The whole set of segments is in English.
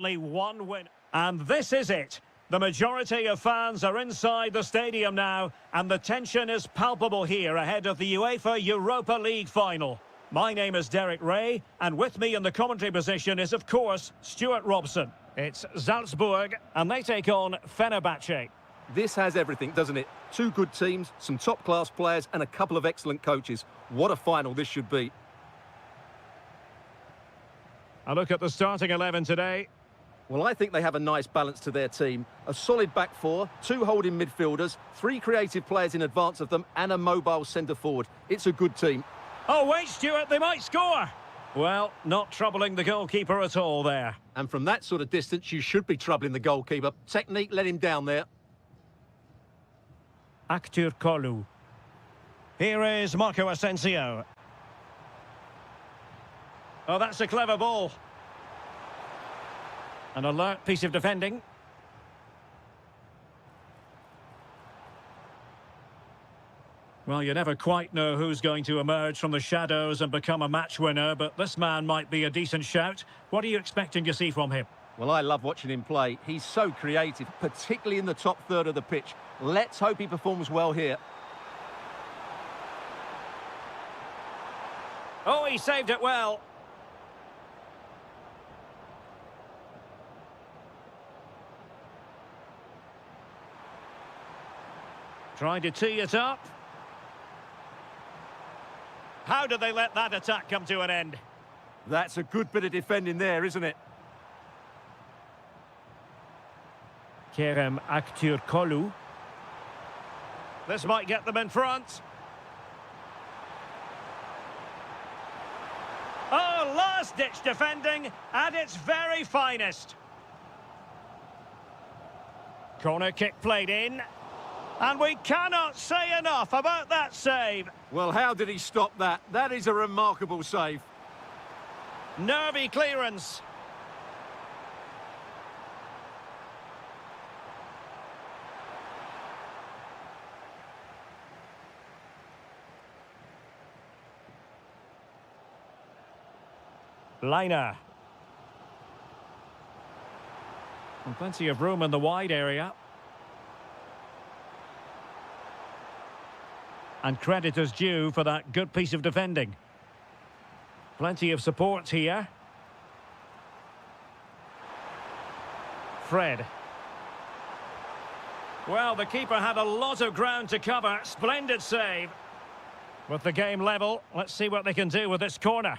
Currently one win. And this is it. The majority of fans are inside the stadium now, and the tension is palpable here ahead of the UEFA Europa League final. My name is Derek Ray, and with me in the commentary position is, of course, Stuart Robson. It's Salzburg, and they take on Fenerbahce. This has everything, doesn't it? Two good teams, some top-class players, and a couple of excellent coaches. What a final this should be. A look at the starting 11 today. Well, I think they have a nice balance to their team. A solid back four, two holding midfielders, three creative players in advance of them, and a mobile centre-forward. It's a good team. Oh, wait, Stuart, they might score. Well, not troubling the goalkeeper at all there. And from that sort of distance, you should be troubling the goalkeeper. Technique let him down there. Actur Kolu. Here is Marco Asensio. Oh, that's a clever ball. An alert piece of defending. Well, you never quite know who's going to emerge from the shadows and become a match winner, but this man might be a decent shout. What are you expecting to see from him? Well, I love watching him play. He's so creative, particularly in the top third of the pitch. Let's hope he performs well here. Oh, he saved it well. Trying to tee it up. How did they let that attack come to an end? That's a good bit of defending there, isn't it? Kerem Aktürkoğlu. This might get them in front. Oh, last-ditch defending at its very finest. Corner kick played in. And we cannot say enough about that save. Well, how did he stop that? That is a remarkable save. Nervy clearance. Liner. And plenty of room in the wide area. And credit is due for that good piece of defending. Plenty of support here. Fred. Well, the keeper had a lot of ground to cover. Splendid save. With the game level, let's see what they can do with this corner.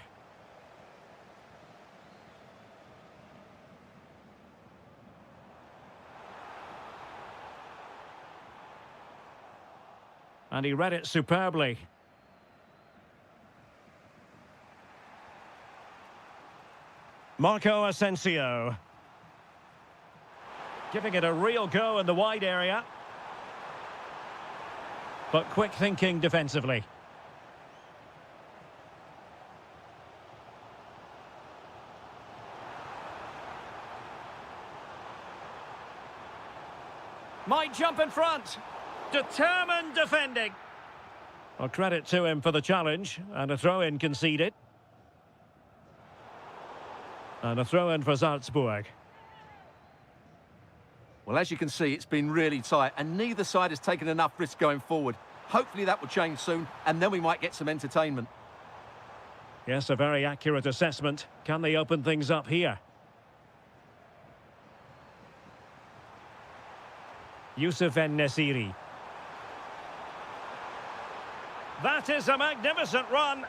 And he read it superbly. Marco Asensio. Giving it a real go in the wide area. But quick thinking defensively. Might jump in front. Determined defending. Well, credit to him for the challenge, and a throw-in conceded. And a throw-in for Salzburg. Well, as you can see, it's been really tight, and neither side has taken enough risk going forward. Hopefully that will change soon, and then we might get some entertainment. Yes, a very accurate assessment. Can they open things up here? Youssef En-Nesyri. That is a magnificent run.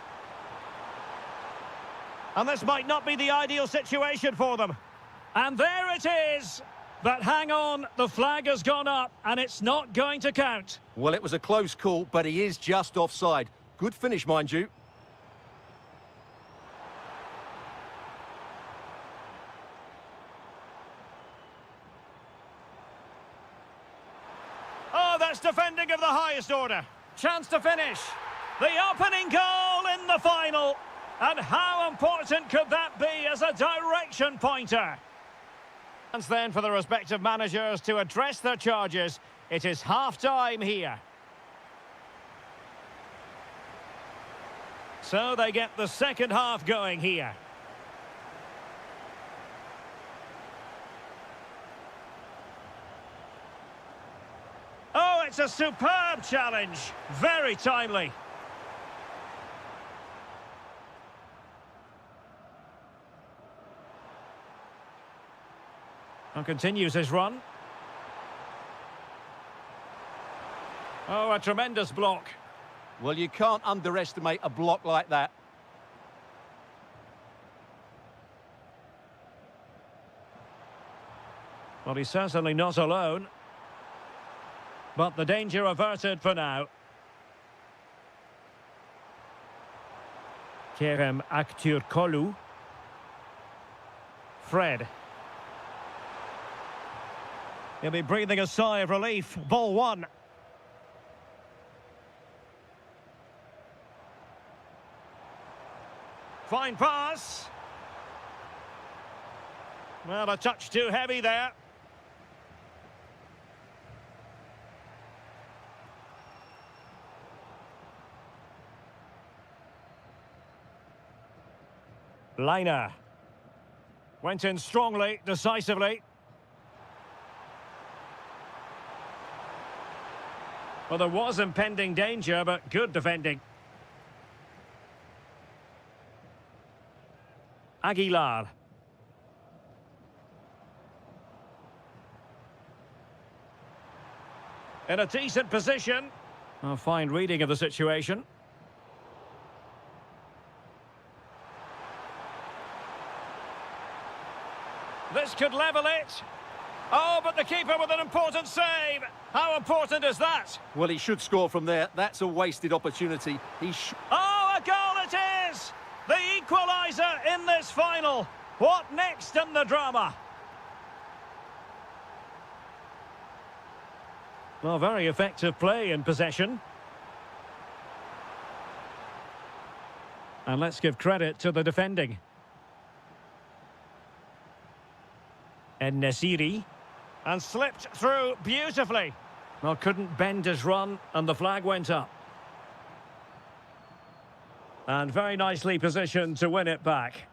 And this might not be the ideal situation for them. And there it is. But hang on, the flag has gone up and it's not going to count. Well, it was a close call, but he is just offside. Good finish, mind you. Oh, that's defending of the highest order. Chance to finish. The opening goal in the final. And how important could that be as a direction pointer? And then for the respective managers to address their charges. It is half-time here. So they get the second half going here. it's a superb challenge. Very timely. And continues his run. Oh, a tremendous block. Well, you can't underestimate a block like that. Well, he's certainly not alone. But the danger averted for now. Kerem Aktürkoğlu. Fred. He'll be breathing a sigh of relief. Ball one. Fine pass. Well, a touch too heavy there. Liner. Went in strongly, decisively. Well, there was impending danger, but good defending. Aguilar. In a decent position. A fine reading of the situation. This could level it. Oh, but the keeper with an important save. How important is that? Well, he should score from there. That's a wasted opportunity. Oh, a goal it is! The equaliser in this final. What next in the drama? Well, very effective play in possession. And let's give credit to the defending. En-Nesyri. And slipped through beautifully. Well, couldn't bend his run, and the flag went up. And very nicely positioned to win it back.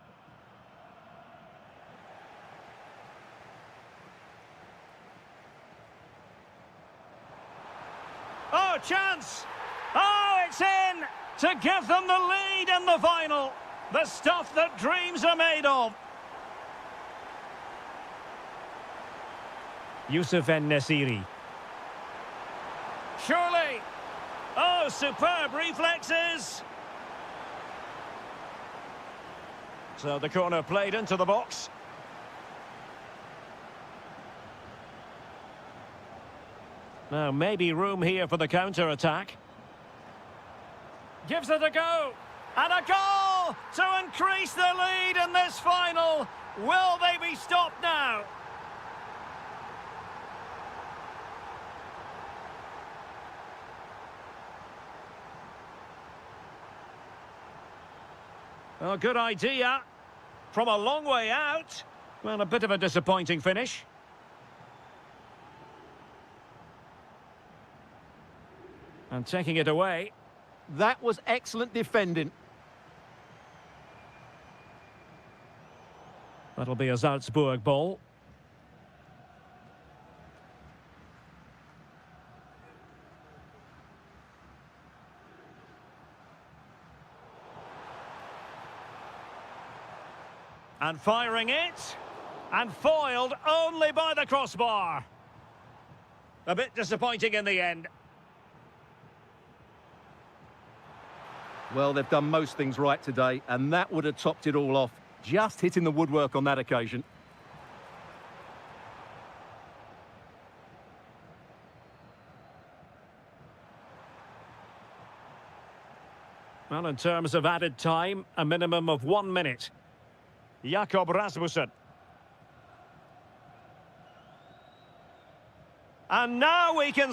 Oh, chance! Oh, it's in! To give them the lead in the final. The stuff that dreams are made of. Yusuf En-Nesyri. Surely! Oh, superb reflexes! So the corner played into the box. Now maybe room here for the counter-attack. Gives it a go! And a goal to increase the lead in this final! Will they be stopped now? Oh, good idea. From a long way out. Well, a bit of a disappointing finish. And taking it away. That was excellent defending. That'll be a Salzburg ball. And firing it. And foiled only by the crossbar. A bit disappointing in the end. Well, they've done most things right today, and that would have topped it all off. Just hitting the woodwork on that occasion. Well, in terms of added time, a minimum of 1 minute. Jakob Rasmussen. And now we can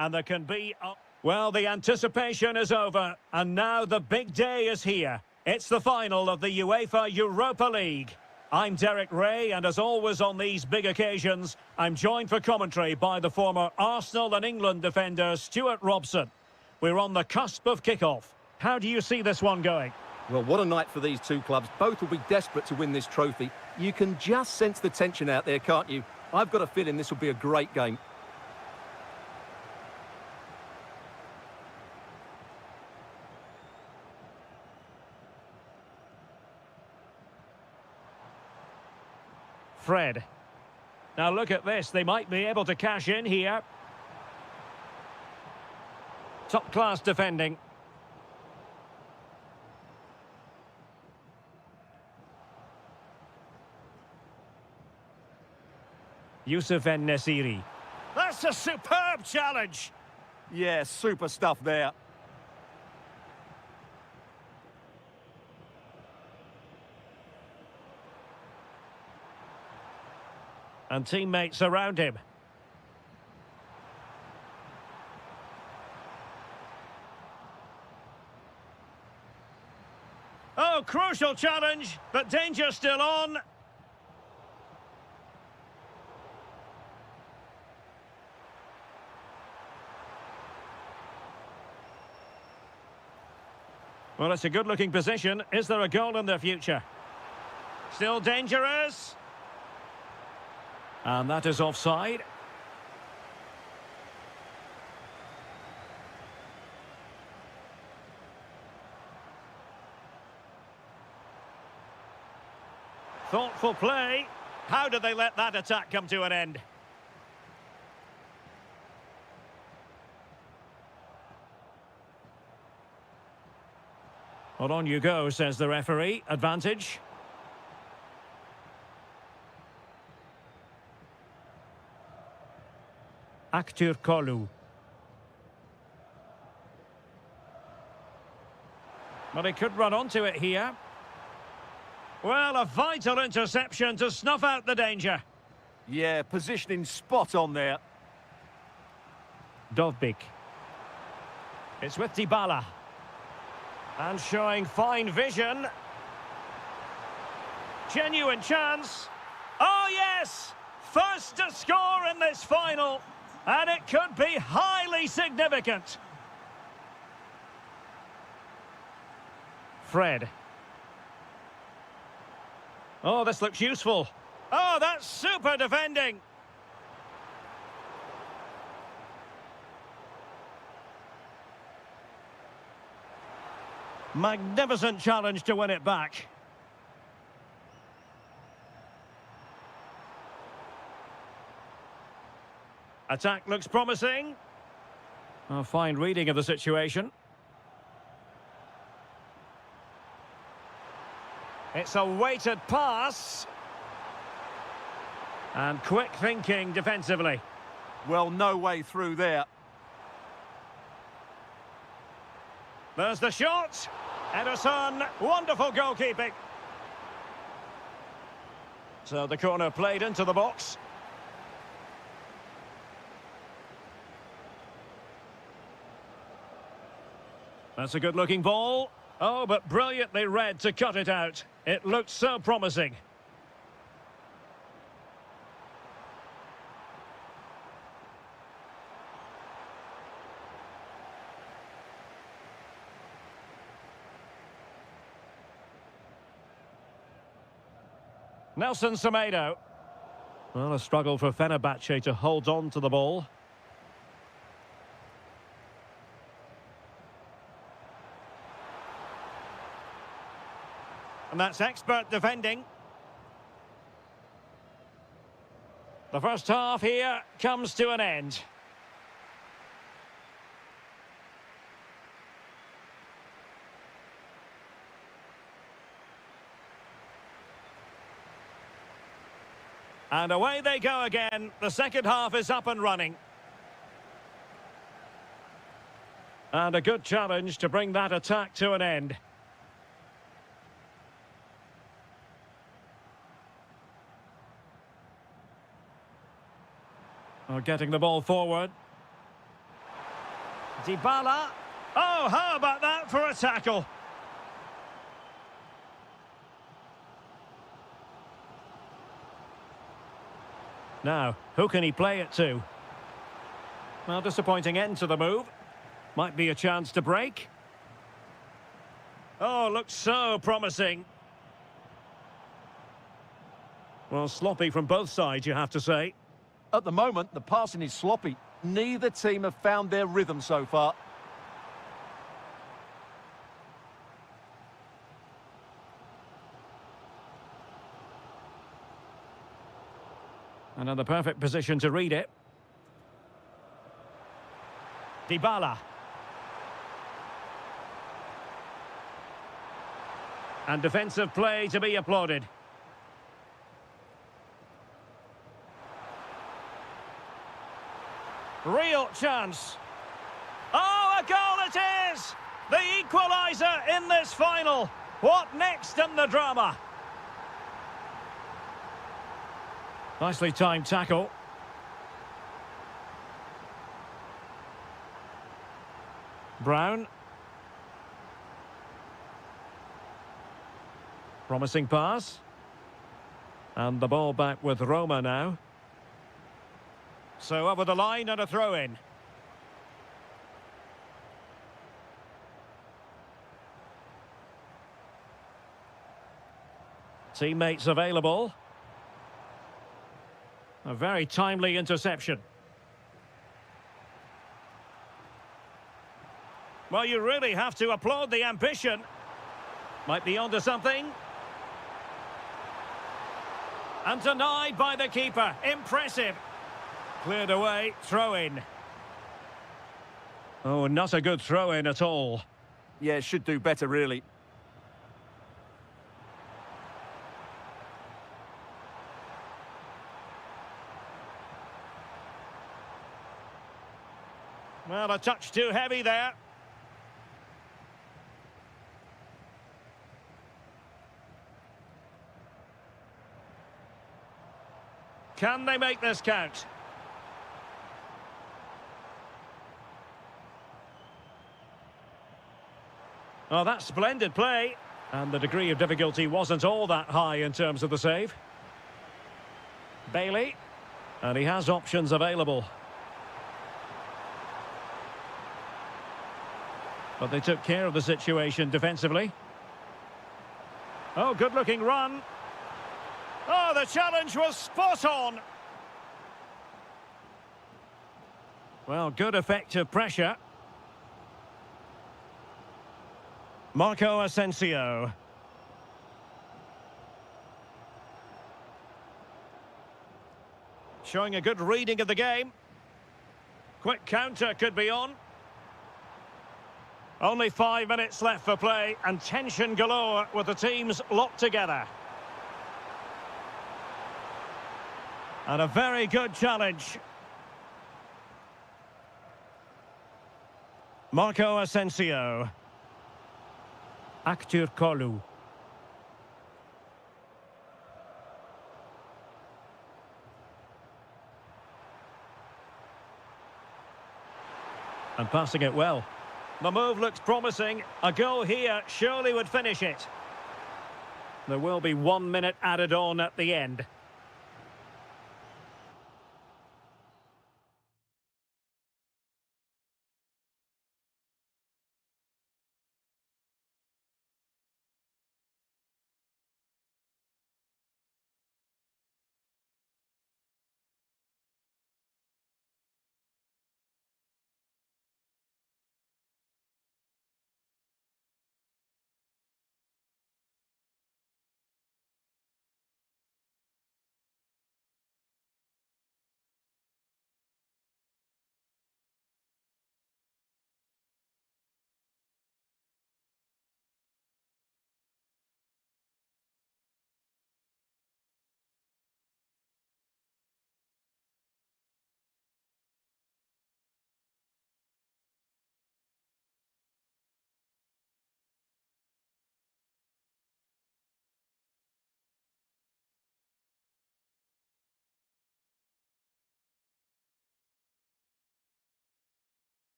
and there can be... Well, the anticipation is over, and now the big day is here. It's the final of the UEFA Europa League. I'm Derek Ray, and as always on these big occasions, I'm joined for commentary by the former Arsenal and England defender Stuart Robson. We're on the cusp of kick-off. How do you see this one going? Well, what a night for these two clubs. Both will be desperate to win this trophy. You can just sense the tension out there, can't you? I've got a feeling this will be a great game. Fred. Now look at this, they might be able to cash in here. Top-class defending. Youssef En-Nesyri. That's a superb challenge! Yeah, super stuff there. And teammates around him. Oh, crucial challenge, but danger still on. Well, it's a good-looking position. Is there a goal in the future? Still dangerous. And that is offside. Thoughtful play. How did they let that attack come to an end? Well, on you go, says the referee. Advantage. Aktur Kolu. But he could run onto it here. Well, a vital interception to snuff out the danger. Yeah, positioning spot on there. Dovbik. It's with Dybala. And showing fine vision. Genuine chance. Oh, yes! First to score in this final. And it could be highly significant. Fred. Oh, this looks useful. Oh, that's super defending. Magnificent challenge to win it back. Attack looks promising. A fine reading of the situation. It's a weighted pass. And quick thinking defensively. Well, no way through there. There's the shot. Ederson, wonderful goalkeeping. So the corner played into the box. That's a good-looking ball. Oh, but brilliantly read to cut it out. It looked so promising. Nelson Semedo. Well, a struggle for Fenerbahce to hold on to the ball. And that's expert defending. The first half here comes to an end. And away they go again. The second half is up and running. And a good challenge to bring that attack to an end. Getting the ball forward. Dybala. Oh, how about that for a tackle? Now, who can he play it to? Well, disappointing end to the move. Might be a chance to break. Oh, looks so promising. Well, sloppy from both sides, you have to say. At the moment, the passing is sloppy. Neither team have found their rhythm so far. And in the perfect position to read it. Dybala. And defensive play to be applauded. Real chance. Oh, a goal it is! The equaliser in this final. What next in the drama? Nicely timed tackle. Brown. Promising pass. And the ball back with Roma now. So over the line and a throw-in. Teammates available. A very timely interception. Well, you really have to applaud the ambition. Might be onto something. And denied by the keeper. Impressive. Cleared away, throw-in. Oh, not a good throw-in at all. Yeah, should do better, really. Well, a touch too heavy there. Can they make this count? Oh, that's splendid play. And the degree of difficulty wasn't all that high in terms of the save. Bailey. And he has options available. But they took care of the situation defensively. Oh, good-looking run. Oh, the challenge was spot on. Well, good effective pressure. Marco Asensio. Showing a good reading of the game. Quick counter could be on. Only 5 minutes left for play and tension galore with the teams locked together. And a very good challenge. Marco Asensio. Aktur Kolu. And passing it well. The move looks promising. A goal here surely would finish it. There will be 1 minute added on at the end.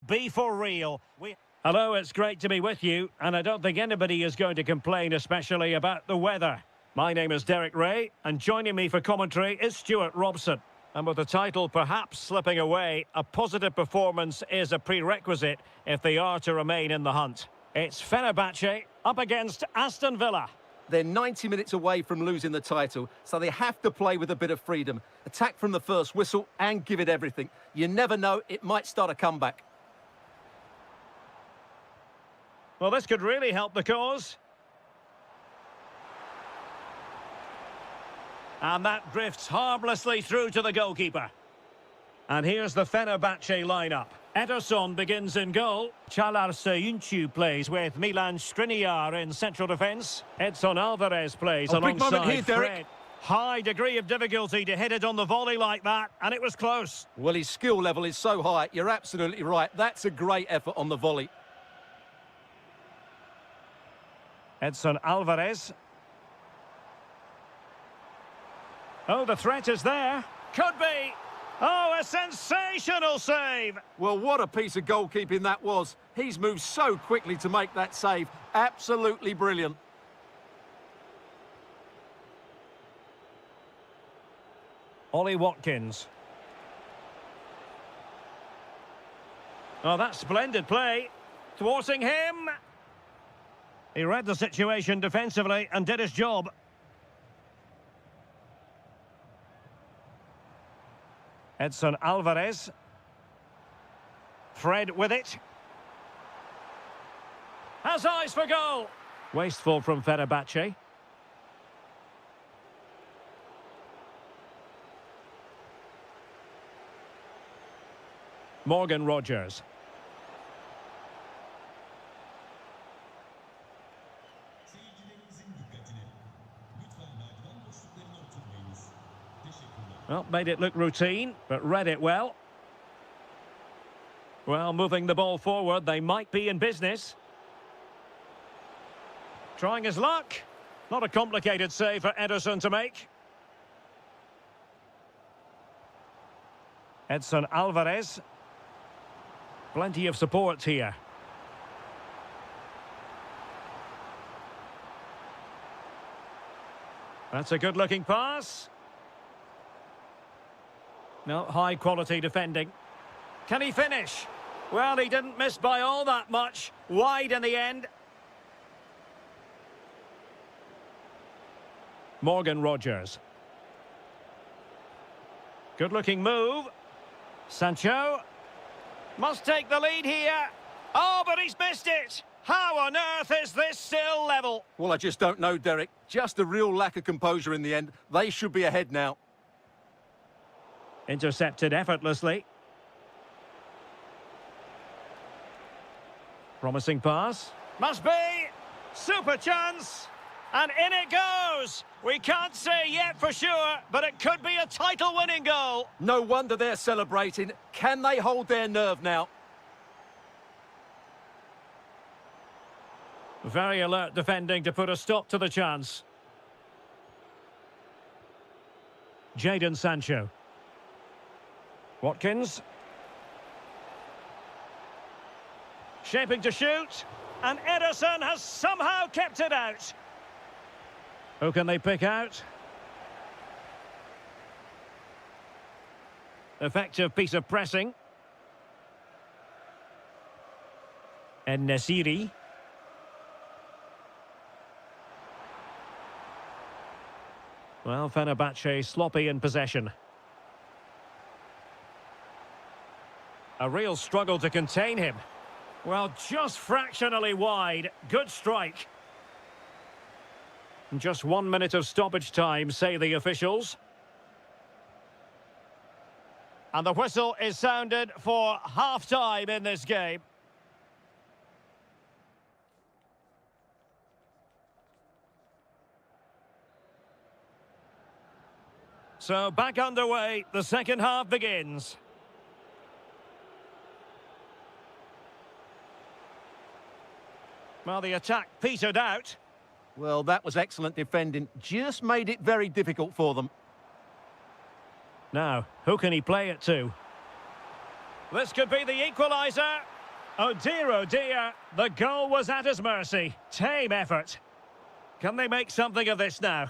be for real. Hello, it's great to be with you, and I don't think anybody is going to complain, especially about the weather. My name is Derek Ray, and joining me for commentary is Stuart Robson. And with the title perhaps slipping away, a positive performance is a prerequisite if they are to remain in the hunt. It's Fenerbahce up against Aston Villa. They're 90 minutes away from losing the title, so they have to play with a bit of freedom. Attack from the first whistle and give it everything. You never know, it might start a comeback. Well, this could really help the cause. And that drifts harmlessly through to the goalkeeper. And here's the Fenerbahce lineup. Ederson begins in goal. Інші plays with Milan Skriniar in central defence. Edson Alvarez plays alongside Fred. High degree of difficulty to hit it on the volley like that, and it was close. Well, his skill level is so high, you're absolutely right. That's a great effort on the volley. Edson Alvarez. Oh, the threat is there. Could be. Oh, a sensational save. Well, what a piece of goalkeeping that was. He's moved so quickly to make that save. Absolutely brilliant. Ollie Watkins. Oh, that's splendid play. Thwarting him. He read the situation defensively and did his job. Edson Alvarez. Fred with it. Has eyes for goal. Wasteful from Fenerbahce. Morgan Rogers. Well, made it look routine, but read it well. Well, moving the ball forward, they might be in business. Trying his luck. Not a complicated save for Ederson to make. Edson Alvarez. Plenty of support here. That's a good-looking pass. No, high-quality defending. Can he finish? Well, he didn't miss by all that much. Wide in the end. Morgan Rogers. Good-looking move. Sancho. Must take the lead here. Oh, but he's missed it. How on earth is this still level? Well, I just don't know, Derek. Just a real lack of composure in the end. They should be ahead now. Intercepted effortlessly. Promising pass. Must be. Super chance. And in it goes. We can't say yet for sure, but it could be a title-winning goal. No wonder they're celebrating. Can they hold their nerve now? Very alert defending to put a stop to the chance. Jadon Sancho. Watkins. Shaping to shoot. And Ederson has somehow kept it out. Who can they pick out? Effective piece of pressing. En-Nesyri. Well, Fenerbahce sloppy in possession. A real struggle to contain him. Well, just fractionally wide. Good strike. Just 1 minute of stoppage time, say the officials. And the whistle is sounded for half-time in this game. So back underway, the second half begins. Well, the attack petered out. Well, that was excellent defending. Just made it very difficult for them. Now, who can he play it to? This could be the equaliser. Oh dear, the goal was at his mercy. Tame effort. Can they make something of this now?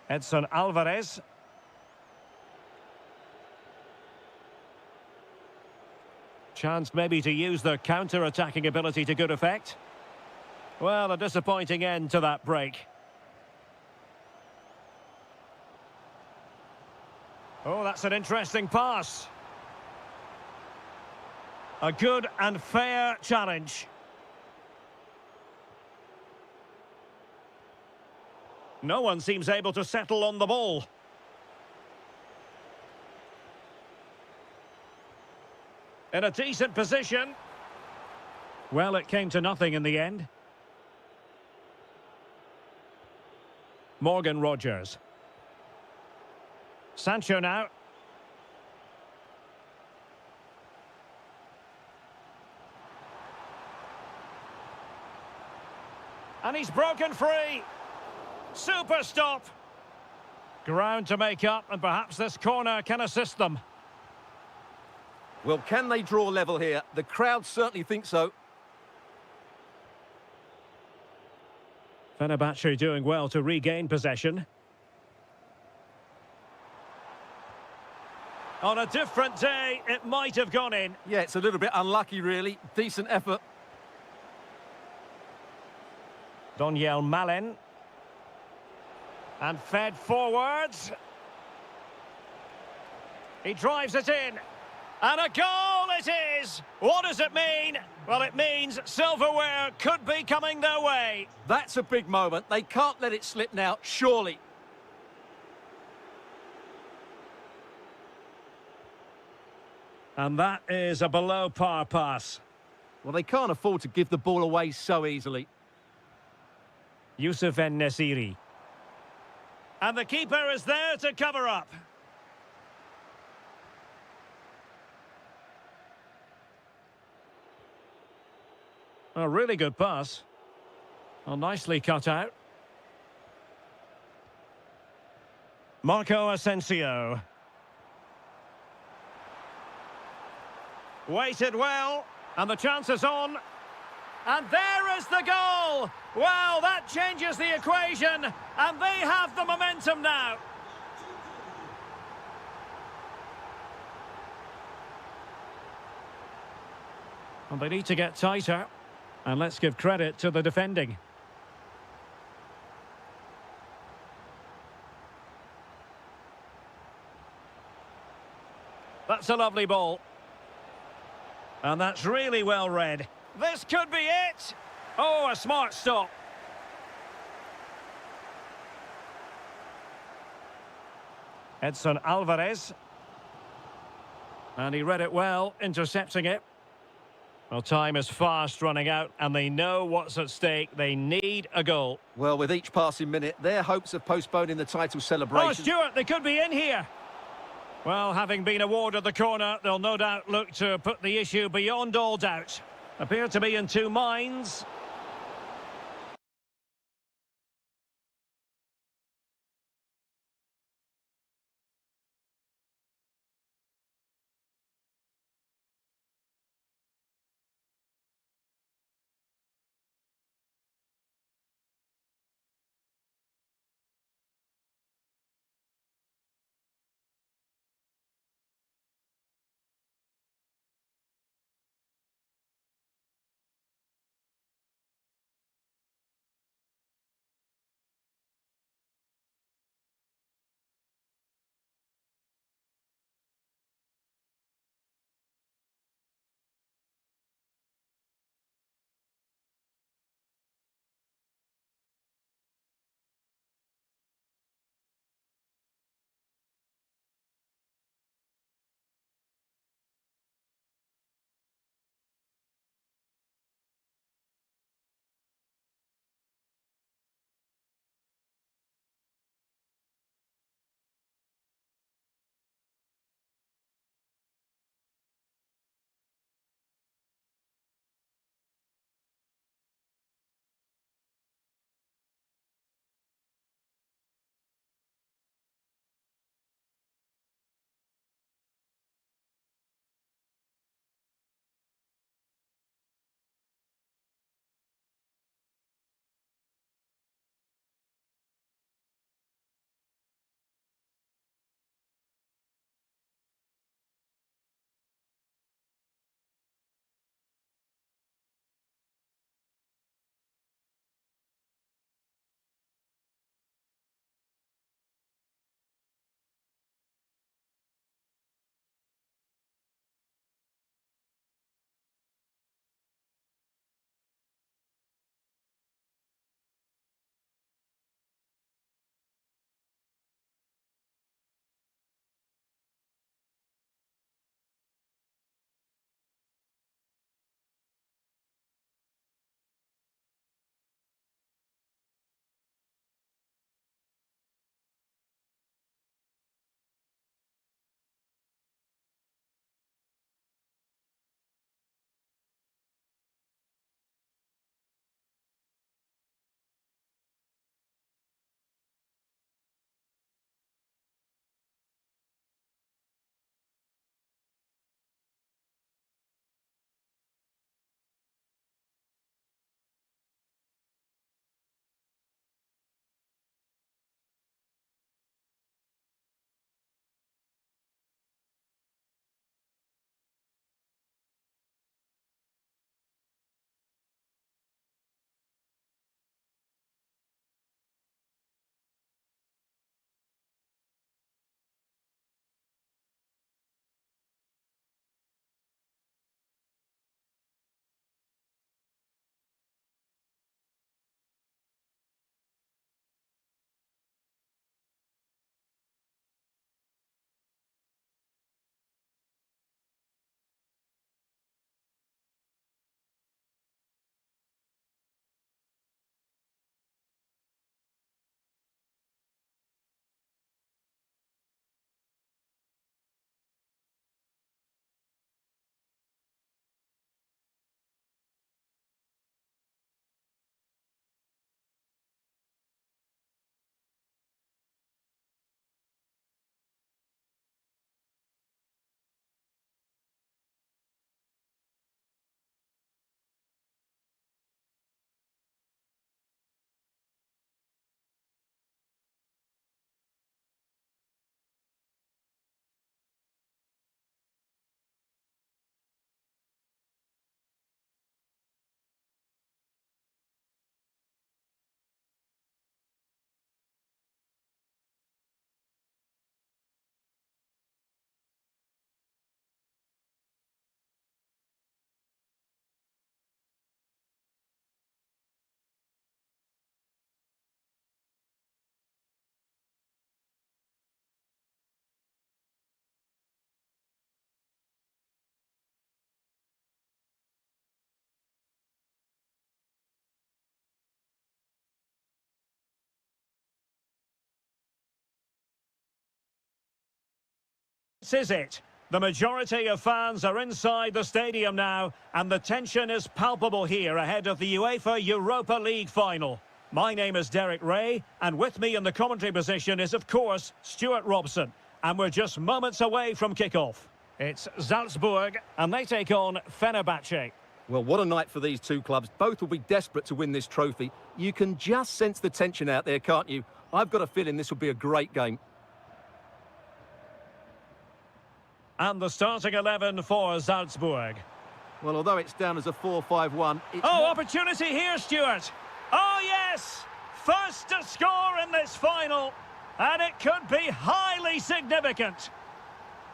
Edson Alvarez. Chance maybe to use their counter-attacking ability to good effect. Well, a disappointing end to that break. Oh, that's an interesting pass. A good and fair challenge. No one seems able to settle on the ball. In a decent position. Well, it came to nothing in the end. Morgan Rogers. Sancho now. And he's broken free. Super stop. Ground to make up, and perhaps this corner can assist them. Well, can they draw level here? The crowd certainly think so. Fenerbahce doing well to regain possession. On a different day, it might have gone in. Yeah, it's a little bit unlucky, really. Decent effort. Doniel Malen. And fed forwards. He drives it in. And a goal it is! What does it mean? Well, it means silverware could be coming their way. That's a big moment. They can't let it slip now, surely. And that is a below-par pass. Well, they can't afford to give the ball away so easily. Youssef En-Nesyri. And the keeper is there to cover up. A really good pass. Well, nicely cut out. Marco Asensio. Waited well, and the chance is on. And there is the goal! Well, that changes the equation, and they have the momentum now. And they need to get tighter. And let's give credit to the defending. That's a lovely ball. And that's really well read. This could be it! Oh, a smart stop. Edson Alvarez. And he read it well, intercepting it. Well, time is fast running out, and they know what's at stake. They need a goal. Well, with each passing minute, their hopes of postponing the title celebration. Oh, Stuart, they could be in here. Well, having been awarded the corner, they'll no doubt look to put the issue beyond all doubt. Appear to be in two minds. this is it. The majority of fans are inside the stadium now, and the tension is palpable here ahead of the UEFA Europa League final. My name is Derek Ray, and with me in the commentary position is, of course, Stuart Robson. And we're just moments away from kickoff. It's Salzburg, and they take on Fenerbahce. Well, what a night for these two clubs. Both will be desperate to win this trophy. You can just sense the tension out there, can't you? I've got a feeling this will be a great game. And the starting 11 for Salzburg. Well, although it's down as a 4-5-1... opportunity here, Stuart. Oh, yes! First to score in this final. And it could be highly significant.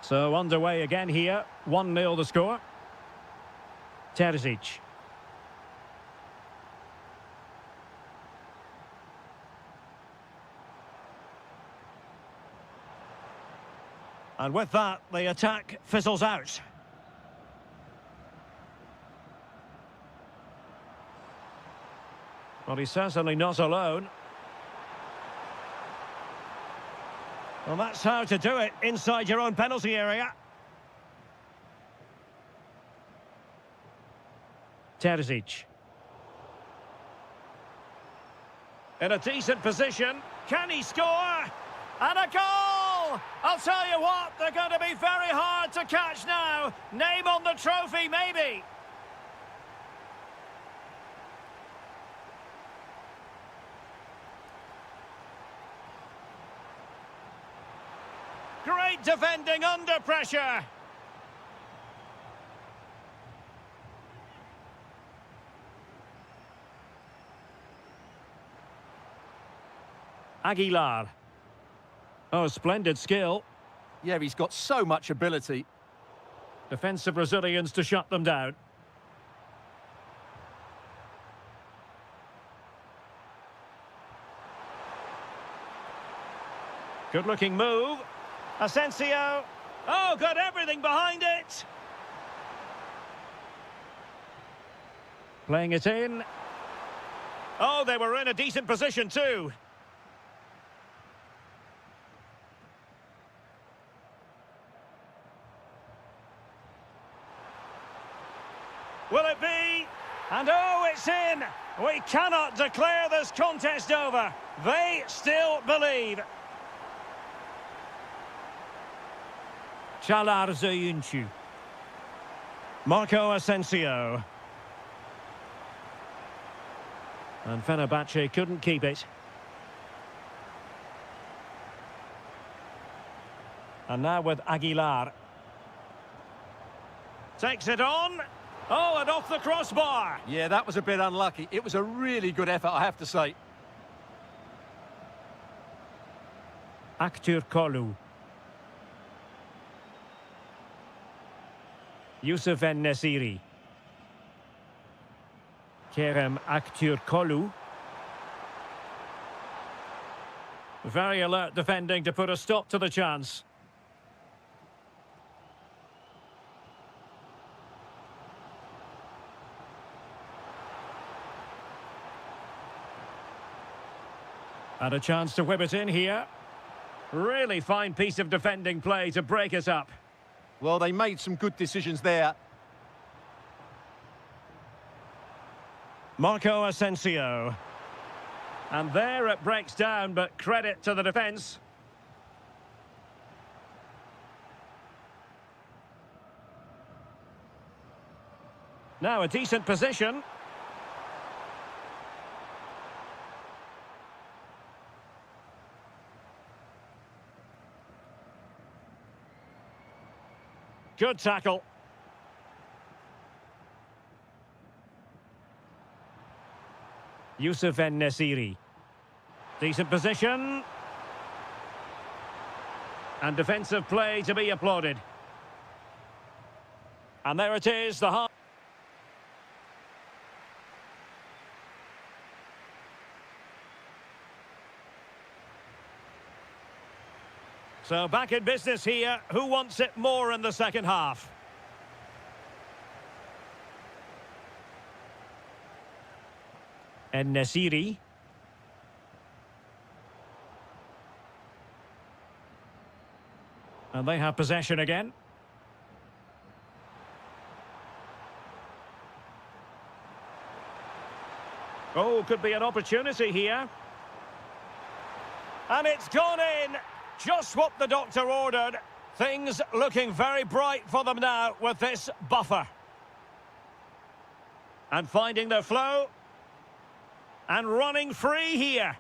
So underway again here. 1-0 the score. Terzic. And with that, the attack fizzles out. Well, he's certainly not alone. Well, that's how to do it inside your own penalty area. Terzic. In a decent position. Can he score? And a goal! I'll tell you what, they're going to be very hard to catch now. Name on the trophy, maybe. Great defending under pressure. Aguilar. Oh, splendid skill. Yeah, he's got so much ability. Defensive Brazilians to shut them down. Good-looking move. Asensio. Oh, got everything behind it. Playing it in. Oh, they were in a decent position too. Will it be? And oh, it's in! We cannot declare this contest over. They still believe. Çağlar Söyüncü. Marco Asensio. And Fenerbahce couldn't keep it. And now with Aguilar. Takes it on. Oh, and off the crossbar. Yeah, that was a bit unlucky. It was a really good effort, I have to say. Aktürkoğlu. Yusuf En-Nesyri. Kerem Aktürkoğlu. Very alert defending to put a stop to the chance. And a chance to whip it in here. Really fine piece of defending play to break us up. Well, they made some good decisions there. Marco Asensio. And there it breaks down, but credit to the defence. Now a decent position. Good tackle. Yusuf En-Nesyri. Decent position. And defensive play to be applauded. And there it is, the half. So back in business here. Who wants it more in the second half? En-Nesyri. And they have possession again. Oh, could be an opportunity here. And it's gone in. Just what the doctor ordered. Things looking very bright for them now with this buffer. And finding their flow. And running free here.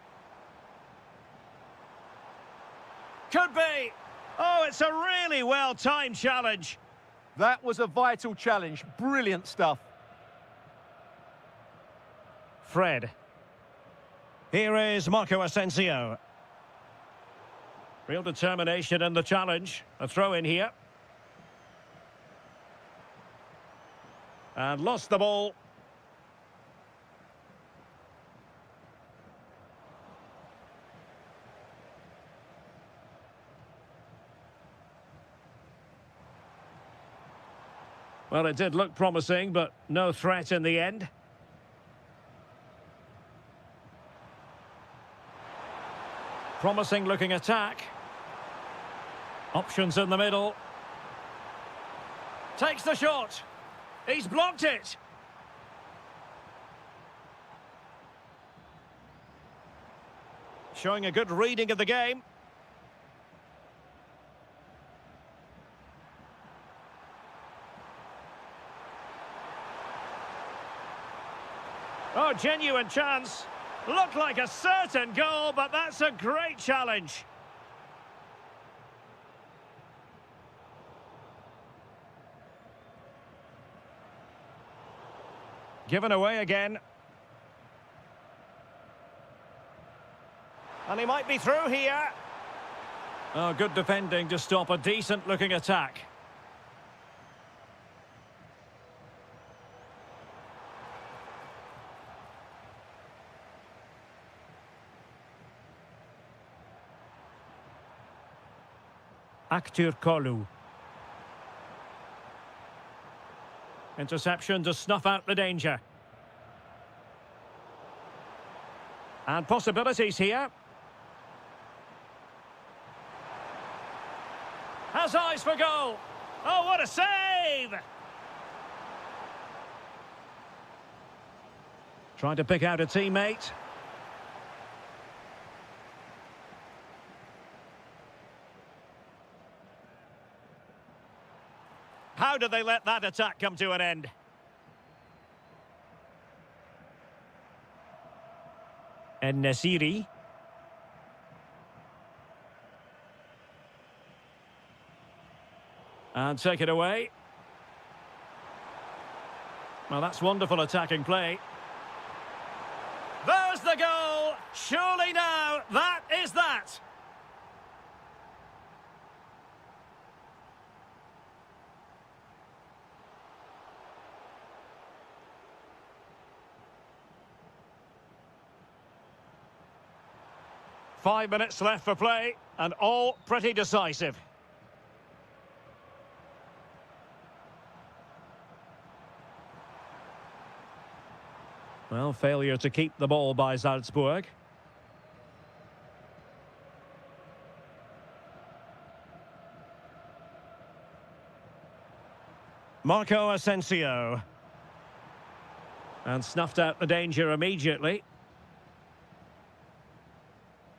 Could be. Oh, it's a really well-timed challenge. That was a vital challenge. Brilliant stuff. Fred. Here is Marco Asensio. Real determination in the challenge. A throw in here. And lost the ball. Well, it did look promising, but no threat in the end. Promising looking attack. Options in the middle. Takes the shot. He's blocked it. Showing a good reading of the game. Oh, genuine chance. Looked like a certain goal, but that's a great challenge. Given away again. And he might be through here. Oh, good defending to stop a decent-looking attack. Kolu. Interception to snuff out the danger. And possibilities here. Has eyes for goal. Oh, what a save! Trying to pick out a teammate. How did they let that attack come to an end? And Nasiri. And take it away. Well, that's wonderful attacking play. There's the goal! Surely now, that is that! Five minutes left for play, and all pretty decisive. Well, failure to keep the ball by Salzburg. Marco Asensio. And snuffed out the danger immediately.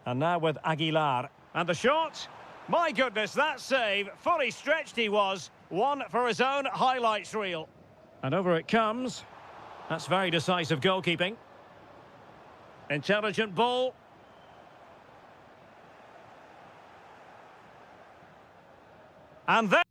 And now with Aguilar. And the shot. My goodness, that save. Fully stretched he was. One for his own highlights reel. And over it comes. That's very decisive goalkeeping. Intelligent ball. And then...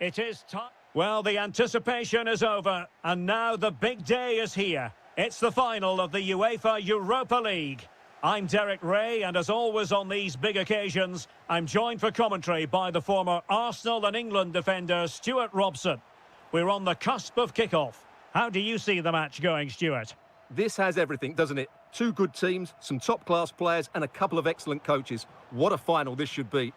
It is time. Well, the anticipation is over, and now the big day is here. It's the final of the UEFA Europa League. I'm Derek Ray, and as always on these big occasions, I'm joined for commentary by the former Arsenal and England defender, Stuart Robson. We're on the cusp of kickoff. How do you see the match going, Stuart? This has everything, doesn't it? Two good teams, some top-class players, and a couple of excellent coaches. What a final this should be.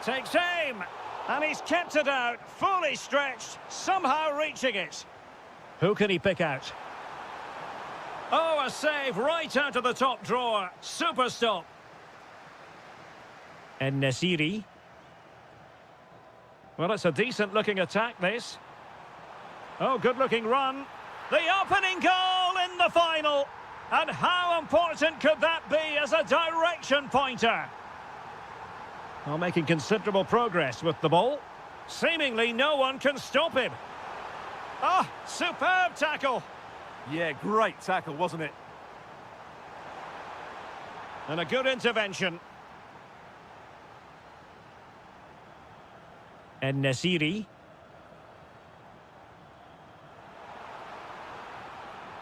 Takes aim, and he's kept it out, fully stretched, somehow reaching it. Who can he pick out? Oh, a save right out of the top drawer. Super stop. And Nasiri. Well, it's a decent-looking attack, this. Oh, good-looking run. The opening goal in the final. And how important could that be as a direction pointer? Well, making considerable progress with the ball. Seemingly no one can stop him. Oh, superb tackle. Yeah, great tackle, wasn't it? And a good intervention. And Nasiri.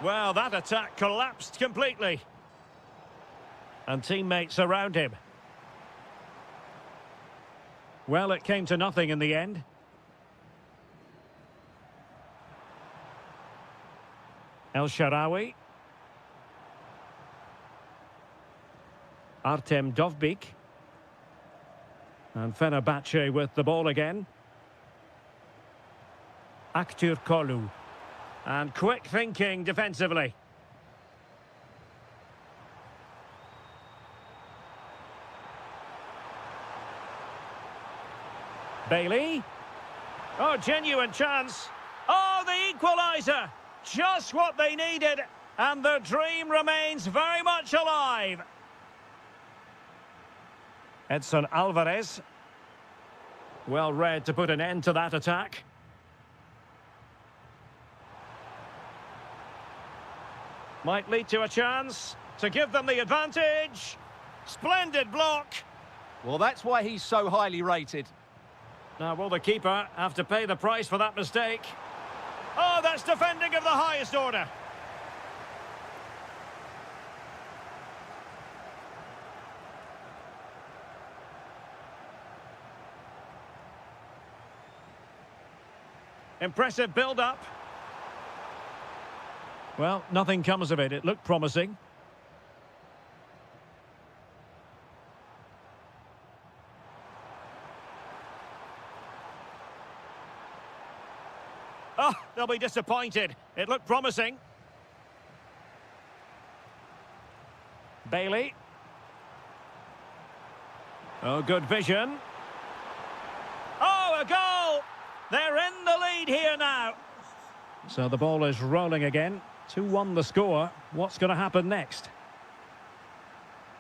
Well, that attack collapsed completely. And teammates around him. Well, it came to nothing in the end. El Shaarawy. Artem Dovbyk. And Fenerbahce with the ball again. Aktürkoğlu. And quick thinking defensively. Bailey. Oh, genuine chance. Oh, the equaliser. Just what they needed. And their dream remains very much alive. Edson Alvarez. Well read to put an end to that attack. Might lead to a chance to give them the advantage. Splendid block. Well, that's why he's so highly rated. Now, will the keeper have to pay the price for that mistake? Oh, that's defending of the highest order. Impressive build-up. Well, nothing comes of it. It looked promising. Oh, they'll be disappointed. It looked promising. Bailey. Oh, good vision. Oh, a goal! They're in the lead here now. So the ball is rolling again. 2-1 the score. What's going to happen next?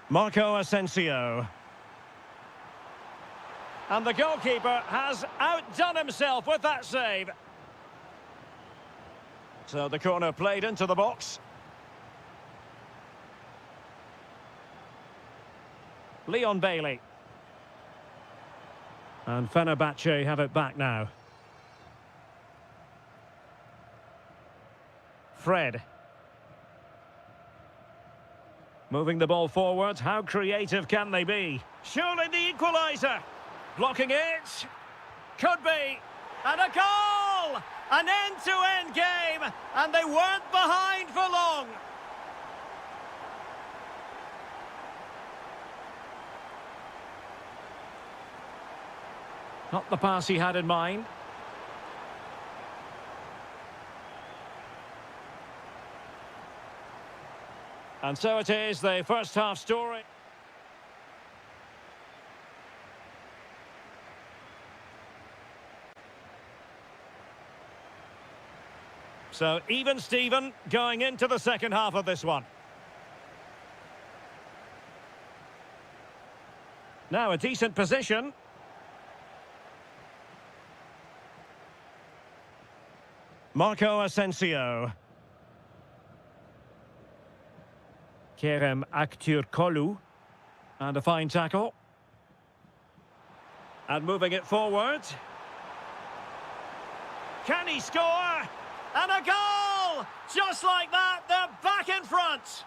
Marco Asensio. And the goalkeeper has outdone himself with that save. So the corner played into the box. Leon Bailey. And Fenerbahce have it back now. Fred. Moving the ball forward. How creative can they be? Surely the equaliser. Blocking it. Could be. And a goal! An end-to-end game. And they weren't behind for long. Not the pass he had in mind. And so it is, the first half story. So even Steven going into the second half of this one. Now a decent position. Marco Asensio. Kerem Aktürkoğlu. And a fine tackle. And moving it forward. Can he score? And a goal! Just like that, they're back in front.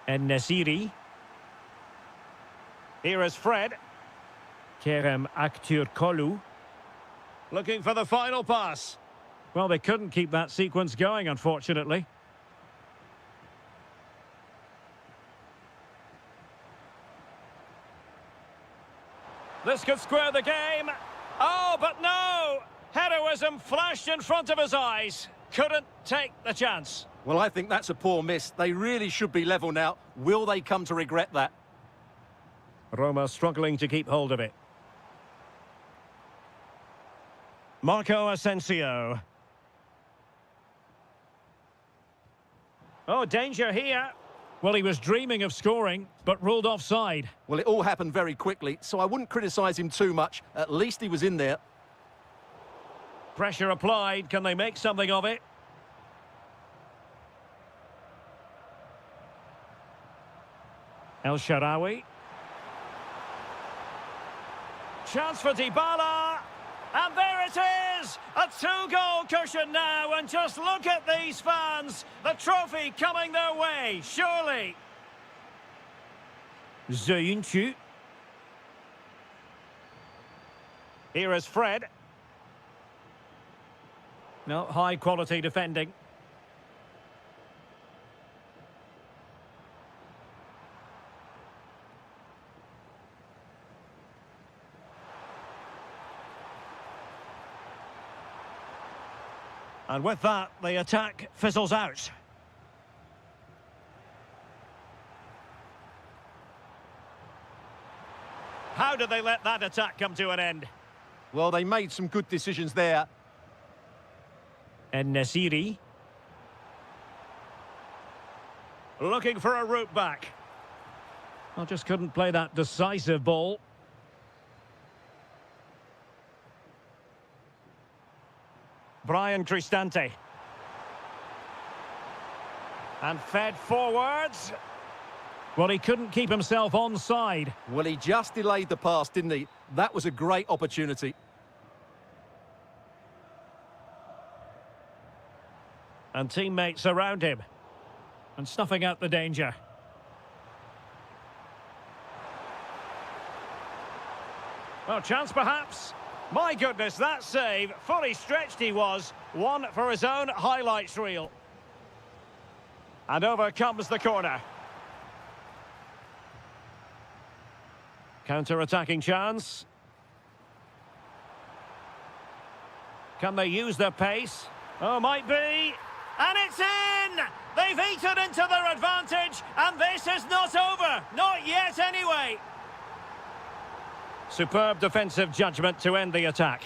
And Nasiri. Here is Fred. Kerem Aktürkoğlu. Looking for the final pass. Well, they couldn't keep that sequence going, unfortunately. This could square the game. Oh, but no! Heroism flashed in front of his eyes. Couldn't take the chance. Well, I think that's a poor miss. They really should be level now. Will they come to regret that? Roma struggling to keep hold of it. Marco Asensio. Oh, danger here. Well, he was dreaming of scoring, but ruled offside. Well, it all happened very quickly, so I wouldn't criticise him too much. At least he was in there. Pressure applied. Can they make something of it? El Shaarawy. Chance for Dybala. And there it is! A two-goal cushion now, and just look at these fans. The trophy coming their way, surely. Ziyech. Here is Fred. No, high-quality defending. And with that, the attack fizzles out. How did they let that attack come to an end? Well, they made some good decisions there. And Nasiri. Looking for a route back. Well, just couldn't play that decisive ball. Brian Cristante. And fed forwards. Well, he couldn't keep himself onside. Well, he just delayed the pass, didn't he? That was a great opportunity. And teammates around him. And snuffing out the danger. Well, chance perhaps. My goodness, that save, fully stretched he was. One for his own highlights reel. And over comes the corner. Counter-attacking chance. Can they use their pace? Oh, might be. And it's in! They've eaten into their advantage, and this is not over. Not yet, anyway. Superb defensive judgment to end the attack.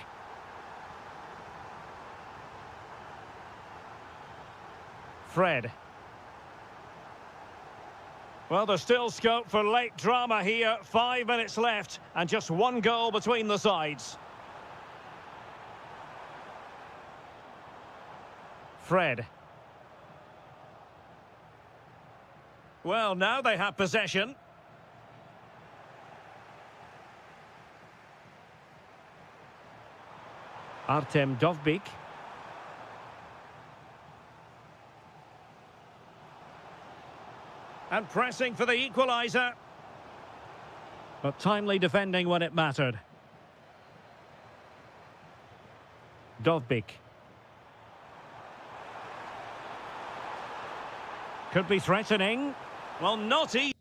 Fred. Well, there's still scope for late drama here. 5 minutes left, and just one goal between the sides. Fred. Well, now they have possession. Artem Dovbyk. And pressing for the equaliser. But timely defending when it mattered. Dovbyk. Could be threatening. Well, not easy.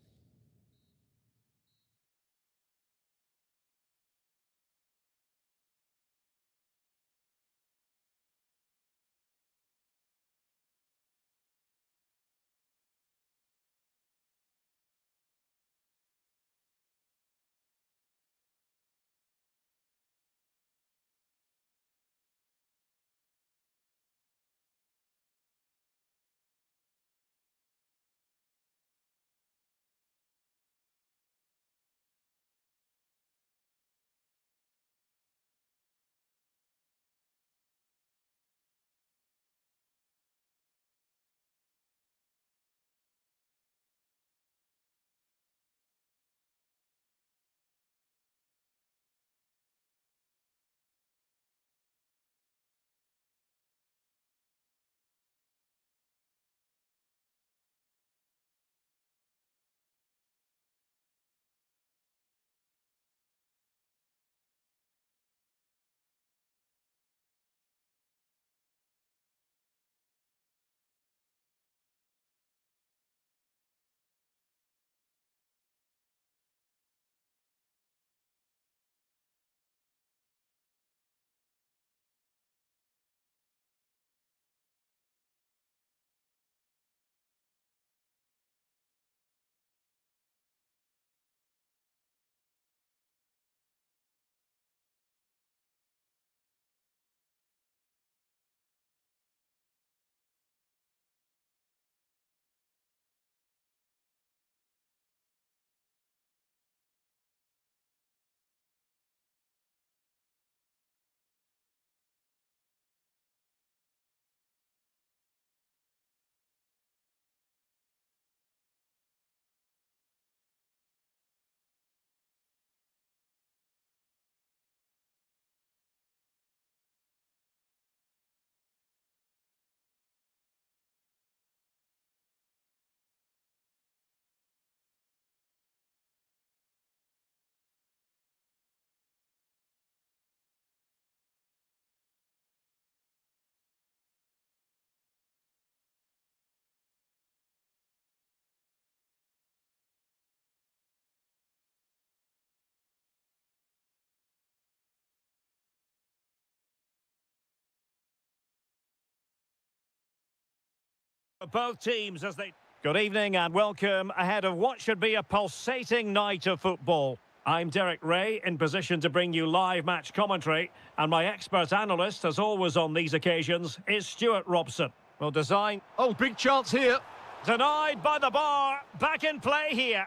Both teams as they... Good evening and welcome ahead of what should be a pulsating night of football. I'm Derek Ray, in position to bring you live match commentary, and my expert analyst, as always on these occasions, is Stuart Robson. Well, design... Oh, big chance here. Denied by the bar. Back in play here.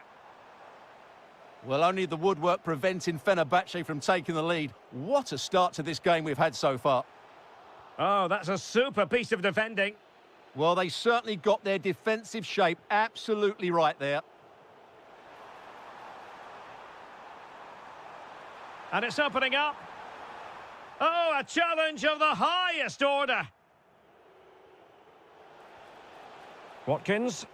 Well, only the woodwork preventing Fenerbahce from taking the lead. What a start to this game we've had so far. Oh, that's a super piece of defending. Well, they certainly got their defensive shape absolutely right there. And it's opening up. Oh, a challenge of the highest order. Watkins.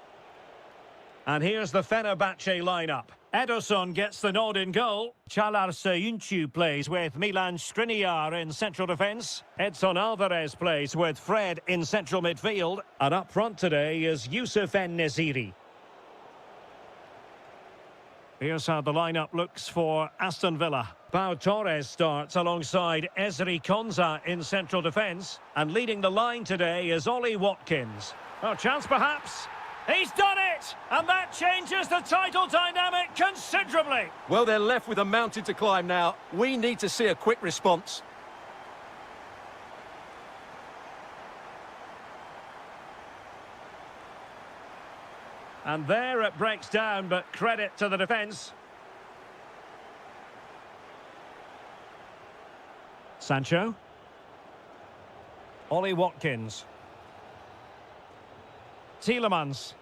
And here's the Fenerbahce lineup. Ederson gets the nod in goal. Çağlar plays with Milan Skriniar in central defence. Edson Alvarez plays with Fred in central midfield. And up front today is Yusuf En-Nesyri. Here's how the lineup looks for Aston Villa. Pau Torres starts alongside Ezri Konsa in central defence. And leading the line today is Ollie Watkins. Oh, chance perhaps. He's done it! And that changes the title dynamic considerably. Well, they're left with a mountain to climb now. We need to see a quick response. And there it breaks down, but credit to the defence. Sancho. Ollie Watkins. Tielemans.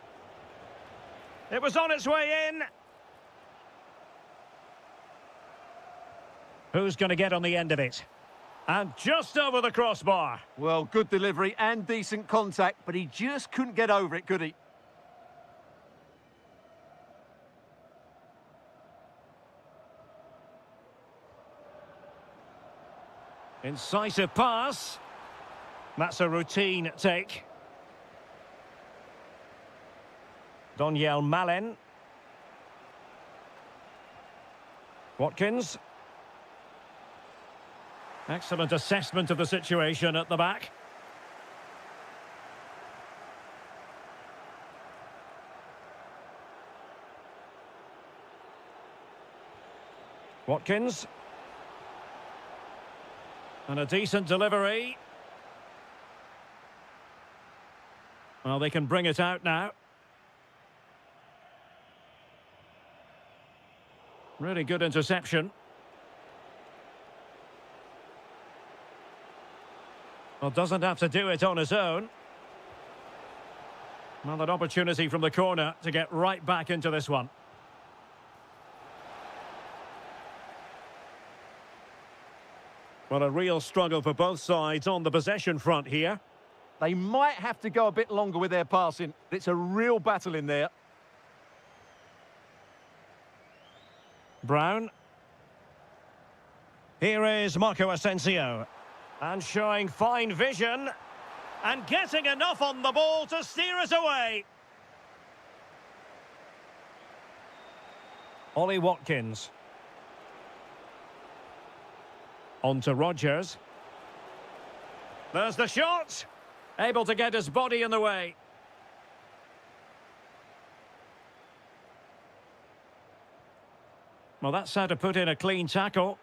It was on its way in. Who's going to get on the end of it? And just over the crossbar. Well, good delivery and decent contact, but he just couldn't get over it, could he? Incisive pass. That's a routine take. Donyell Malen. Watkins. Excellent assessment of the situation at the back. Watkins. And a decent delivery. Well, they can bring it out now. Really good interception. Well, doesn't have to do it on his own. Well, an opportunity from the corner to get right back into this one. Well, a real struggle for both sides on the possession front here. They might have to go a bit longer with their passing. It's a real battle in there. Brown. Here is Marco Asensio. And showing fine vision. And getting enough on the ball to steer us away. Ollie Watkins. On to Rodgers. There's the shot. Able to get his body in the way. Well, that's how to put in a clean tackle.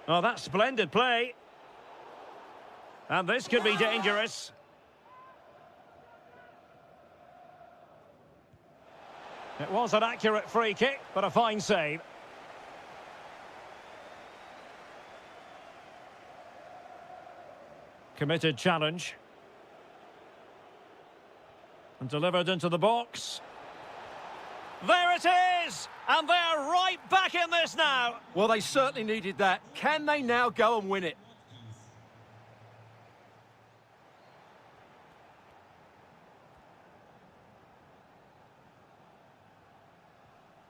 Oh, that's splendid play. And this could be dangerous. It was an accurate free kick, but a fine save. Committed challenge. And delivered into the box. There it is! And they're right back in this now. Well, they certainly needed that. Can they now go and win it?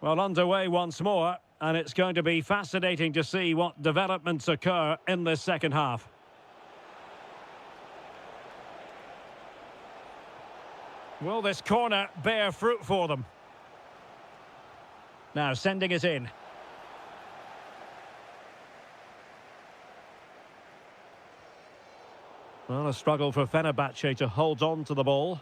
Well, underway once more, and it's going to be fascinating to see what developments occur in this second half. Will this corner bear fruit for them? Now sending it in. Well, a struggle for Fenerbahce to hold on to the ball.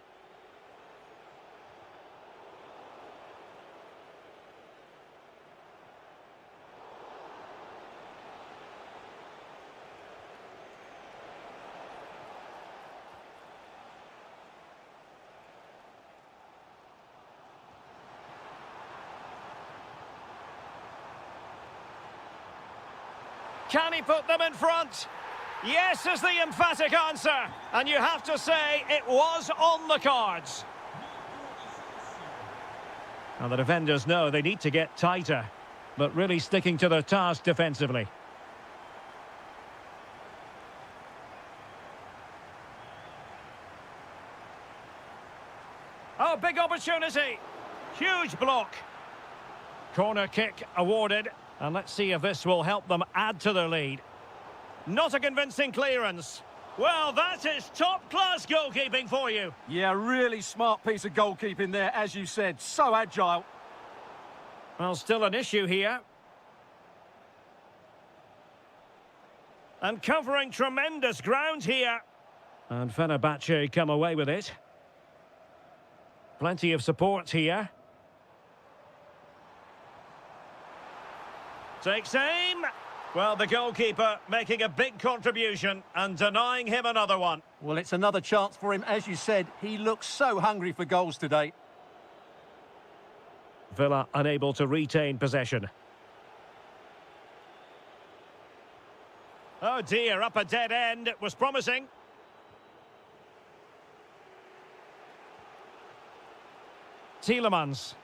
Can he put them in front? Yes is the emphatic answer. And you have to say it was on the cards. Now the defenders know they need to get tighter, but really sticking to their task defensively. Oh, big opportunity. Huge block. Corner kick awarded. And let's see if this will help them add to their lead. Not a convincing clearance. Well, that is top-class goalkeeping for you. Yeah, really smart piece of goalkeeping there, as you said. So agile. Well, still an issue here. And covering tremendous ground here. And Fenerbahce come away with it. Plenty of support here. Takes aim. Well, the goalkeeper making a big contribution and denying him another one. Well, it's another chance for him. As you said, he looks so hungry for goals today. Villa unable to retain possession. Oh dear, up a dead end. It was promising. Tielemans.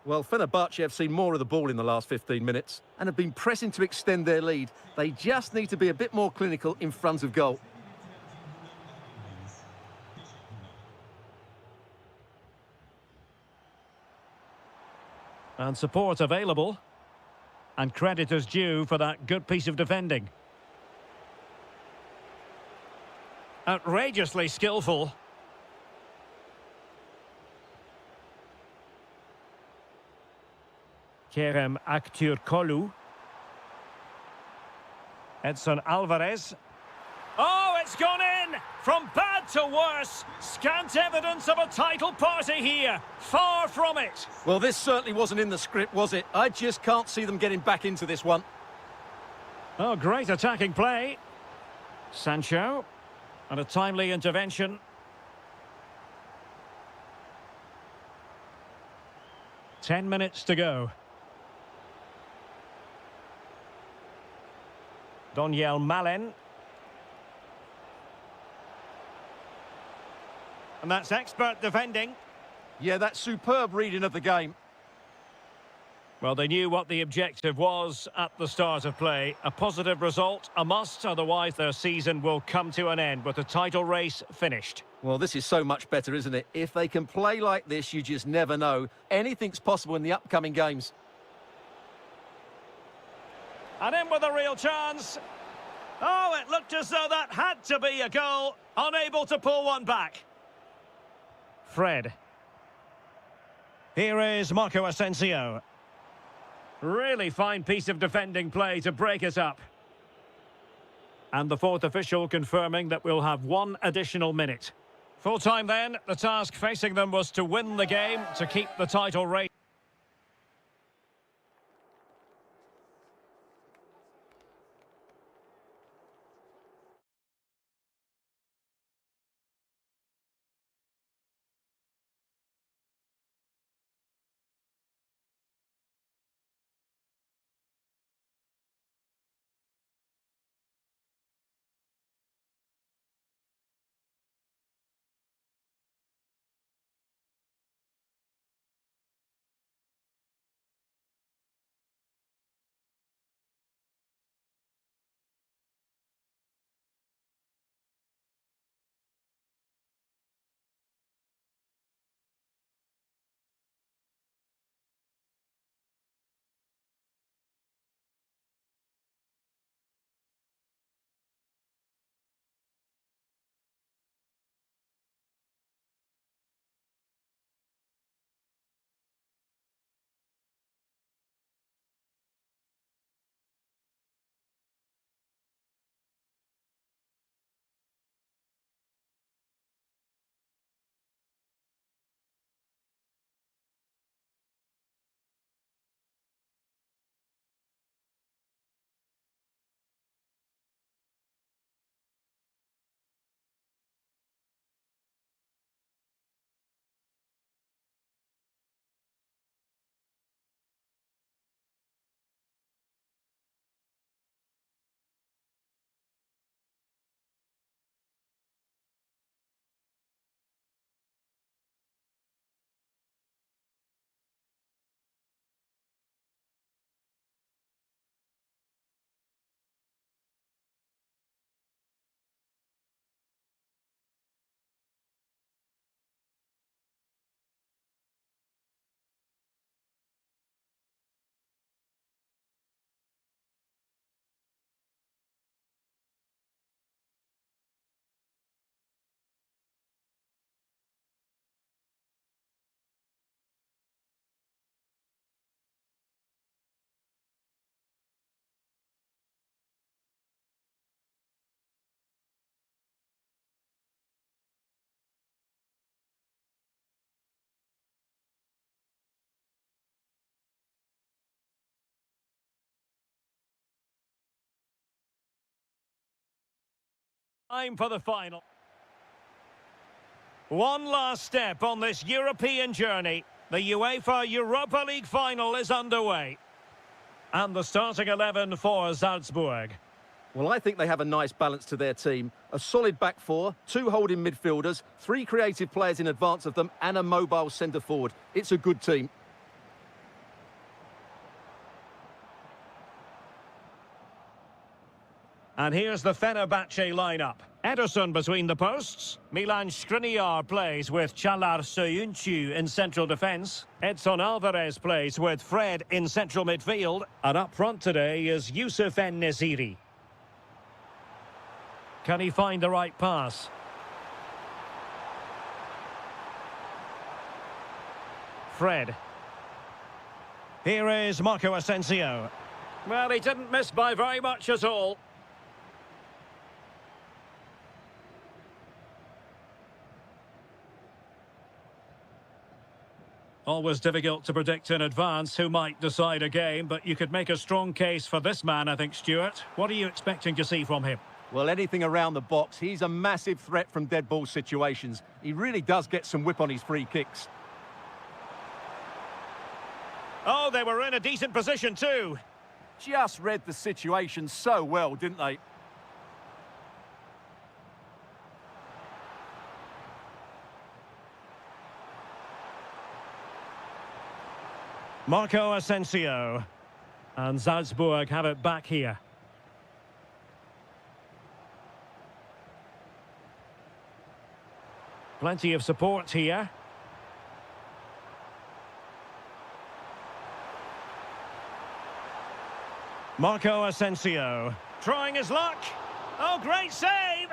Well, Fenerbahce have seen more of the ball in the last 15 minutes and have been pressing to extend their lead. They just need to be a bit more clinical in front of goal. And support available. And credit is due for that good piece of defending. Outrageously skillful. Kerem Aktürkoğlu. Edson Alvarez. Oh, it's gone in! From bad to worse. Scant evidence of a title party here. Far from it. Well, this certainly wasn't in the script, was it? I just can't see them getting back into this one. Oh, great attacking play. Sancho. And a timely intervention. Ten minutes to go. Donyell Malen. And that's expert defending. Yeah, that's superb reading of the game. Well, they knew what the objective was at the start of play. A positive result, a must, otherwise their season will come to an end with the title race finished. Well, this is so much better, isn't it? If they can play like this, you just never know. Anything's possible in the upcoming games. And in with a real chance. Oh, it looked as though that had to be a goal. Unable to pull one back. Fred. Here is Marco Asensio. Really fine piece of defending play to break it up. And the fourth official confirming that we'll have one additional minute. Full time then, the task facing them was to win the game, to keep the title race. Time for the final. One last step on this European journey. The UEFA Europa League final is underway. And the starting 11 for Salzburg. Well, I think they have a nice balance to their team. A solid back four, two holding midfielders, three creative players in advance of them, and a mobile centre-forward. It's a good team. And here's the Fenerbahce lineup. Ederson between the posts. Milan Skriniar plays with Çağlar Söyüncü in central defence. Edson Alvarez plays with Fred in central midfield. And up front today is Yusuf En-Nesyri. Can he find the right pass? Fred. Here is Marco Asensio. Well, he didn't miss by very much at all. Always difficult to predict in advance who might decide a game, but you could make a strong case for this man, I think, Stuart. What are you expecting to see from him? Well, anything around the box. He's a massive threat from dead ball situations. He really does get some whip on his free kicks. Oh, they were in a decent position too. Just read the situation so well, didn't they? Marco Asensio. And Salzburg have it back here. Plenty of support here. Marco Asensio. Trying his luck. Oh, great save!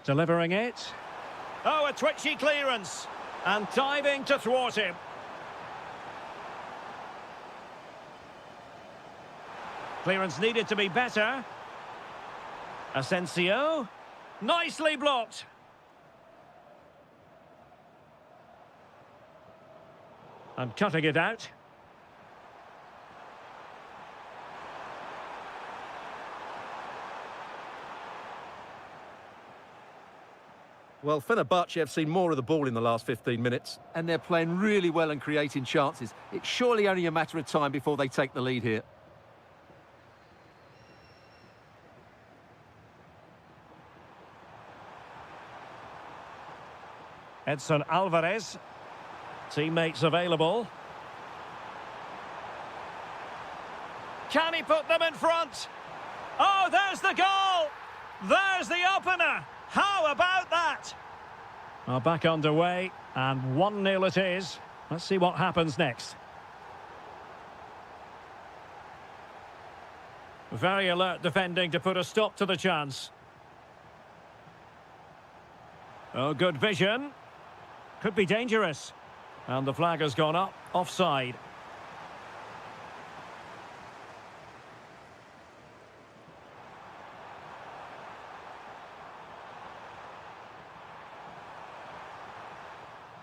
Delivering it. Oh, a twitchy clearance. And diving to thwart him. Clearance needed to be better. Asensio. Nicely blocked. And cutting it out. Well, Fenerbahce have seen more of the ball in the last 15 minutes, and they're playing really well and creating chances. It's surely only a matter of time before they take the lead here. Edson Alvarez. Teammates available. Can he put them in front? Oh, there's the goal! There's the opener! How about that? Well, back underway, and 1-0 it is. Let's see what happens next. Very alert defending to put a stop to the chance. Oh, good vision. Could be dangerous. And the flag has gone up, offside.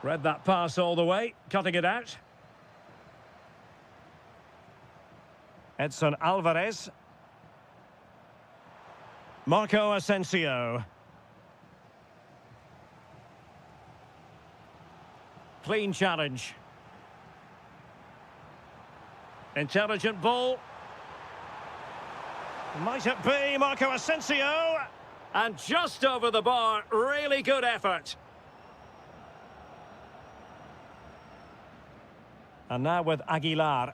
Read that pass all the way, cutting it out. Edson Alvarez. Marco Asensio. Clean challenge. Intelligent ball. Might it be Marco Asensio? And just over the bar, really good effort. And now with Aguilar.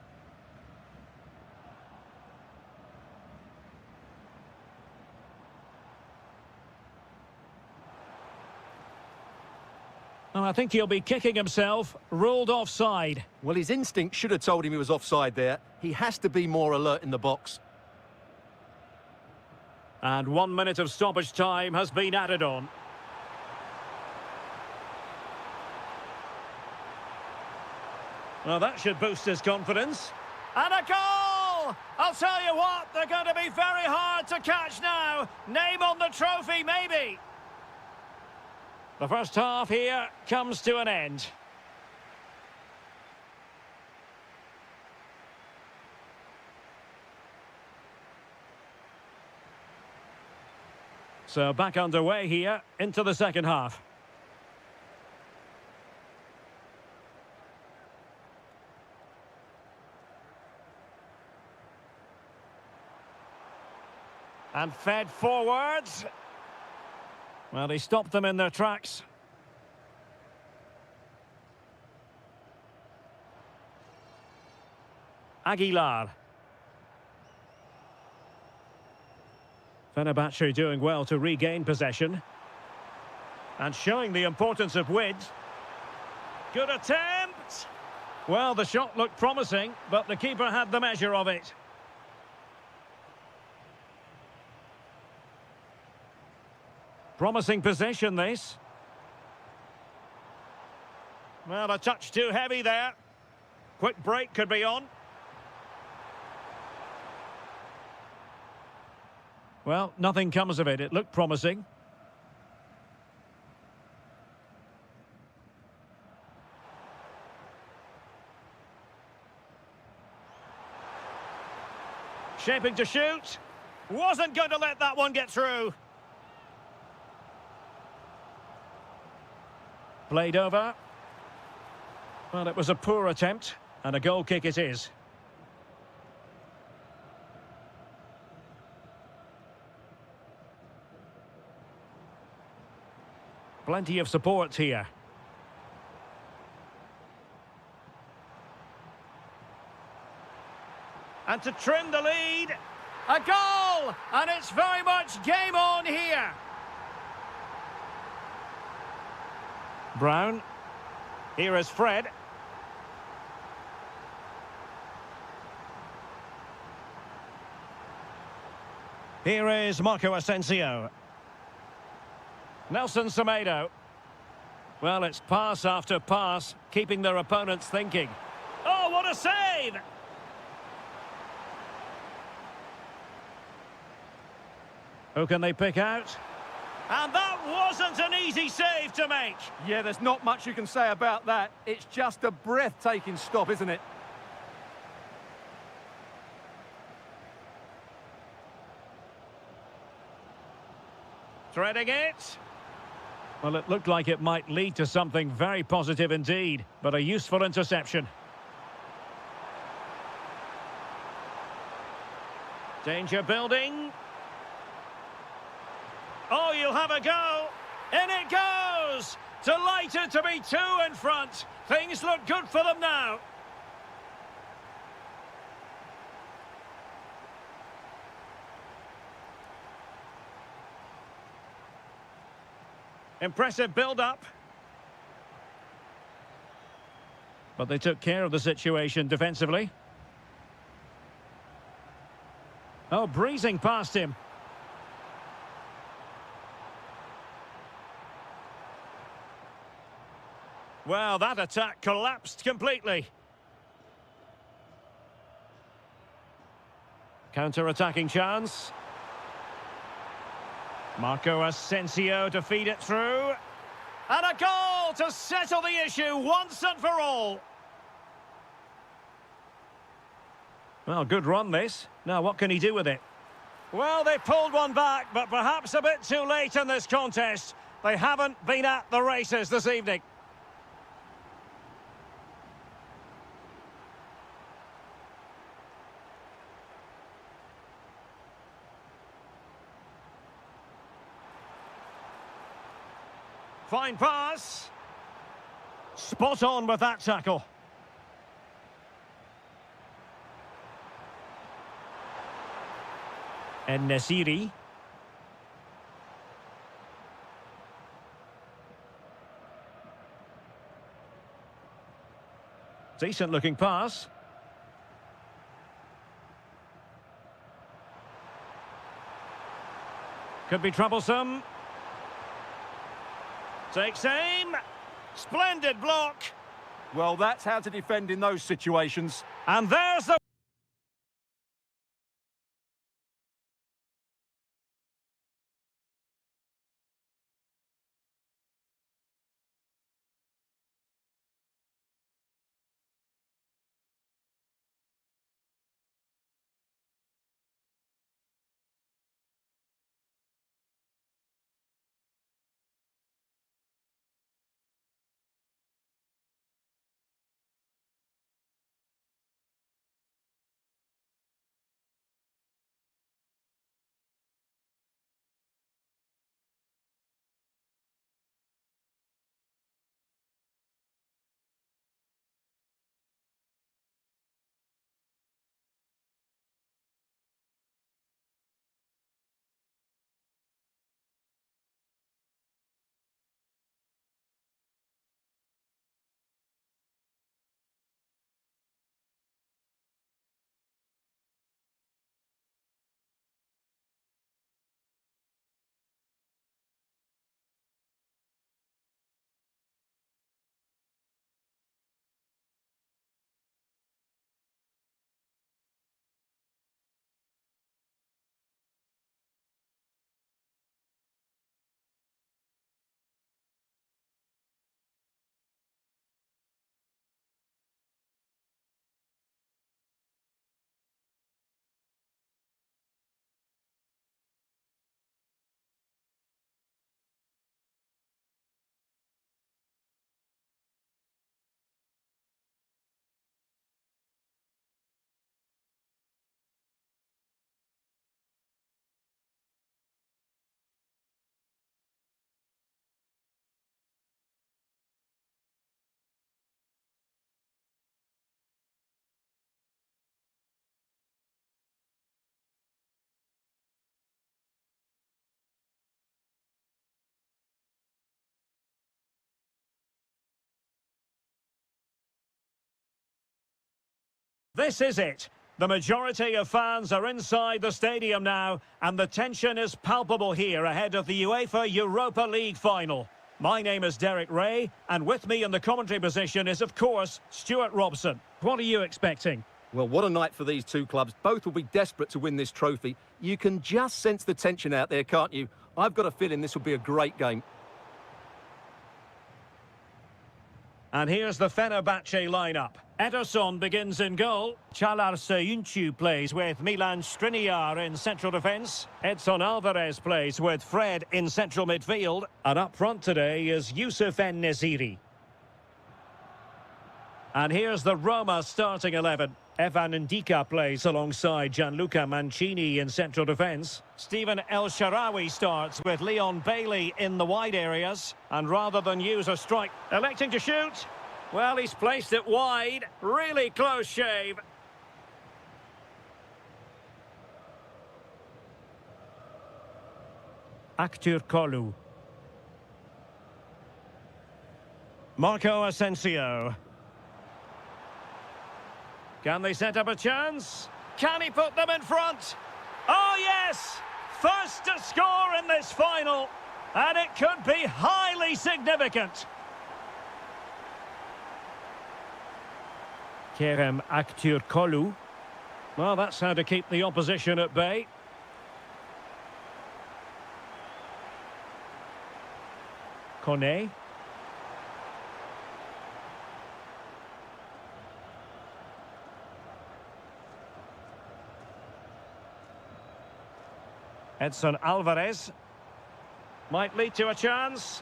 Oh, I think he'll be kicking himself. Ruled offside. Well, his instinct should have told him he was offside there. He has to be more alert in the box. And 1 minute of stoppage time has been added on. Well, that should boost his confidence. And a goal! I'll tell you what, they're going to be very hard to catch now. Name on the trophy, maybe. The first half here comes to an end. So back underway here into the second half. And fed forwards. Well, he stopped them in their tracks. Aguilar. Fenerbahce doing well to regain possession. And showing the importance of width. Good attempt! Well, the shot looked promising, but the keeper had the measure of it. Promising position, this. Well, a touch too heavy there. Quick break could be on. Well, nothing comes of it. It looked promising. Shaping to shoot. Wasn't going to let that one get through. Played over. Well, it was a poor attempt, and a goal kick it is. Plenty of support here. And to trim the lead. A goal! And it's very much game on here. Brown. Here is Fred. Here is Marco Asensio. Nelson Semedo. Well, it's pass after pass, keeping their opponents thinking. Oh, what a save! Who can they pick out? And that wasn't an easy save to make. Yeah, there's not much you can say about that. It's just a breathtaking stop, isn't it? Threading it. Well, it looked like it might lead to something very positive indeed, but a useful interception. Danger building. Oh, you'll have a go. In it goes. Delighted to be two in front. Things look good for them now. Impressive build-up. But they took care of the situation defensively. Oh, breezing past him. Well, that attack collapsed completely. Counter-attacking chance. Marco Asensio to feed it through. And a goal to settle the issue once and for all. Well, good run this. Now, what can he do with it? Well, they pulled one back, but perhaps a bit too late in this contest. They haven't been at the races this evening. Fine pass. Spot on with that tackle. And Nasiri. Decent looking pass. Could be troublesome. Takes aim. Splendid block. Well, that's how to defend in those situations. And there's the This is it. The majority of fans are inside the stadium now, and the tension is palpable here ahead of the UEFA Europa League final. My name is Derek Ray, and with me in the commentary position is, of course, Stuart Robson. What are you expecting? Well, what a night for these two clubs. Both will be desperate to win this trophy. You can just sense the tension out there, can't you? I've got a feeling this will be a great game. And here's the Fenerbahce lineup. Ederson begins in goal. Інші plays with Milan Skriniar in central defence. Edson Alvarez plays with Fred in central midfield. And up front today is Youssef En-Nesyri. And here's the Roma starting 11. Evan Ndika plays alongside Gianluca Mancini in central defence. Stephen El Shaarawy starts with Leon Bailey in the wide areas. And rather than use a strike, electing to shoot. Well, he's placed it wide. Really close shave. Aktürkoğlu. Marco Asensio. Can they set up a chance? Can he put them in front? Oh, yes! First to score in this final. And it could be highly significant. Kerem Aktürkoğlu. Well, that's how to keep the opposition at bay. Kone. Edson Alvarez. Might lead to a chance.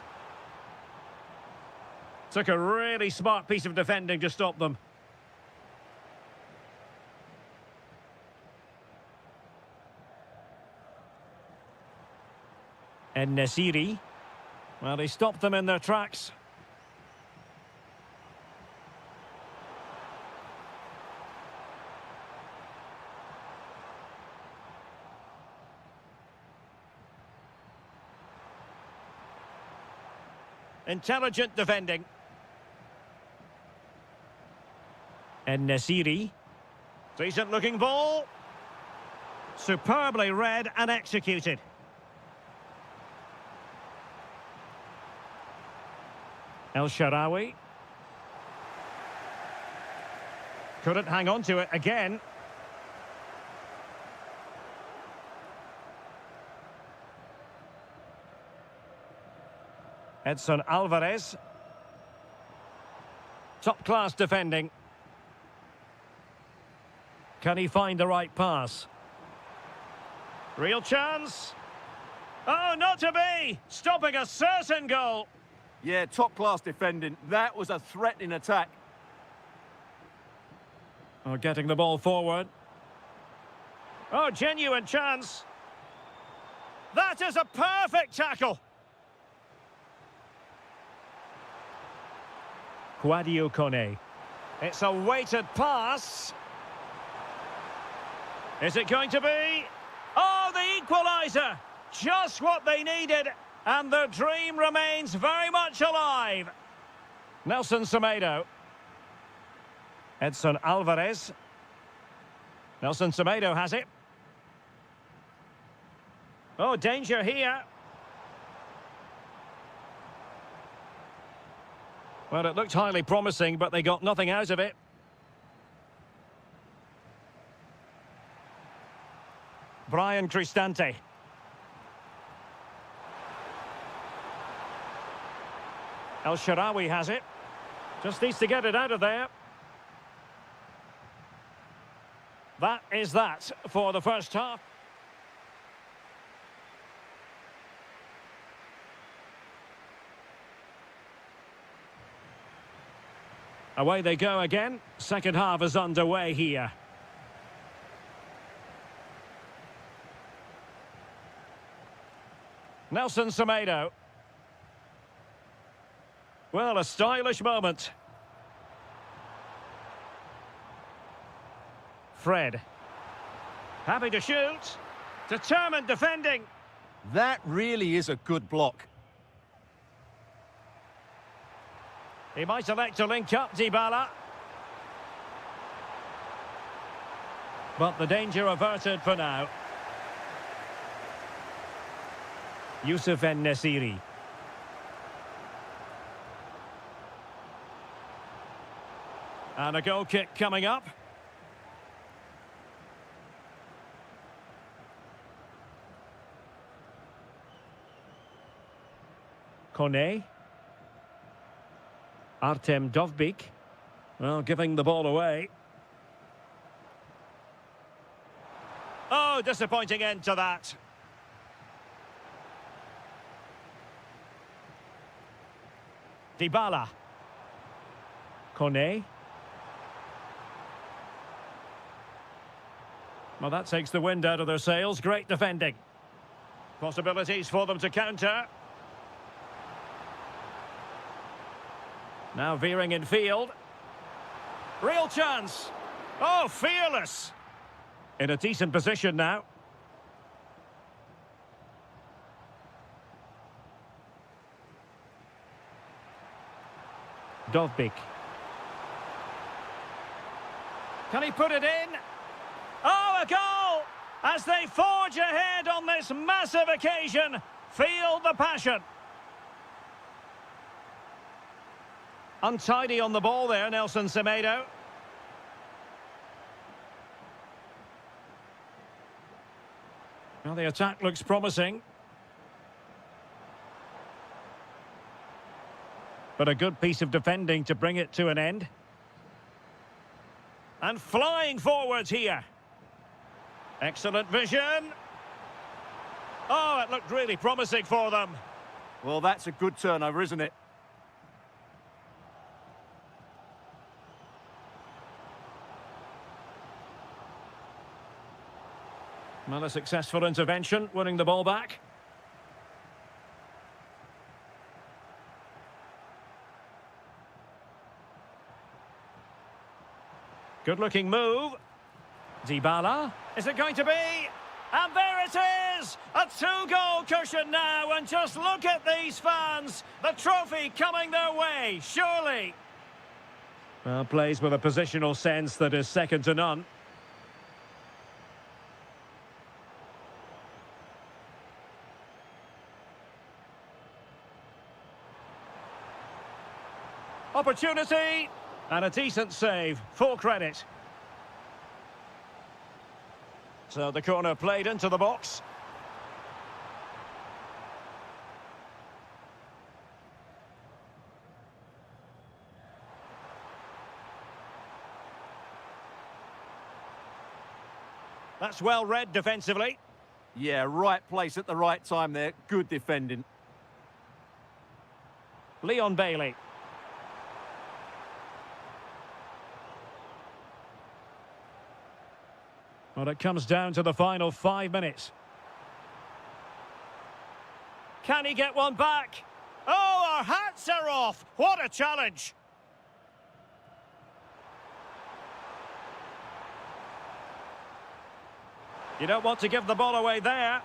Took a really smart piece of defending to stop them. En-Nesyri. Well, he stopped them in their tracks. Intelligent defending. En-Nesyri. Decent looking ball. Superbly read and executed. El Shaarawy. Couldn't hang on to it again. Edson Alvarez. Top-class defending. Can he find the right pass? Real chance. Oh, not to be! Stopping a certain goal. Yeah, top-class defending. That was a threatening attack. Oh, getting the ball forward. Oh, genuine chance. That is a perfect tackle. Sadio Kone. It's a weighted pass. Is it going to be? Oh, the equaliser! Just what they needed, and their dream remains very much alive. Nelson Semedo. Edson Alvarez. Nelson Semedo has it. Oh, danger here. Well, it looked highly promising, but they got nothing out of it. Brian Cristante. El Shaarawy has it. Just needs to get it out of there. That is that for the first half. Away they go again. Second half is underway here. Nelson Semedo. Well, a stylish moment. Fred. Happy to shoot. Determined defending. That really is a good block. He might elect to link up Dybala. But the danger averted for now. Yusuf En-Nesyri. And a goal kick coming up. Kone. Artem Dovbyk. Well, giving the ball away. Oh, disappointing end to that. Dybala. Kone. Well, that takes the wind out of their sails. Great defending. Possibilities for them to counter. Now veering in field. Real chance. Oh, fearless. In a decent position now. Dovbyk. Can he put it in? Oh, a goal! As they forge ahead on this massive occasion. Feel the passion. Untidy on the ball there, Nelson Semedo. Well, the attack looks promising. But a good piece of defending to bring it to an end. And flying forwards here. Excellent vision. Oh, it looked really promising for them. Well, that's a good turnover, isn't it? Well, a successful intervention, winning the ball back. Good-looking move. Dybala. Is it going to be? And there it is! A two-goal cushion now, and just look at these fans. The trophy coming their way, surely. Well, plays with a positional sense that is second to none. Opportunity, and a decent save, full credit. So the corner played into the box. That's well read defensively. Yeah, right place at the right time there. Good defending. Leon Bailey. Well, it comes down to the final 5 minutes. Can he get one back? Oh, our hats are off! What a challenge! You don't want to give the ball away there.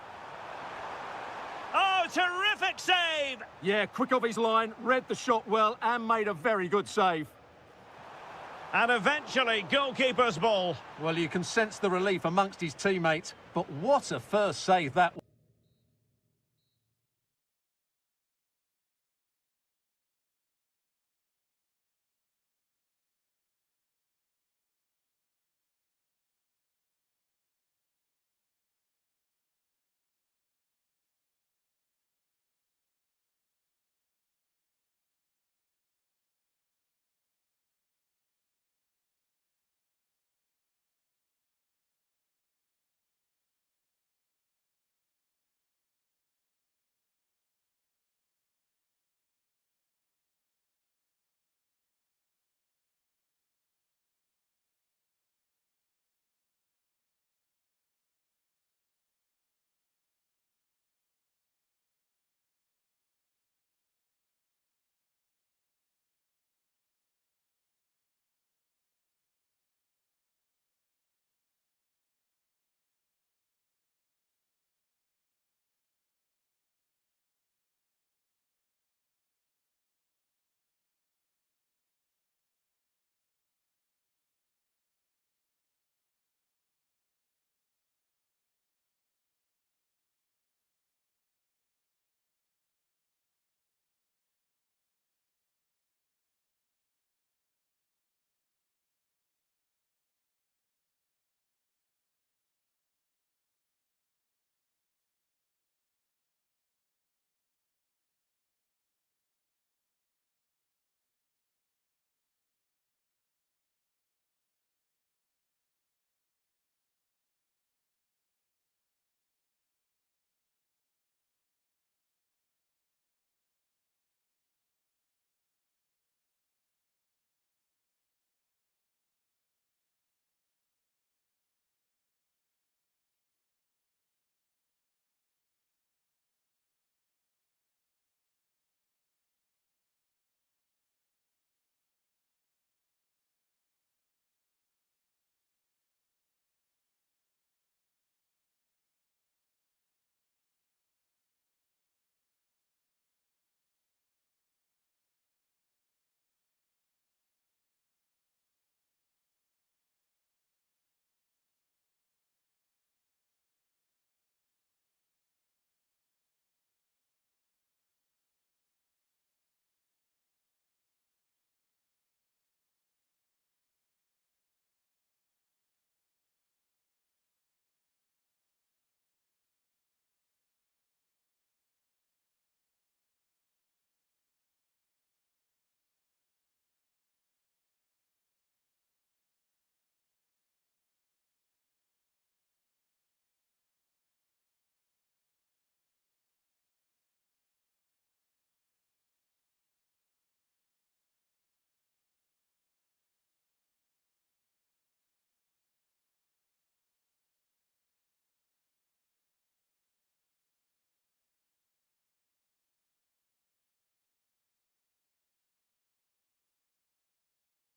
Oh, terrific save! Yeah, quick off his line, read the shot well and made a very good save. And eventually, goalkeeper's ball. Well, you can sense the relief amongst his teammates, but what a first save that was.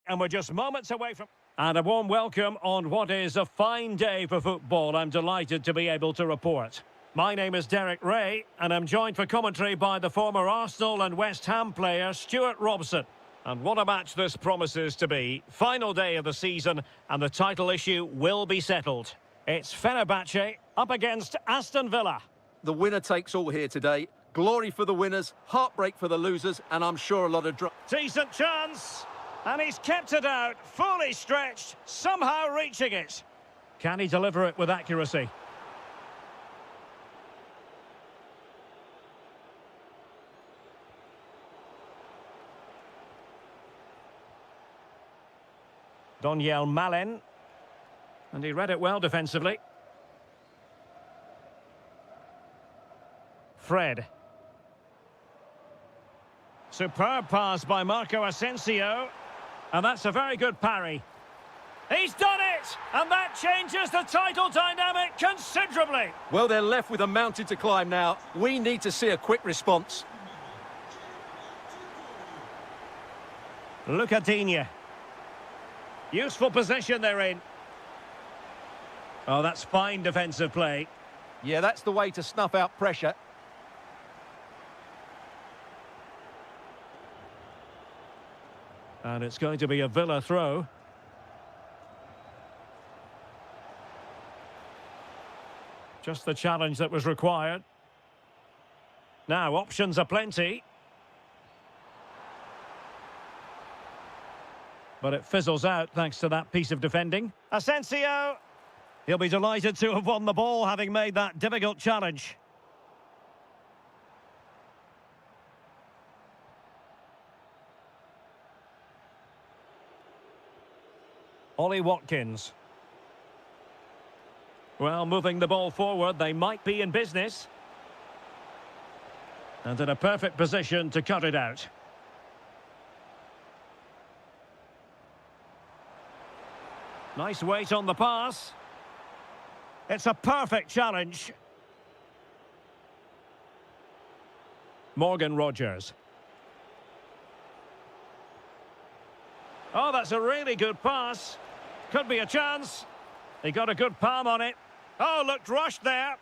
and we're just moments away from... And a warm welcome on what is a fine day for football. I'm delighted to be able to report. My name is Derek Ray, and I'm joined for commentary by the former Arsenal and West Ham player Stuart Robson. And what a match this promises to be. Final day of the season, and the title issue will be settled. It's Fenerbahce up against Aston Villa. The winner takes all here today. Glory for the winners, heartbreak for the losers, and I'm sure a lot of... Decent chance. And he's kept it out, fully stretched, somehow reaching it. Can he deliver it with accuracy? Doniel Malen. And he read it well defensively. Fred. Superb pass by Marco Asensio. And that's a very good parry. He's done it! And that changes the title dynamic considerably. Well, they're left with a mountain to climb now. We need to see a quick response. Lucadinha. Useful position they're in. Oh, that's fine defensive play. Yeah, that's the way to snuff out pressure. And it's going to be a Villa throw. Just the challenge that was required. Now, options are plenty. But it fizzles out thanks to that piece of defending. Asensio! He'll be delighted to have won the ball, having made that difficult challenge. Ollie Watkins. Well, moving the ball forward, they might be in business. And in a perfect position to cut it out. Nice weight on the pass. It's a perfect challenge. Morgan Rogers. Oh, that's a really good pass. Could be a chance. He got a good palm on it. Oh, looked rushed there.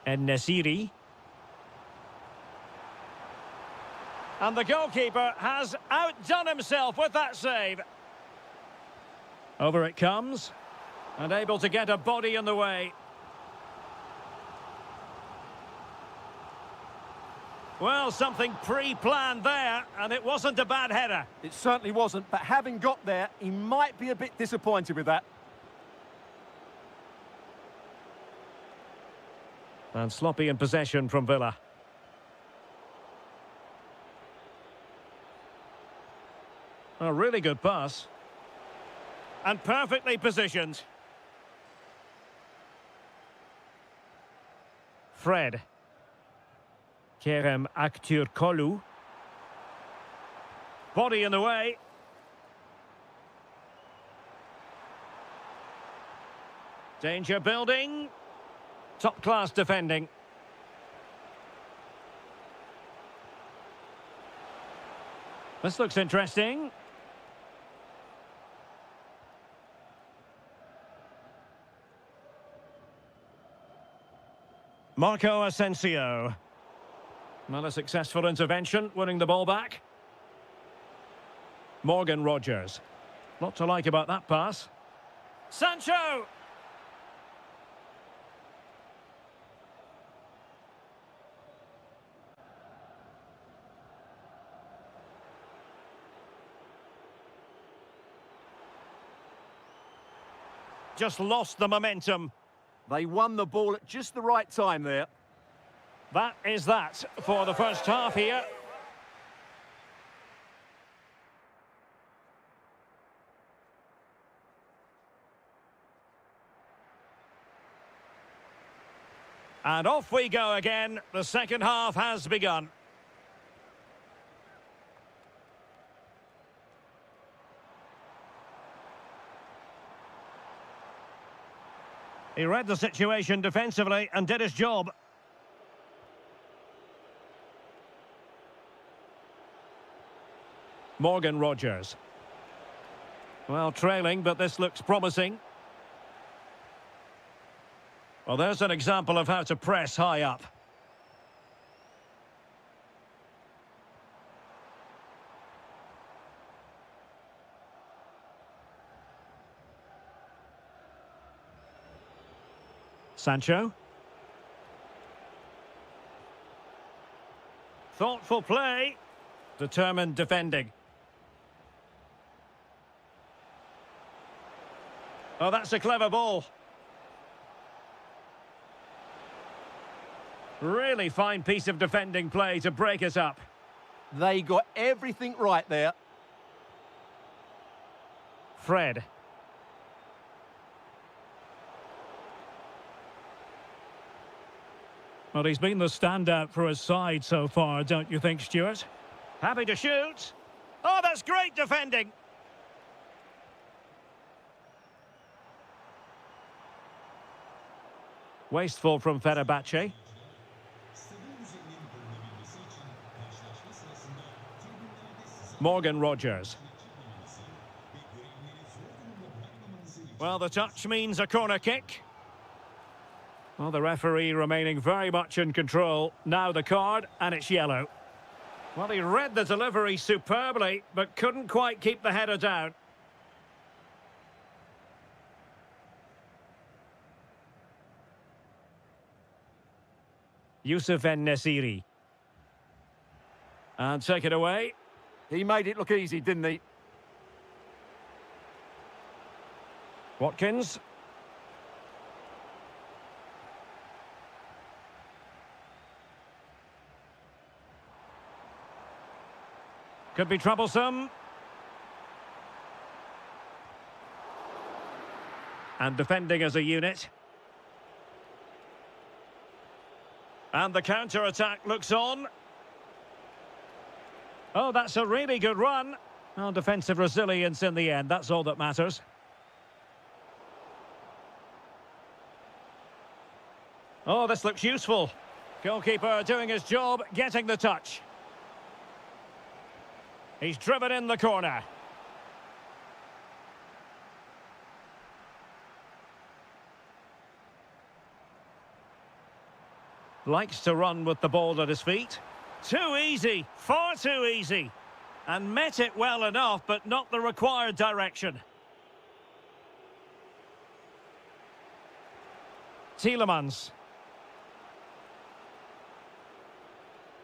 En-Nesyri. And the goalkeeper has outdone himself with that save. Over it comes. And able to get a body in the way. Well, something pre-planned there, and it wasn't a bad header. It certainly wasn't, but having got there, he might be a bit disappointed with that. And sloppy in possession from Villa. A really good pass. And perfectly positioned. Fred. Kerem Aktürkoğlu. Body in the way. Danger building. Top class defending. This looks interesting. Marco Asensio. Not a successful intervention, winning the ball back. Morgan Rogers. Lot to like about that pass. Sancho! Just lost the momentum. They won the ball at just the right time there. That is that for the first half here. And off we go again. The second half has begun. He read the situation defensively and did his job. Morgan Rogers. Well, trailing, but this looks promising. Well, there's an example of how to press high up. Sancho. Thoughtful play. Determined defending. Oh, that's a clever ball. Really fine piece of defending play to break us up. They got everything right there. Fred. Well, he's been the standout for his side so far, don't you think, Stuart? Happy to shoot. Oh, that's great defending. Wasteful from Fenerbahce. Morgan Rogers. Well, the touch means a corner kick. Well, the referee remaining very much in control. Now the card, and it's yellow. Well, he read the delivery superbly, but couldn't quite keep the header down. Youssef En-Nesyri. And take it away. He made it look easy, didn't he? Watkins. Could be troublesome. And defending as a unit. And the counter-attack looks on. Oh, that's a really good run. Well, defensive resilience in the end, that's all that matters. Oh, this looks useful. Goalkeeper doing his job, getting the touch. He's driven in the corner. Likes to run with the ball at his feet. Too easy, far too easy. And met it well enough, but not the required direction. Tielemans.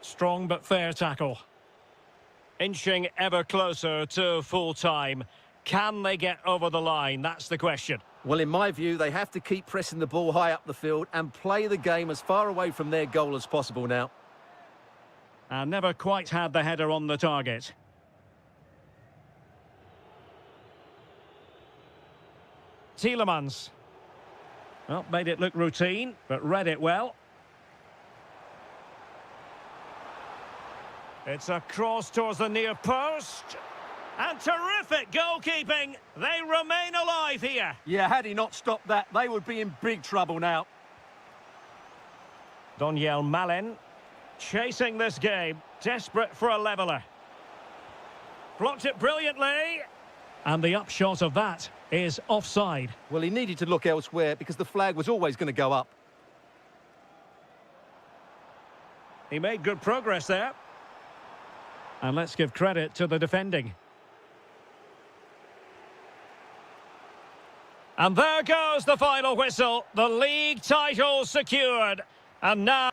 Strong but fair tackle. Inching ever closer to full time. Can they get over the line? That's the question. Well, in my view, they have to keep pressing the ball high up the field and play the game as far away from their goal as possible now. And never quite had the header on the target. Tielemans. Well, made it look routine, but read it well. It's a cross towards the near post. And terrific goalkeeping. They remain alive here. Yeah, had he not stopped that, they would be in big trouble now. Daniel Malen chasing this game, desperate for a leveller. Blocked it brilliantly. And the upshot of that is offside. Well, he needed to look elsewhere because the flag was always going to go up. He made good progress there. And let's give credit to the defending. And there goes the final whistle. The league title secured. And now...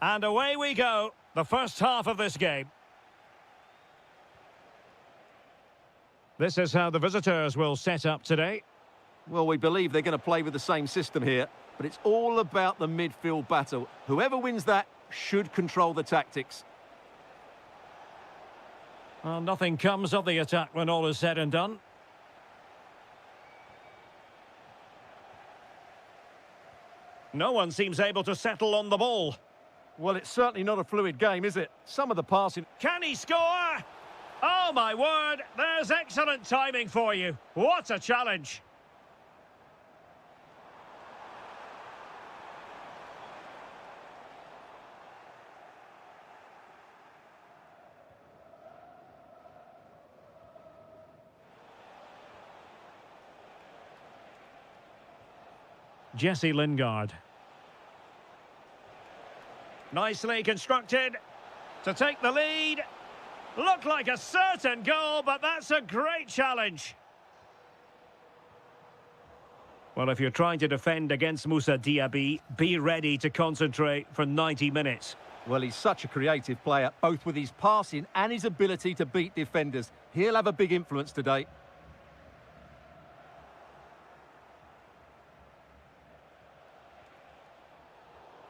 And away we go, the first half of this game. This is how the visitors will set up today. Well, we believe they're going to play with the same system here, but it's all about the midfield battle. Whoever wins that should control the tactics. Well, nothing comes of the attack when all is said and done. No one seems able to settle on the ball. Well, it's certainly not a fluid game, is it? Some of the passing... Can he score? Oh, my word, there's excellent timing for you. What a challenge. Jesse Lingard. Nicely constructed to take the lead. Looked like a certain goal, but that's a great challenge. Well, if you're trying to defend against Moussa Diaby, be ready to concentrate for 90 minutes. Well, he's such a creative player, both with his passing and his ability to beat defenders. He'll have a big influence today.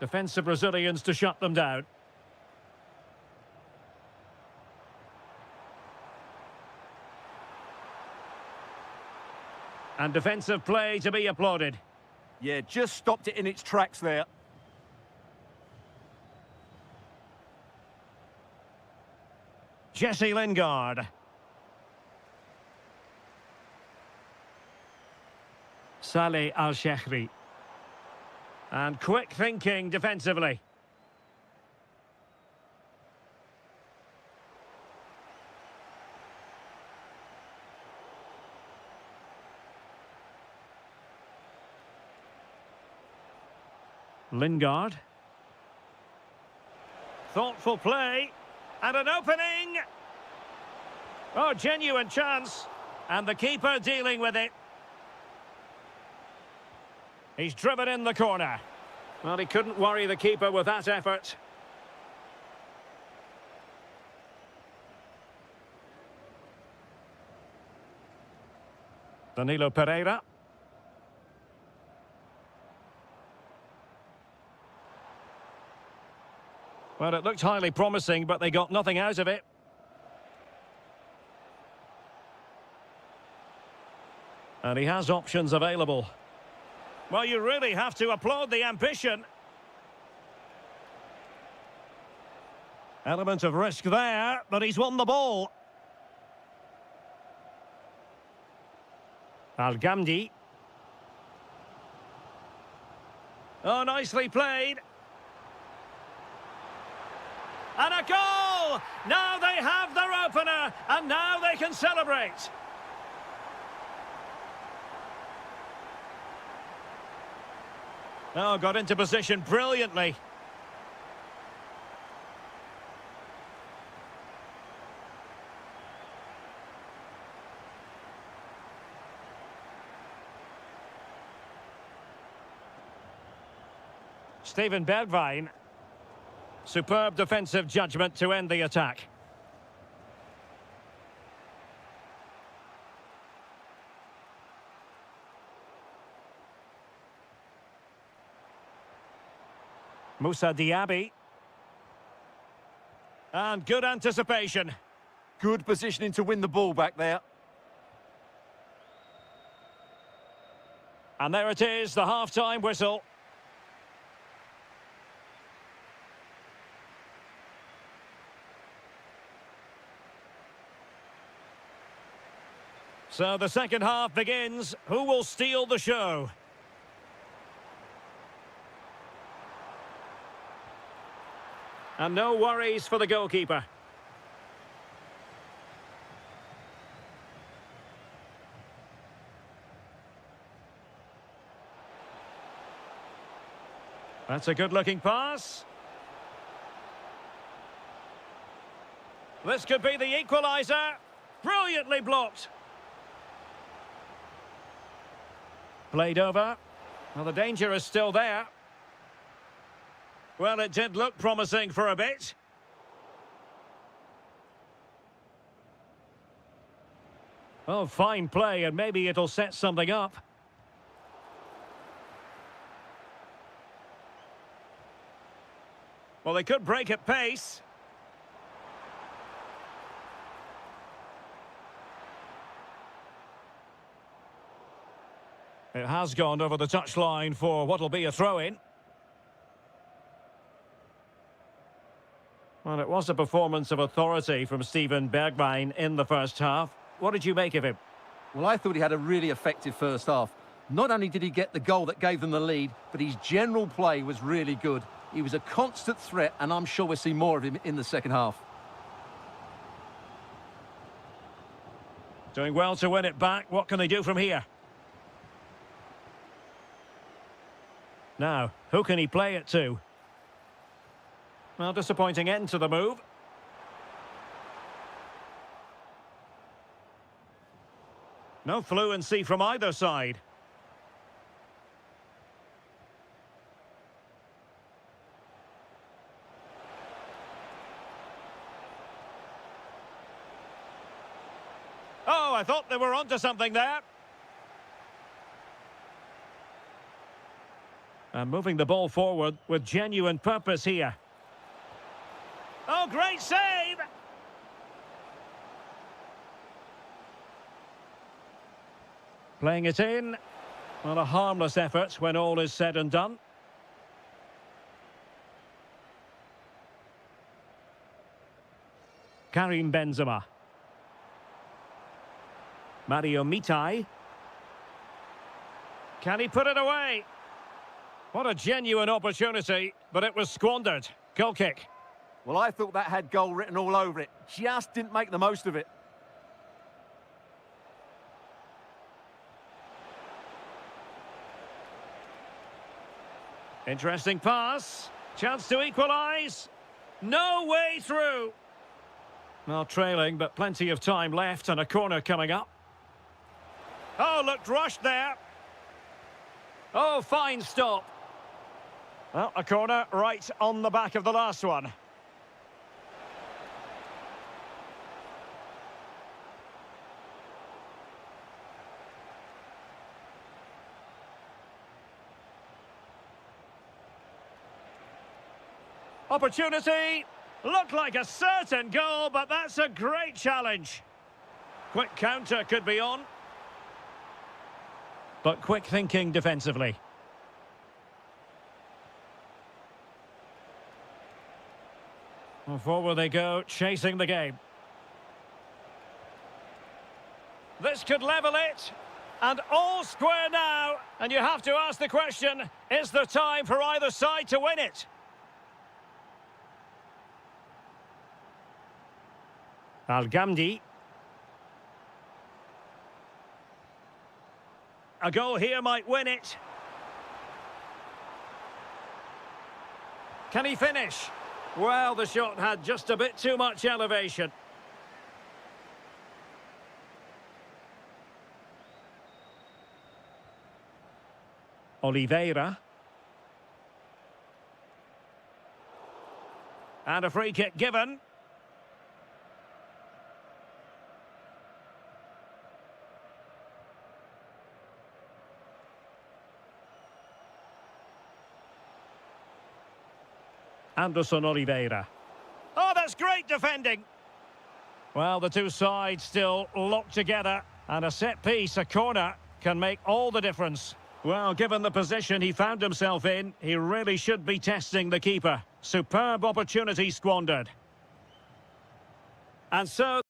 Defensive Brazilians to shut them down. And defensive play to be applauded. Yeah, just stopped it in its tracks there. Jesse Lingard. Saleh Al-Shehri. And quick thinking defensively. Lingard. Thoughtful play. And an opening. Oh, genuine chance. And the keeper dealing with it. He's driven in the corner. Well, he couldn't worry the keeper with that effort. Danilo Pereira. Well, it looked highly promising, but they got nothing out of it. And he has options available. Well, you really have to applaud the ambition. Element of risk there, but he's won the ball. Al-Ghamdi. Oh, nicely played. And a goal! Now they have their opener, and now they can celebrate. Oh, got into position brilliantly. Steven Bergwijn. Superb defensive judgment to end the attack. Moussa Diaby. And good anticipation. Good positioning to win the ball back there. And there it is, the half-time whistle. So the second half begins. Who will steal the show? And no worries for the goalkeeper. That's a good-looking pass. This could be the equaliser. Brilliantly blocked. Played over. Well, the danger is still there. Well, it did look promising for a bit. Oh, fine play, and maybe it'll set something up. Well, they could break at pace. It has gone over the touchline for what'll be a throw-in. Well, it was a performance of authority from Steven Bergwijn in the first half. What did you make of him? Well, I thought he had a really effective first half. Not only did he get the goal that gave them the lead, but his general play was really good. He was a constant threat, and I'm sure we'll see more of him in the second half. Doing well to win it back. What can they do from here? Now, who can he play it to? Well, disappointing end to the move. No fluency from either side. Oh, I thought they were onto something there. And moving the ball forward with genuine purpose here. Oh, great save! Playing it in. Well, a harmless effort when all is said and done. Karim Benzema. Mario Mitai. Can he put it away? What a genuine opportunity, but it was squandered. Goal kick. Well, I thought that had goal written all over it. Just didn't make the most of it. Interesting pass. Chance to equalise. No way through. Well, trailing, but plenty of time left and a corner coming up. Oh, looked rushed there. Oh, fine stop. Well, a corner right on the back of the last one. Opportunity. Looked like a certain goal, but that's a great challenge. Quick counter could be on. But quick thinking defensively. Well, forward they go, chasing the game. This could level it. And all square now. And you have to ask the question, is there time for either side to win it? Al-Ghamdi. A goal here might win it. Can he finish? Well, the shot had just a bit too much elevation. Oliveira. And a free kick given. Anderson Oliveira. Oh, that's great defending. Well, the two sides still locked together. And a set piece, a corner, can make all the difference. Well, given the position he found himself in, he really should be testing the keeper. Superb opportunity squandered. And so...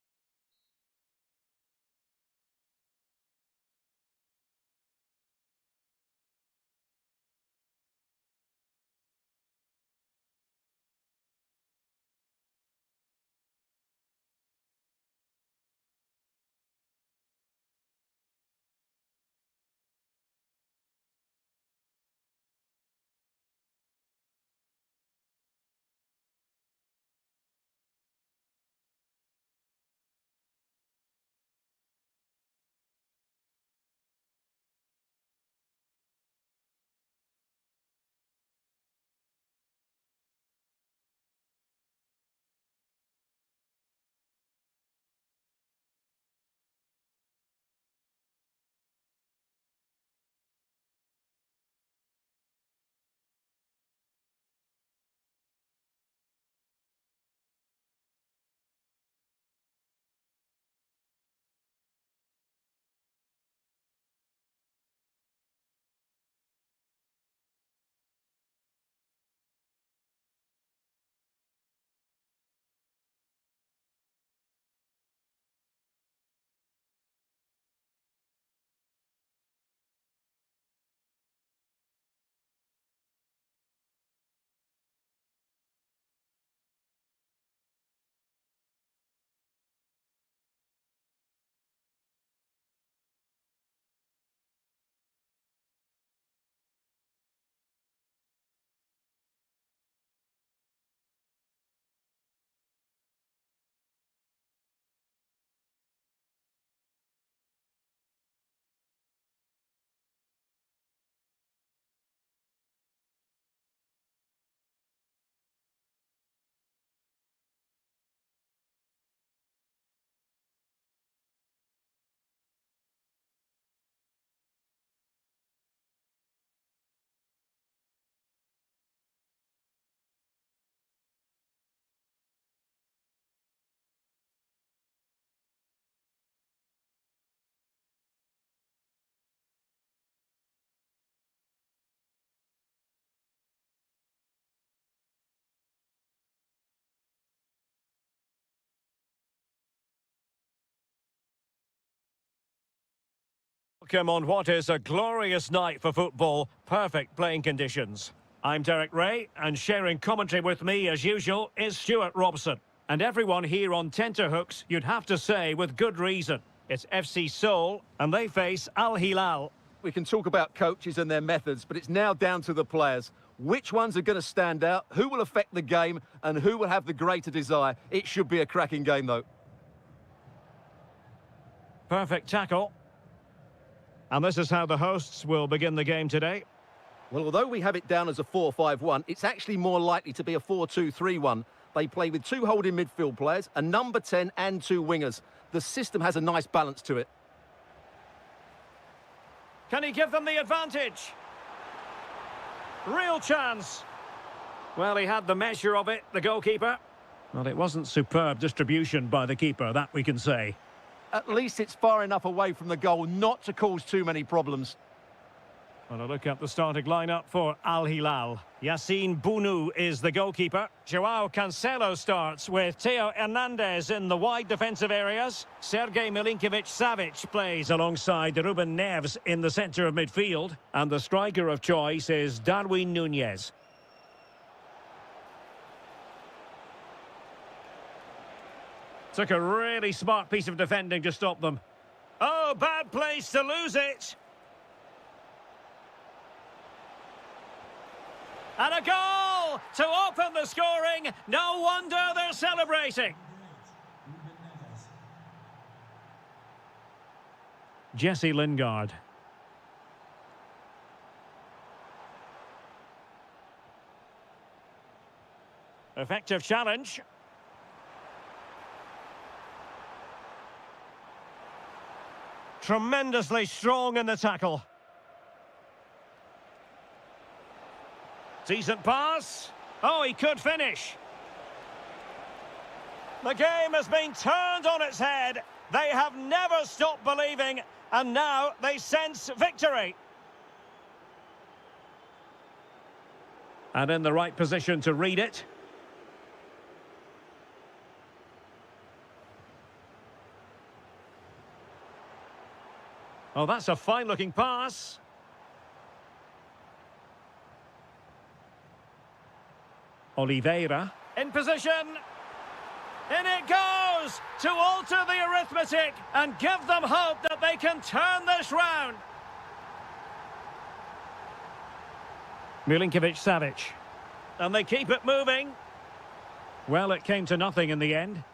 welcome on what is a glorious night for football. Perfect playing conditions. I'm Derek Ray, and sharing commentary with me, as usual, is Stuart Robson. And everyone here on tenterhooks, you'd have to say, with good reason. It's FC Seoul, and they face Al Hilal. We can talk about coaches and their methods, but it's now down to the players. Which ones are going to stand out, who will affect the game, and who will have the greater desire? It should be a cracking game, though. Perfect tackle. And this is how the hosts will begin the game today. Well, although we have it down as a 4-5-1, it's actually more likely to be a 4-2-3-1. They play with two holding midfield players, a number 10 and two wingers. The system has a nice balance to it. Can he give them the advantage? Real chance. Well, he had the measure of it, the goalkeeper. Well, it wasn't superb distribution by the keeper, that we can say. At least it's far enough away from the goal not to cause too many problems. Well, a look at the starting lineup for Al Hilal. Yassine Bounou is the goalkeeper. Joao Cancelo starts with Theo Hernandez in the wide defensive areas. Sergej Milinkovic-Savic plays alongside Ruben Neves in the centre of midfield. And the striker of choice is Darwin Núñez. Took a really smart piece of defending to stop them. Oh, bad place to lose it. And a goal to open the scoring. No wonder they're celebrating. Jesse Lingard. Effective challenge. Tremendously strong in the tackle. Decent pass. Oh, he could finish. The game has been turned on its head. They have never stopped believing, and now they sense victory. And in the right position to read it. Oh, that's a fine-looking pass. Oliveira. In position. In it goes to alter the arithmetic and give them hope that they can turn this round. Milinkovic-Savic. And they keep it moving. Well, it came to nothing in the end.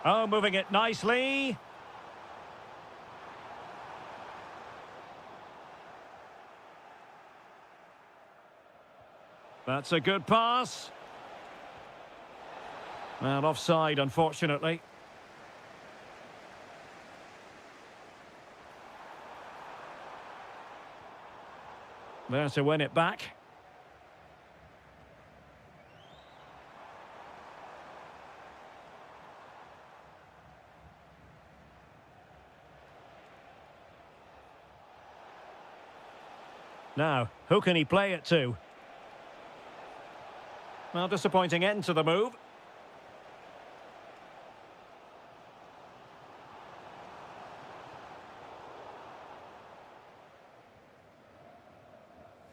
Oh, moving it nicely. That's a good pass. Well, offside, unfortunately. There to win it back. Now, who can he play it to? Well, disappointing end to the move.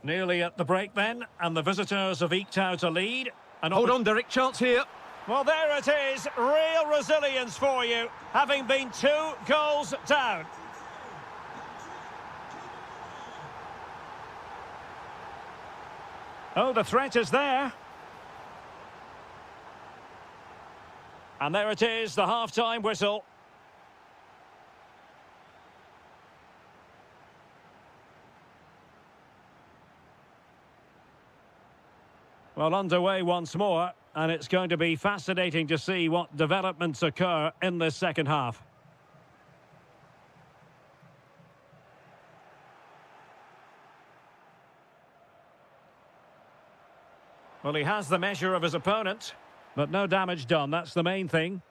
Nearly at the break then, and the visitors have eked out a lead. Hold on, Derek, chance here. Well, there it is, real resilience for you, having been 2 goals down. Oh, the threat is there. And there it is, the half-time whistle. Well, underway once more, and it's going to be fascinating to see what developments occur in this second half. Well, he has the measure of his opponent, but no damage done. That's the main thing.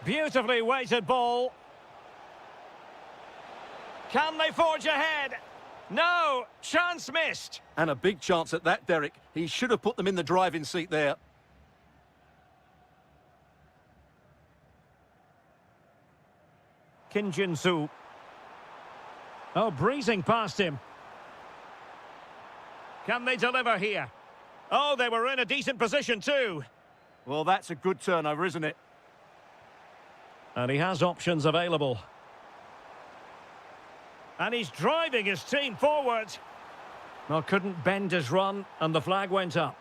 Beautifully weighted ball. Can they forge ahead? No, chance missed. And a big chance at that, Derek. He should have put them in the driving seat there. Kim Jin-soo. Oh, breezing past him. Can they deliver here? Oh, they were in a decent position too. Well, that's a good turnover, isn't it? And he has options available. And he's driving his team forward. Well, couldn't bend his run, and the flag went up.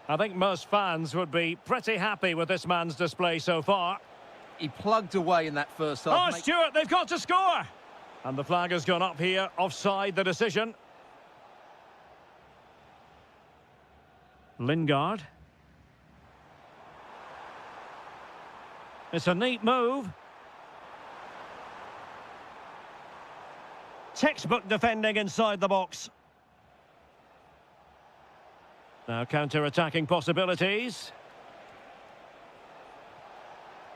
I think most fans would be pretty happy with this man's display so far. He plugged away in that first half. Oh, Stuart, they've got to score! And the flag has gone up here, offside the decision. Lingard. It's a neat move. Textbook defending inside the box. Now counter-attacking possibilities.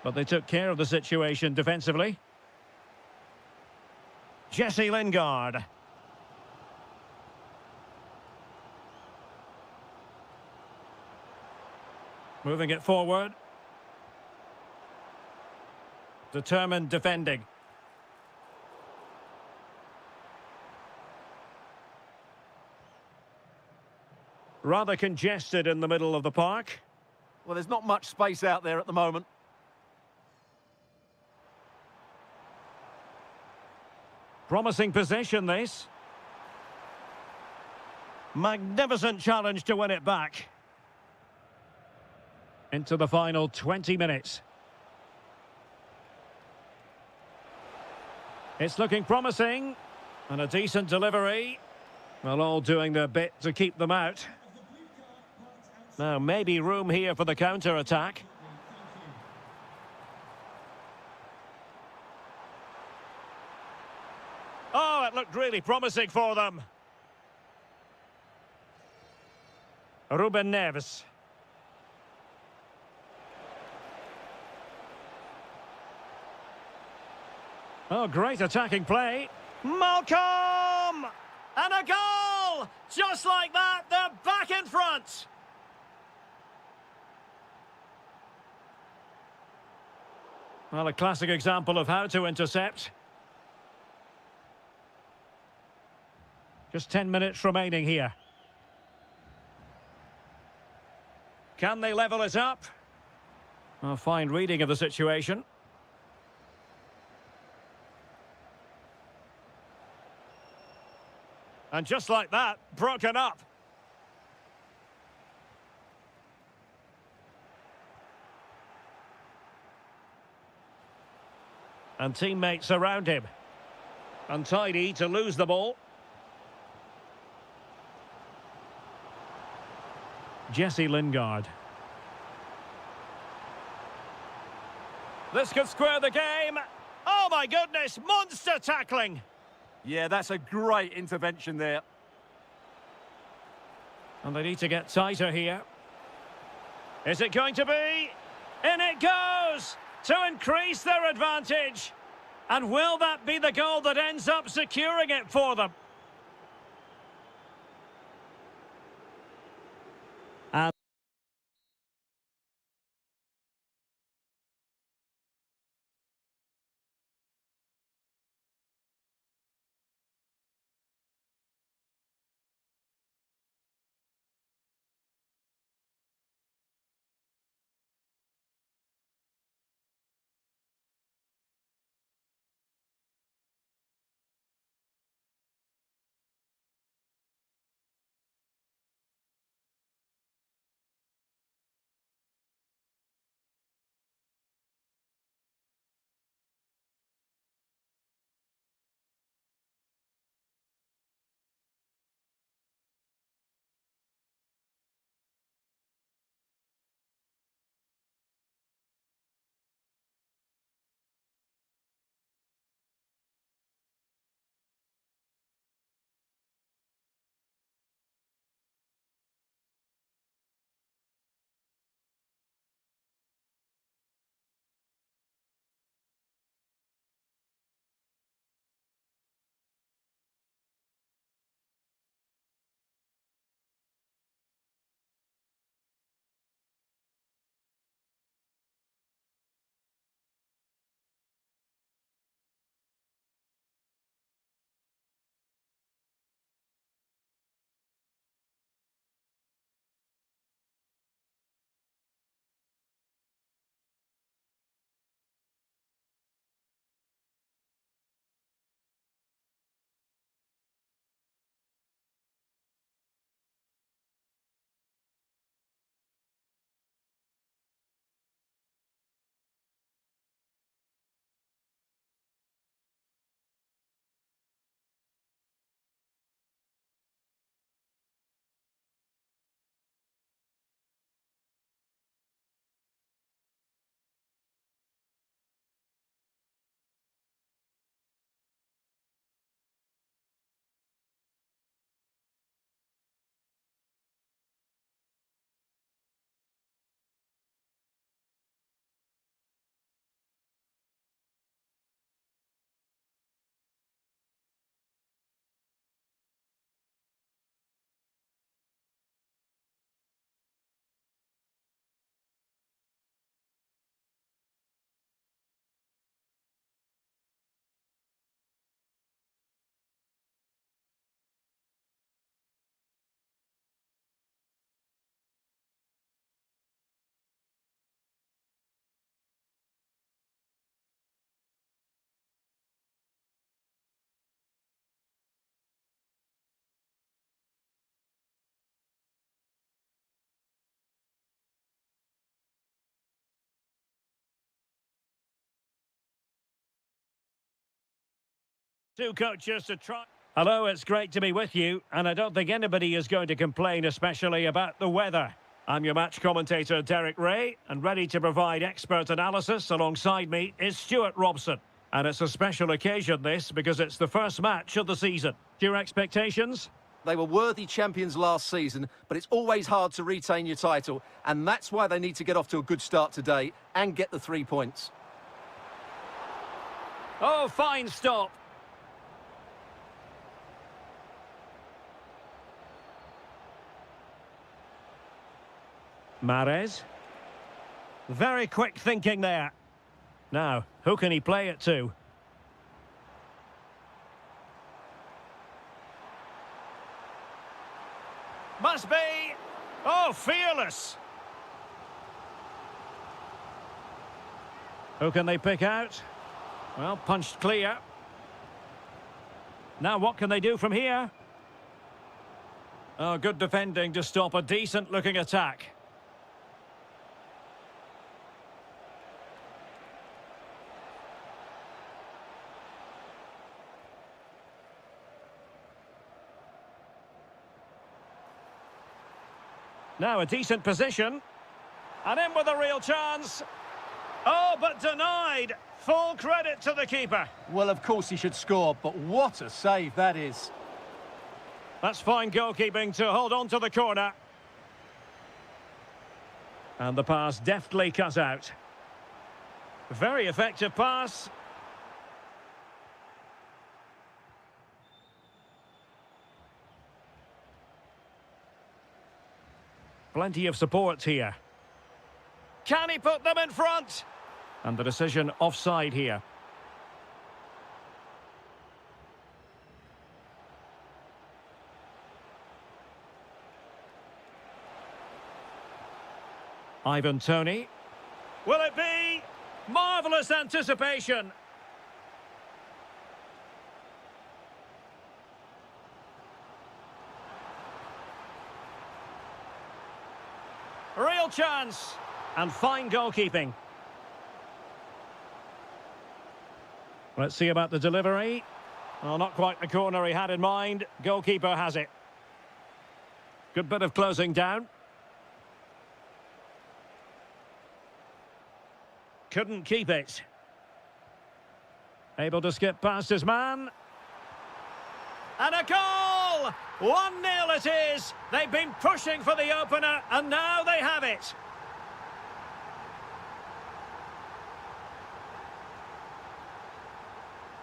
But they took care of the situation defensively. Jesse Lingard. Moving it forward. Determined defending. Rather congested in the middle of the park. Well, there's not much space out there at the moment. Promising possession, this. Magnificent challenge to win it back. Into the final 20 minutes. It's looking promising. And a decent delivery. Well, all doing their bit to keep them out. Now, maybe room here for the counter-attack. Oh, it looked really promising for them. Ruben Neves. Oh, great attacking play. Malcolm! And a goal! Just like that, they're back in front. Well, a classic example of how to intercept. Just 10 minutes remaining here. Can they level it up? A fine reading of the situation. And just like that, broken up. And teammates around him. Untidy to lose the ball. Jesse Lingard. This could square the game. Oh my goodness, monster tackling. Yeah, that's a great intervention there. And they need to get tighter here. Is it going to be? In it goes! To increase their advantage. And will that be the goal that ends up securing it for them? Two coaches to try. Hello, it's great to be with you, and I don't think anybody is going to complain, especially about the weather. I'm your match commentator, Derek Ray, and ready to provide expert analysis alongside me is Stuart Robson. And it's a special occasion, this, because it's the first match of the season. Your expectations? They were worthy champions last season, but it's always hard to retain your title, and that's why they need to get off to a good start today and get the 3 points. Oh, fine stop. Mahrez. Very quick thinking there. Now, who can he play it to? Must be. Oh, fearless. Who can they pick out? Well, punched clear. Now what can they do from here? Oh, good defending to stop a decent-looking attack. Now a decent position. And in with a real chance. Oh, but denied. Full credit to the keeper. Well, of course he should score, but what a save that is. That's fine goalkeeping to hold on to the corner. And the pass deftly cut out. Very effective pass. Plenty of support here. Can he put them in front? And the decision offside here. Ivan Toney. Will it be? Marvellous anticipation. Real chance. And fine goalkeeping. Let's see about the delivery. Well, not quite the corner he had in mind. Goalkeeper has it. Good bit of closing down. Couldn't keep it. Able to skip past his man. And a goal! 1-0 it is. They've been pushing for the opener, and now they have it.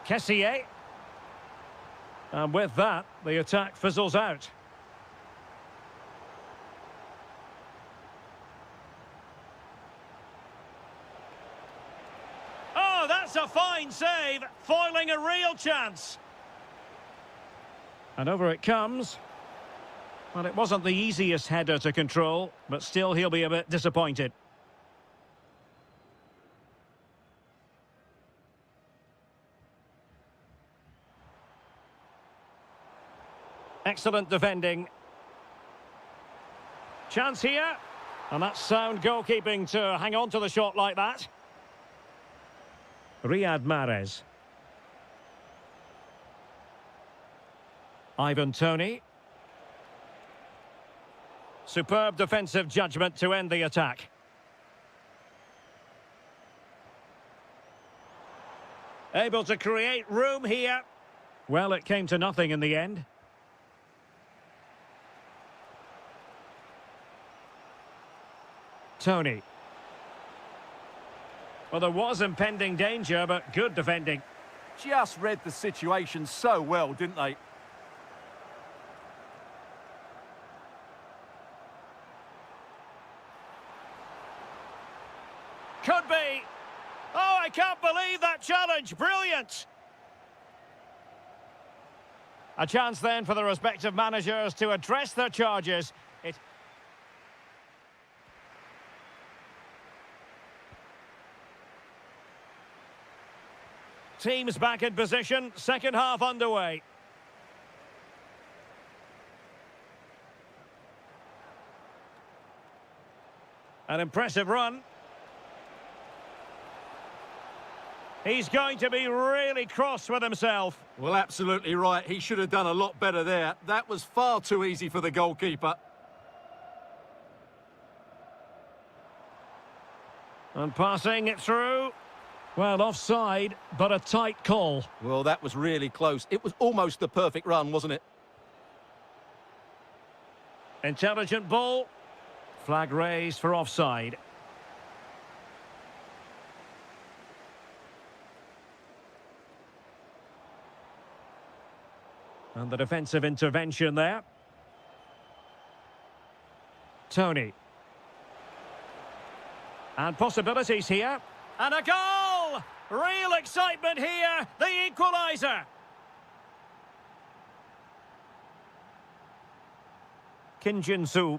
Kessié. And with that, the attack fizzles out. Oh, that's a fine save, foiling a real chance. And over it comes. Well, it wasn't the easiest header to control, but still he'll be a bit disappointed. Excellent defending. Chance here. And that's sound goalkeeping to hang on to the shot like that. Riyad Mahrez. Ivan Toney. Superb defensive judgment to end the attack. Able to create room here. Well, it came to nothing in the end. Toney. Well, there was impending danger, but good defending. Just read the situation so well, didn't they? Could be. Oh, I can't believe that challenge. Brilliant. A chance then for the respective managers to address their charges. Teams back in position, second half underway. An impressive run. He's going to be really cross with himself. Well, absolutely right. He should have done a lot better there. That was far too easy for the goalkeeper. And passing it through. Well, offside, but a tight call. Well, that was really close. It was almost the perfect run, wasn't it? Intelligent ball. Flag raised for offside. And the defensive intervention there. Tony. And possibilities here. And a goal! Real excitement here. The equaliser. Kim Jin-soo.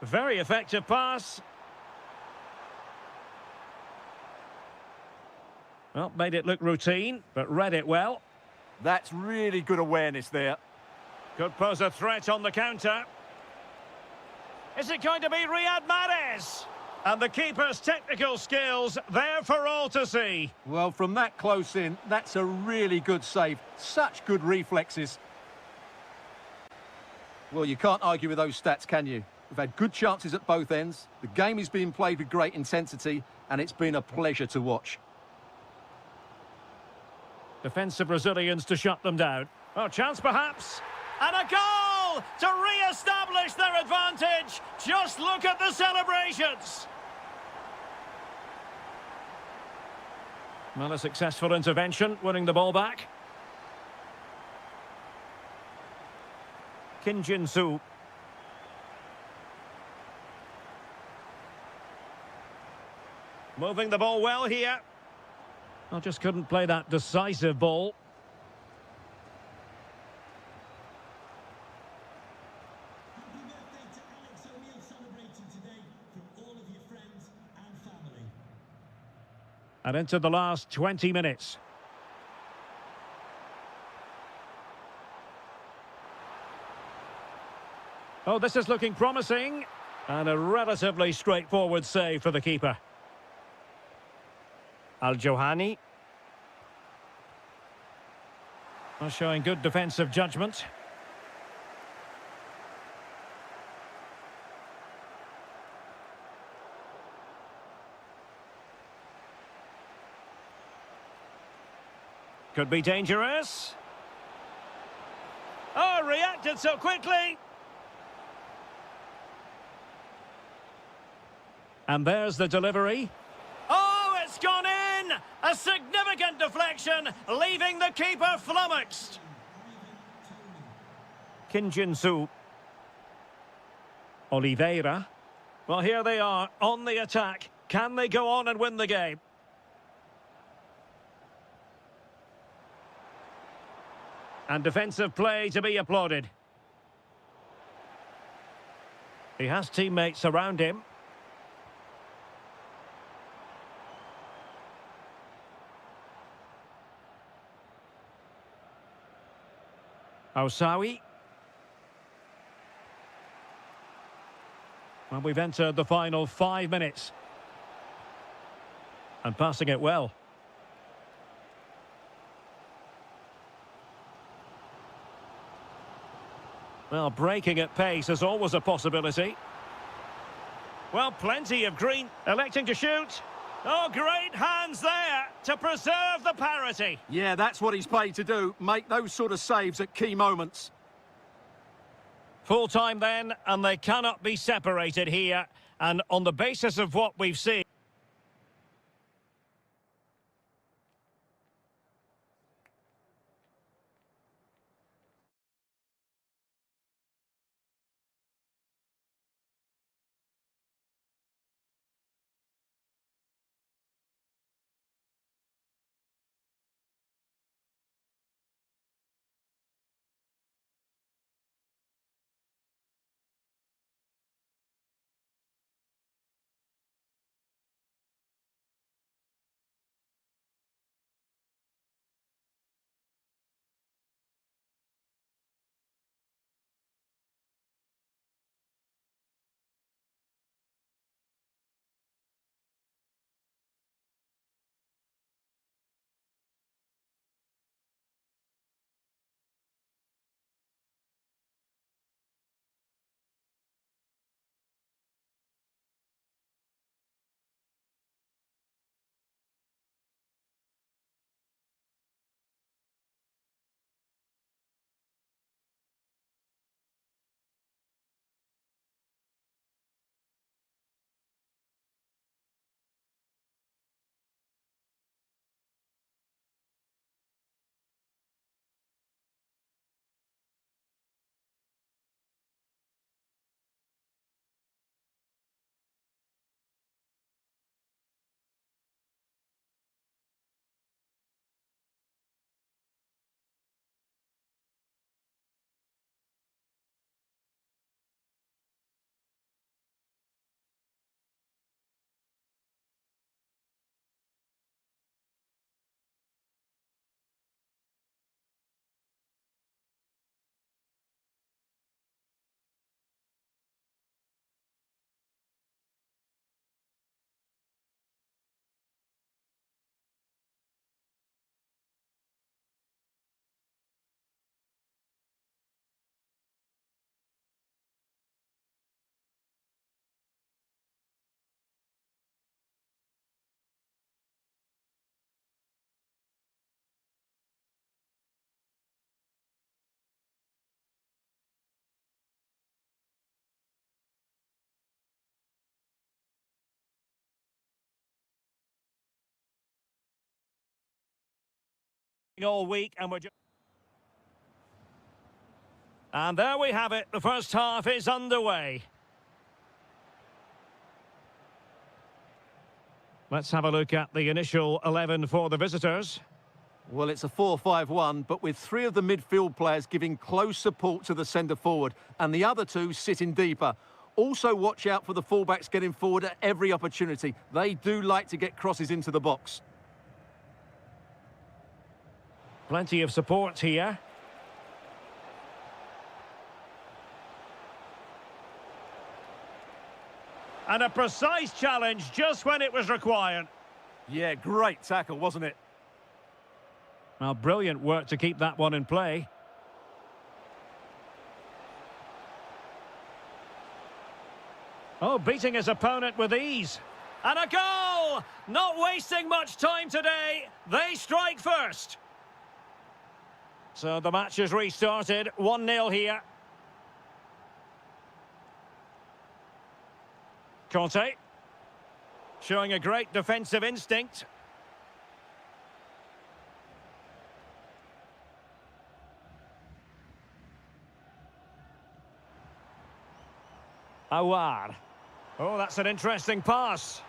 Very effective pass. Well, made it look routine, but read it well. That's really good awareness there. Could pose a threat on the counter. Is it going to be Riyad Mahrez? And the keeper's technical skills there for all to see. Well, from that close in, that's a really good save. Such good reflexes. Well, you can't argue with those stats, can you? We've had good chances at both ends. The game is being played with great intensity, and it's been a pleasure to watch. Defensive resilience to shut them down. Oh, chance perhaps. And a goal to re-establish their advantage. Just look at the celebrations. Well, a successful intervention, winning the ball back. Kim Jin-soo. Moving the ball well here. I just couldn't play that decisive ball. And into the last 20 minutes. Oh, this is looking promising. And a relatively straightforward save for the keeper. Al-Johani. Showing good defensive judgment. Could be dangerous. Oh, reacted so quickly. And there's the delivery. Oh, it's gone in! A significant deflection, leaving the keeper flummoxed. Kim Jin-soo. Oliveira. Well, here they are, on the attack. Can they go on and win the game? And defensive play to be applauded. He has teammates around him. Osawi. Well, we've entered the final 5 minutes. And passing it well. Well, breaking at pace is always a possibility. Well, plenty of green. Electing to shoot. Oh, great hands there to preserve the parity. Yeah, that's what he's paid to do. Make those sort of saves at key moments. Full time then, and they cannot be separated here. And on the basis of what we've seen... all week, and we're just... And there we have it. The first half is underway. Let's have a look at the initial 11 for the visitors. Well, it's a 4-5-1, but with three of the midfield players giving close support to the centre forward and the other two sitting deeper. Also watch out for the fullbacks getting forward at every opportunity. They do like to get crosses into the box. Plenty of support here. And a precise challenge just when it was required. Yeah, great tackle, wasn't it? Well, brilliant work to keep that one in play. Oh, beating his opponent with ease. And a goal! Not wasting much time today. They strike first. So the match is restarted. 1-0 here. Conte. Showing a great defensive instinct. Awar. Oh, that's an interesting pass.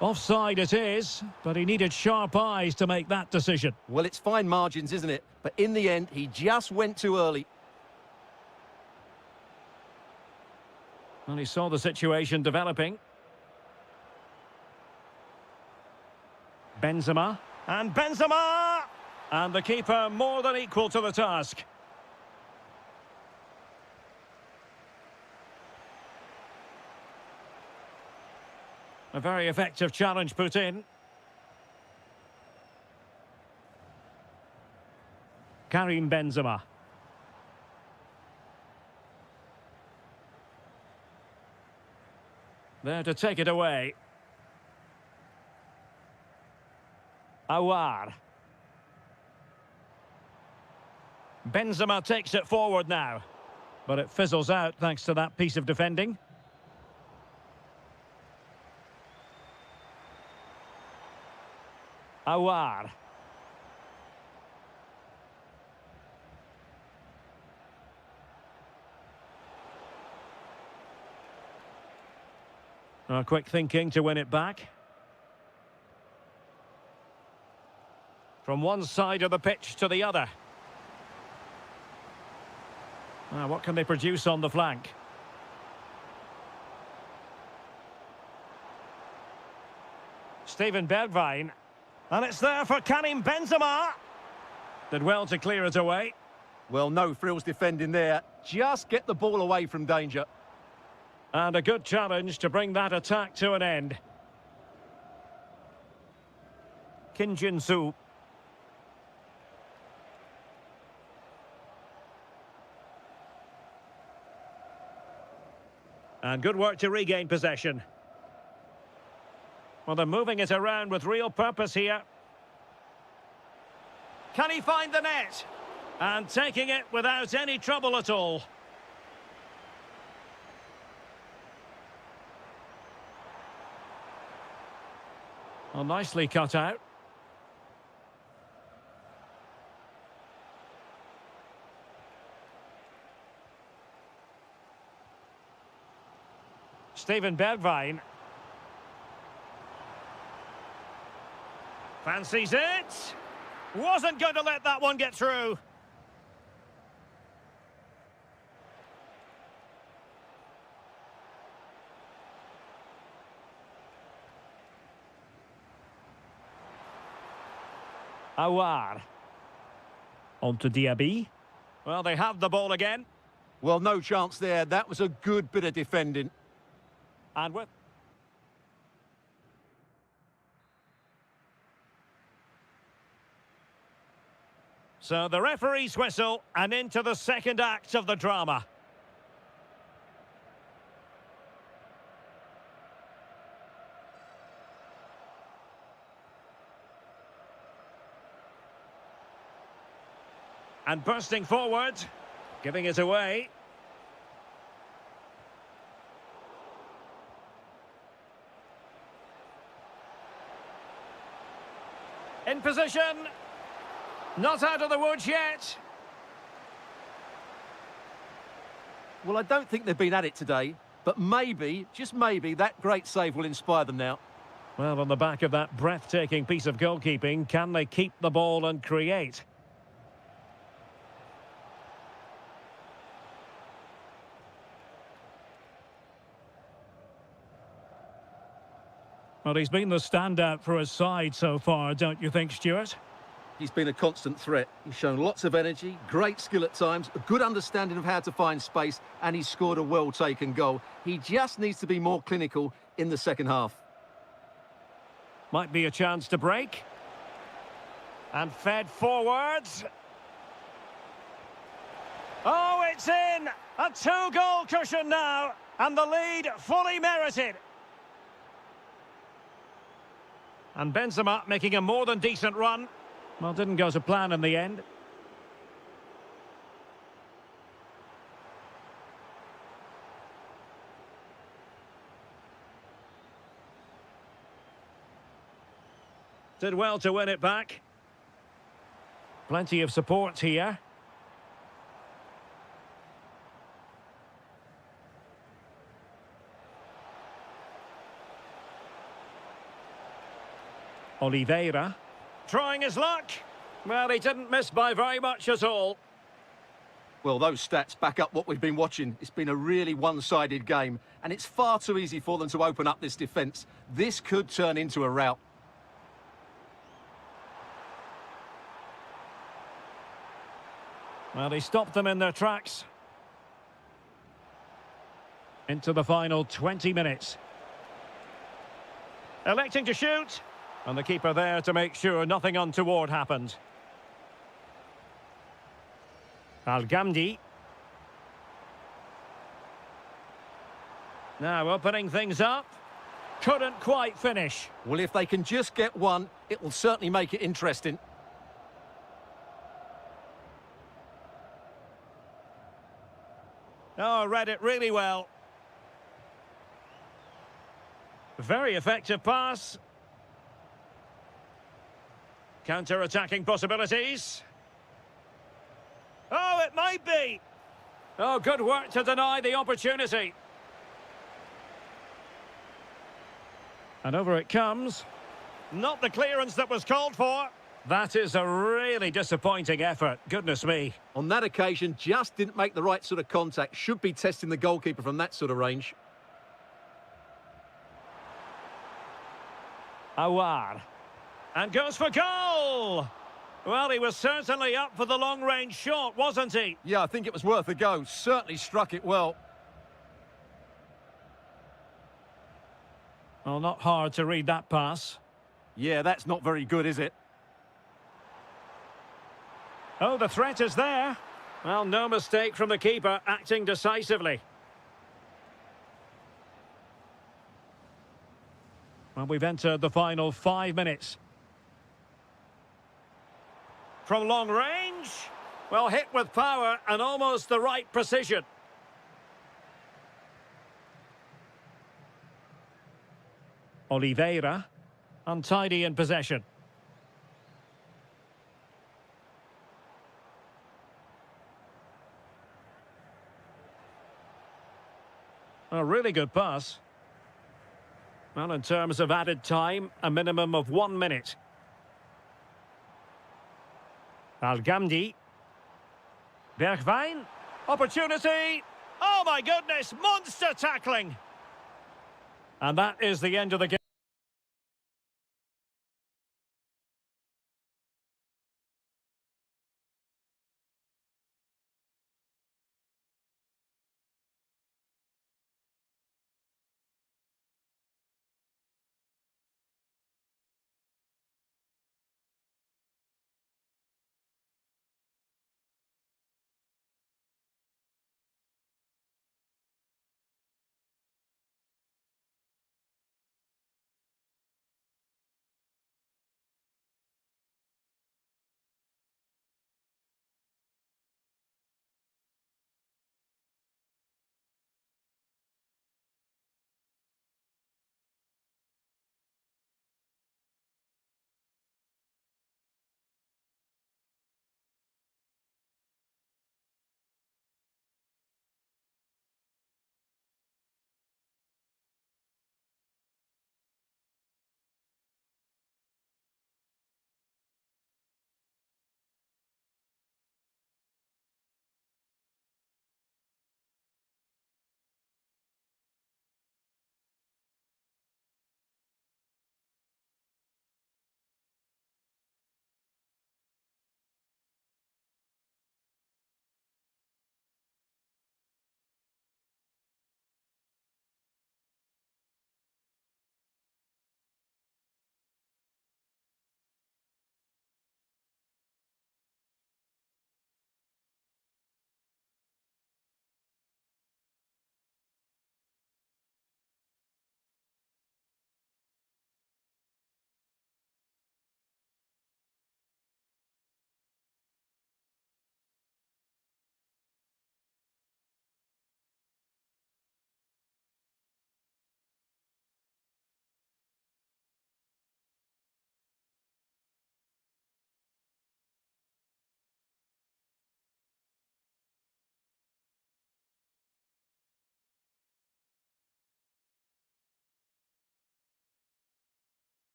Offside it is, but he needed sharp eyes to make that decision. Well, it's fine margins, isn't it? But in the end, he just went too early. And he saw the situation developing. Benzema. And Benzema! And the keeper more than equal to the task. A very effective challenge put in. Karim Benzema. There to take it away. Awar. Benzema takes it forward now. But it fizzles out thanks to that piece of defending. Awar. Quick thinking to win it back. From one side of the pitch to the other. What can they produce on the flank? Steven Bergwijn. And it's there for Karim Benzema. Did well to clear it away. Well, no frills defending there. Just get the ball away from danger. And a good challenge to bring that attack to an end. Kim Jin-soo. And good work to regain possession. Well, they're moving it around with real purpose here. Can he find the net? And taking it without any trouble at all. Well, nicely cut out. Steven Bergwijn. Fancies it. Wasn't going to let that one get through. Awar. On to Diaby. Well, they have the ball again. Well, no chance there. That was a good bit of defending. And with... So the referee's whistle and into the second act of the drama. And bursting forward, giving it away. In position. Not out of the woods yet. Well, I don't think they've been at it today, but maybe, just maybe, that great save will inspire them now. Well, on the back of that breathtaking piece of goalkeeping, can they keep the ball and create? Well, he's been the standout for his side so far, don't you think, Stuart? He's been a constant threat. He's shown lots of energy, great skill at times, a good understanding of how to find space, and he's scored a well-taken goal. He just needs to be more clinical in the second half. Might be a chance to break. And fed forwards. Oh, it's in! A two-goal cushion now, and the lead fully merited. And Benzema making a more than decent run. Well, didn't go to plan in the end. Did well to win it back. Plenty of support here. Oliveira. Trying his luck. Well, he didn't miss by very much at all. Well, those stats back up what we've been watching. It's been a really one-sided game, and it's far too easy for them to open up this defence. This could turn into a rout. Well, he stopped them in their tracks. Into the final 20 minutes. Electing to shoot. And the keeper there to make sure nothing untoward happened. Al-Ghamdi. Now opening things up. Couldn't quite finish. Well, if they can just get one, it will certainly make it interesting. Oh, read it really well. Very effective pass. Counter-attacking possibilities. Oh, it might be. Oh, good work to deny the opportunity. And over it comes. Not the clearance that was called for. That is a really disappointing effort. Goodness me. On that occasion, just didn't make the right sort of contact. Should be testing the goalkeeper from that sort of range. Awar. And goes for goal! Well, he was certainly up for the long-range shot, wasn't he? Yeah, I think it was worth a go. Certainly struck it well. Well, not hard to read that pass. Yeah, that's not very good, is it? Oh, the threat is there. Well, no mistake from the keeper, acting decisively. Well, we've entered the final 5 minutes. From long range, well, hit with power and almost the right precision. Oliveira, untidy in possession. A really good pass. Well, in terms of added time, a minimum of 1 minute. Al-Ghamdi. Bergwijn. Opportunity. Oh, my goodness. Monster tackling. And that is the end of the game.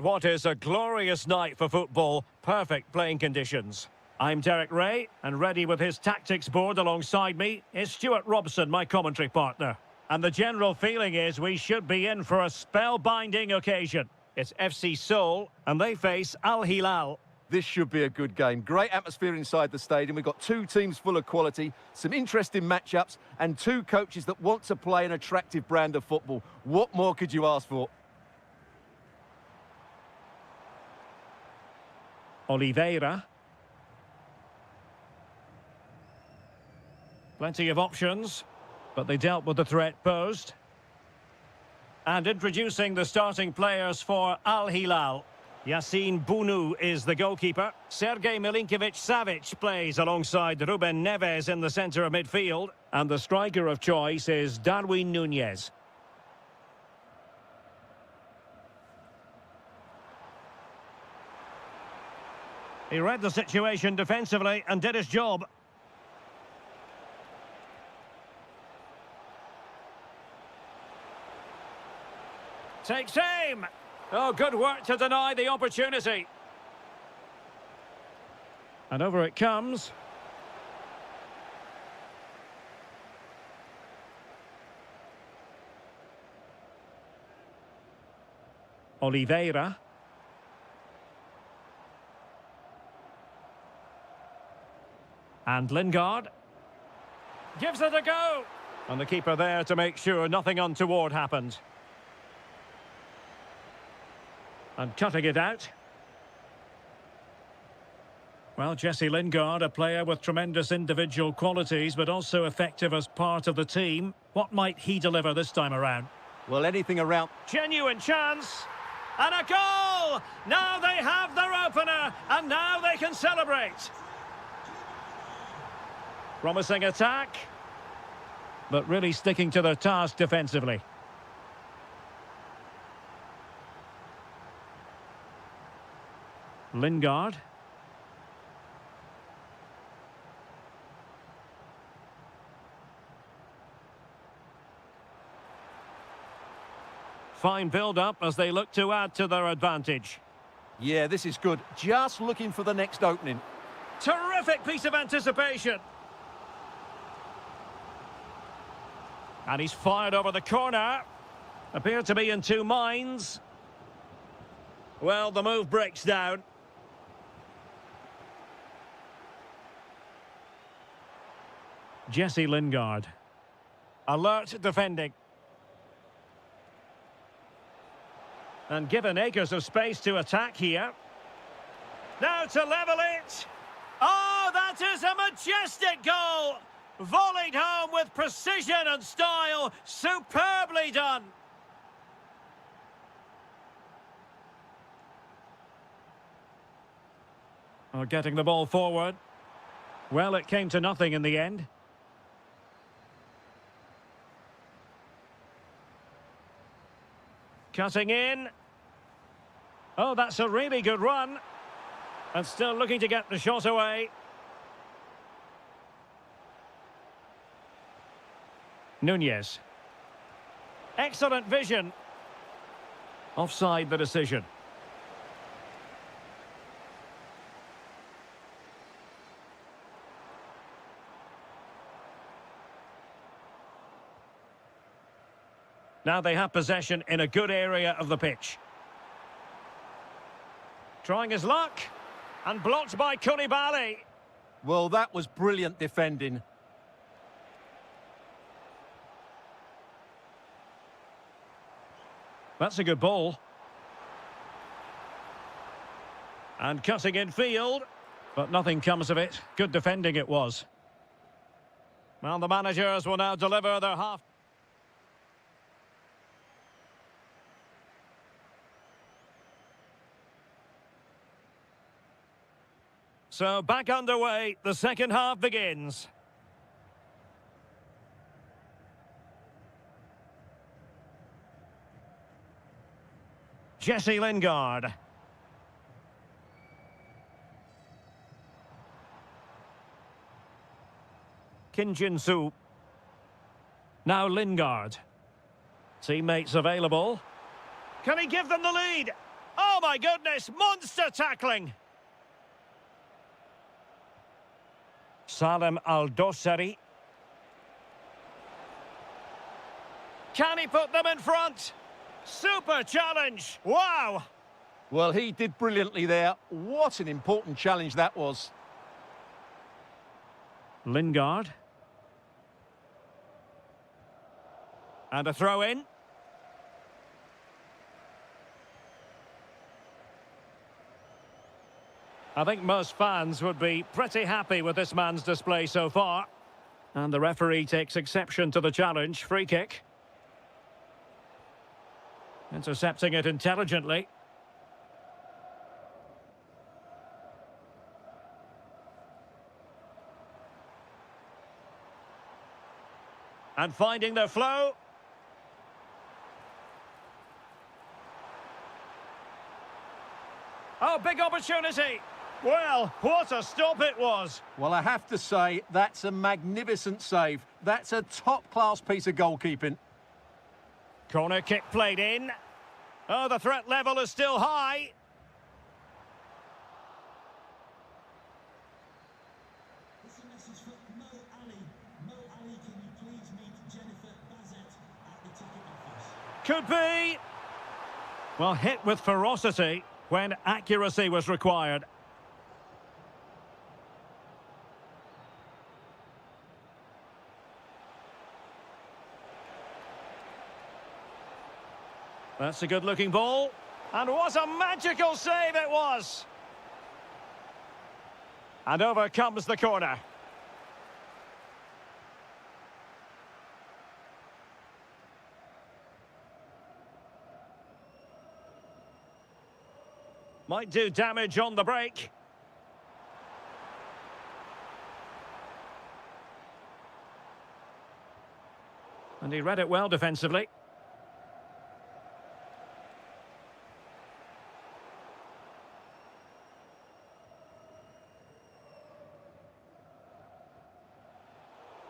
What is a glorious night for football. Perfect playing conditions. I'm Derek Ray, and ready with his tactics board alongside me is Stuart Robson, my commentary partner. And the general feeling is we should be in for a spellbinding occasion. It's FC Seoul, and they face Al Hilal. This should be a good game. Great atmosphere inside the stadium. We've got two teams full of quality, some interesting matchups, and two coaches that want to play an attractive brand of football. What more could you ask for? Oliveira. Plenty of options, but they dealt with the threat posed. And introducing the starting players for Al Hilal. Yassine Bounou is the goalkeeper. Sergej Milinkovic-Savic plays alongside Ruben Neves in the centre of midfield. And the striker of choice is Darwin Núñez. He read the situation defensively and did his job. Takes aim. Oh, good work to deny the opportunity. And over it comes. Oliveira. And Lingard. Gives it a go. And the keeper there to make sure nothing untoward happened. And cutting it out. Well, Jesse Lingard, a player with tremendous individual qualities, but also effective as part of the team. What might he deliver this time around? Well, anything around. Genuine chance. And a goal! Now they have their opener, and now they can celebrate. Promising attack, but really sticking to their task defensively. Lingard. Fine build-up as they look to add to their advantage. Yeah, this is good. Just looking for the next opening. Terrific piece of anticipation. And he's fired over the corner. Appeared to be in two minds. Well, the move breaks down. Jesse Lingard. Alert defending. And given acres of space to attack here. Now to level it. Oh, that is a majestic goal. Volleyed home with precision and style. Superbly done. Oh, getting the ball forward. Well, it came to nothing in the end. Cutting in. Oh, that's a really good run. And still looking to get the shot away. Núñez. Excellent vision. Offside the decision. Now they have possession in a good area of the pitch. Trying his luck. And blocked by Koulibaly. Well, that was brilliant defending. That's a good ball. And cutting in field. But nothing comes of it. Good defending it was. Well, the managers will now deliver their half. So back underway, the second half begins. Jesse Lingard. Kim Jin-soo. Now Lingard. Teammates available. Can he give them the lead? Oh! Oh my goodness, monster tackling! Salem Al-Dosari. Can he put them in front? Super challenge! Wow! Well, he did brilliantly there. What an important challenge that was. Lingard. And a throw in. I think most fans would be pretty happy with this man's display so far. And the referee takes exception to the challenge. Free kick. Intercepting it intelligently. And finding their flow. Oh, big opportunity. Well, what a stop it was. Well, I have to say, that's a magnificent save. That's a top-class piece of goalkeeping. Corner kick played in. Oh, the threat level is still high. This is a message for Mo Ali. Mo Ali, can you please meet Jennifer Bazette at the ticket office? Could be. Well, hit with ferocity when accuracy was required. That's a good-looking ball. And what a magical save it was! And over comes the corner. Might do damage on the break. And he read it well defensively.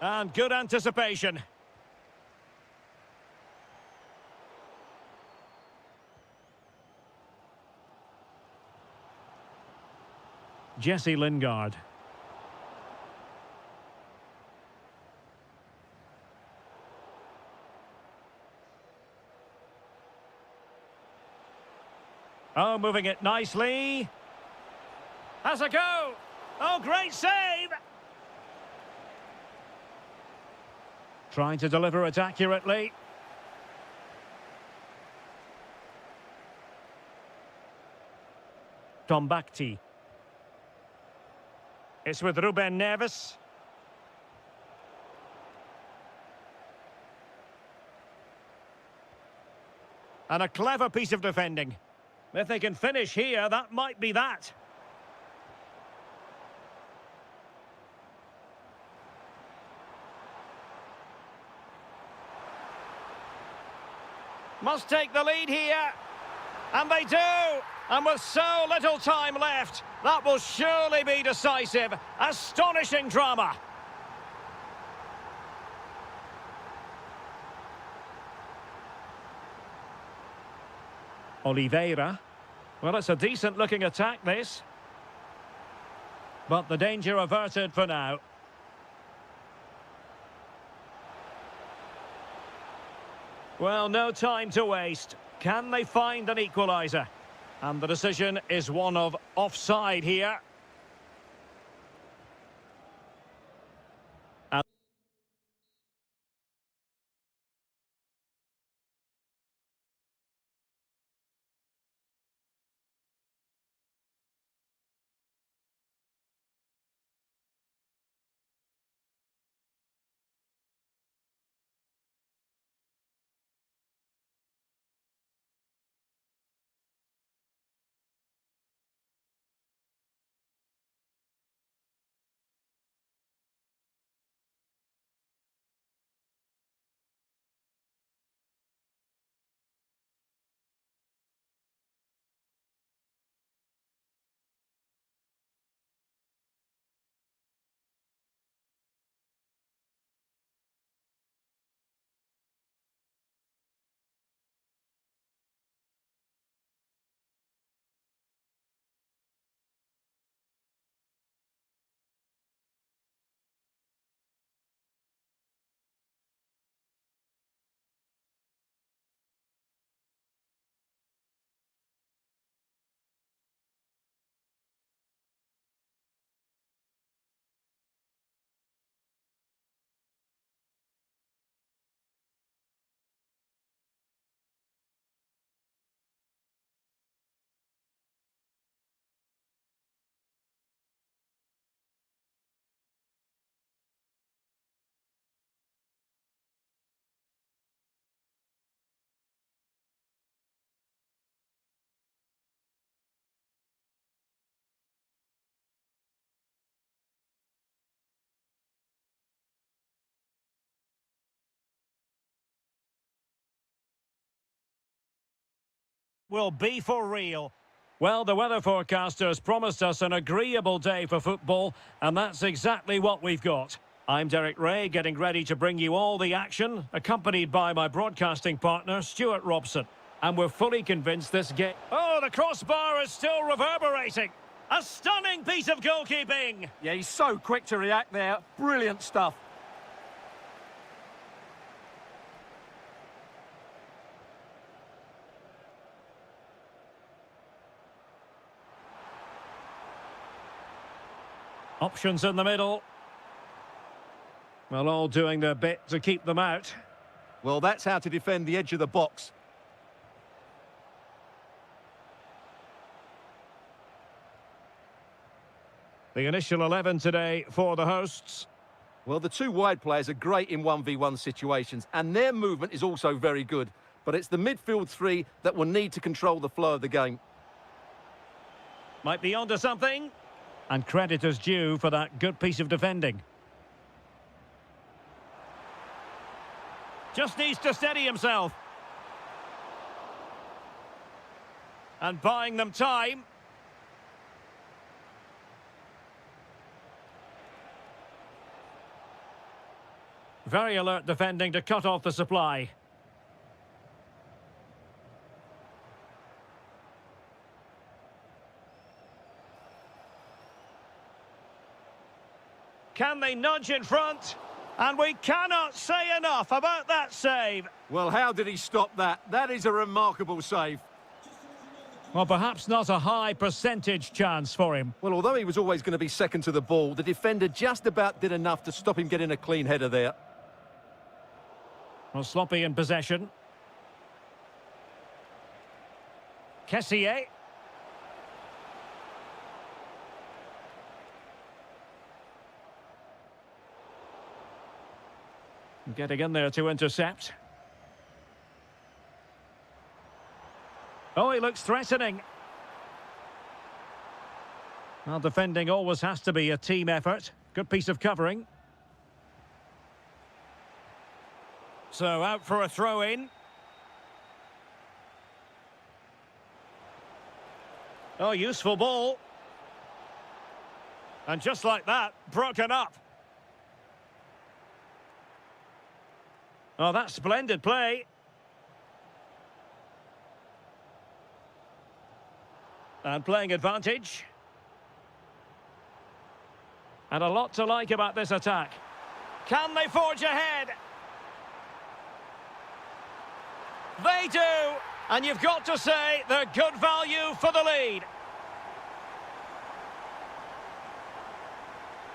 And good anticipation. Jesse Lingard. Oh, moving it nicely. Has a go. Oh, great save. Trying to deliver it accurately. Tombakti. It's with Ruben Neves. And a clever piece of defending. If they can finish here, that might be that. Must take the lead here. And they do. And with so little time left, that will surely be decisive. Astonishing drama. Oliveira. Well, it's a decent-looking attack, this. But the danger averted for now. Well, no time to waste. Can they find an equaliser? And the decision is one of offside here. will be for real. Well, the weather forecasters promised us an agreeable day for football, and that's exactly what we've got. I'm Derek Ray, getting ready to bring you all the action, accompanied by my broadcasting partner, Stuart Robson. And we're fully convinced this game... Oh, the crossbar is still reverberating. A stunning piece of goalkeeping. Yeah, he's so quick to react there. Brilliant stuff. Options in the middle. Well, all doing their bit to keep them out. Well, that's how to defend the edge of the box. The initial 11 today for the hosts. Well, the two wide players are great in 1v1 situations, and their movement is also very good. But it's the midfield three that will need to control the flow of the game. Might be onto something. And credit is due for that good piece of defending. Just needs to steady himself. And buying them time. Very alert defending to cut off the supply. Can they nudge in front? And we cannot say enough about that save. Well, how did he stop that? That is a remarkable save. Well, perhaps not a high percentage chance for him. Well, although he was always going to be second to the ball, the defender just about did enough to stop him getting a clean header there. Well, sloppy in possession. Kessier. Getting in there to intercept. Oh, he looks threatening. Well, defending always has to be a team effort. Good piece of covering. So out for a throw-in. Oh, useful ball. And just like that, broken up. Oh, that's splendid play. And playing advantage. And a lot to like about this attack. Can they forge ahead? They do. And you've got to say they're good value for the lead.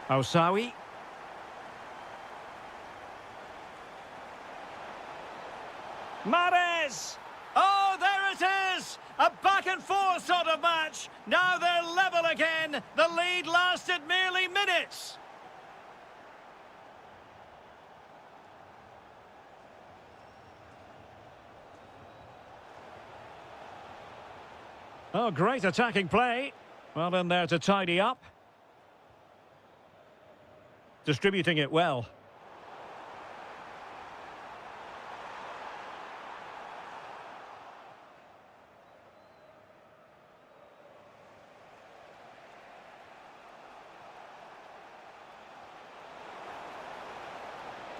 Osawi. Mahrez! Oh, there it is! A back-and-forth sort of match. Now they're level again. The lead lasted merely minutes. Oh, great attacking play. Well in there to tidy up. Distributing it well.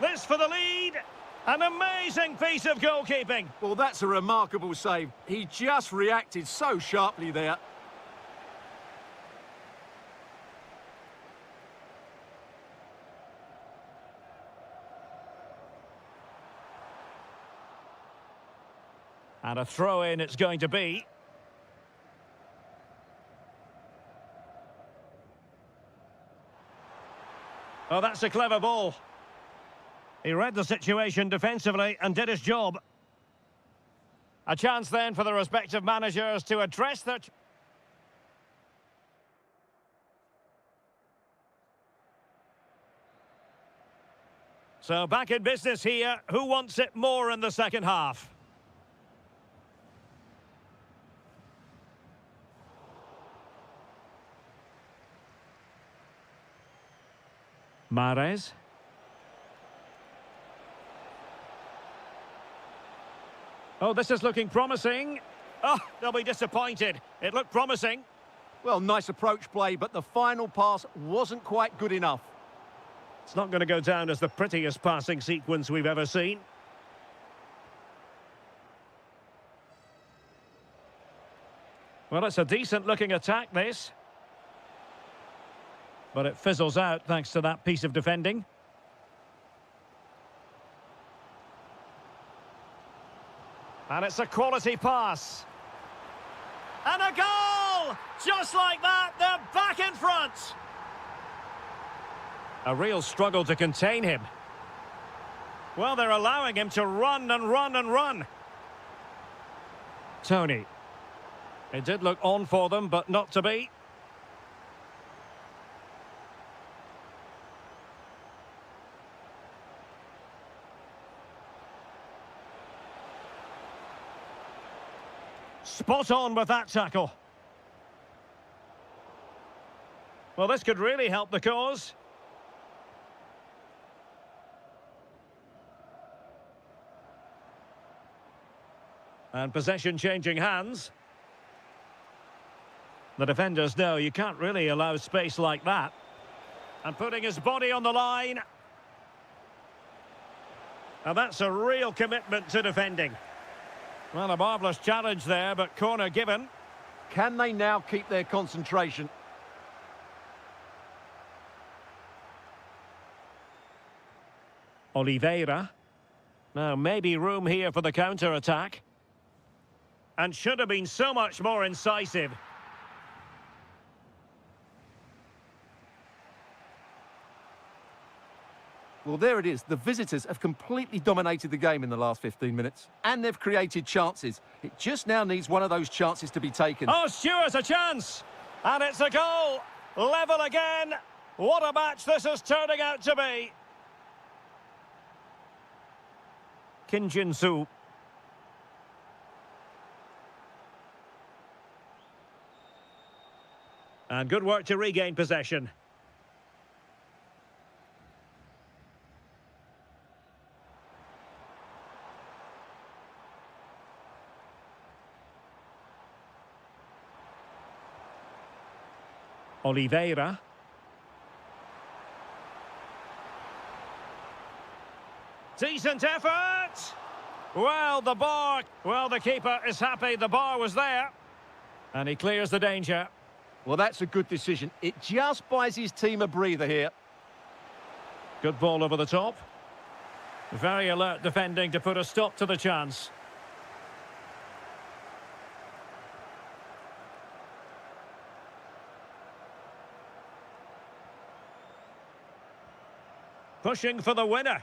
This for the lead. An amazing piece of goalkeeping. Well, that's a remarkable save. He just reacted so sharply there. And a throw-in it's going to be. Oh, that's a clever ball. He read the situation defensively and did his job. A chance then for the respective managers to address their... So back in business here. Who wants it more in the second half? Mahrez. Oh, this is looking promising. Oh, they'll be disappointed. It looked promising. Well, nice approach play, but the final pass wasn't quite good enough. It's not going to go down as the prettiest passing sequence we've ever seen. Well, it's a decent-looking attack, this. But it fizzles out thanks to that piece of defending. And it's a quality pass. And a goal! Just like that, they're back in front. A real struggle to contain him. Well, they're allowing him to run and run and run. Tony. It did look on for them, but not to be. Spot on with that tackle. Well, this could really help the cause. And possession changing hands. The defenders know you can't really allow space like that. And putting his body on the line. And that's a real commitment to defending. Well, a marvellous challenge there, but corner given. Can they now keep their concentration? Oliveira. Now, maybe room here for the counter-attack. And should have been so much more incisive. Well, there it is. The visitors have completely dominated the game in the last 15 minutes. And they've created chances. It just now needs one of those chances to be taken. Oh, Stewart's a chance! And it's a goal! Level again! What a match this is turning out to be! Kim Jin-soo. And good work to regain possession. Oliveira. Decent effort! Well, the keeper is happy the bar was there. And he clears the danger. Well, that's a good decision. It just buys his team a breather here. Good ball over the top. Very alert defending to put a stop to the chance. Pushing for the winner.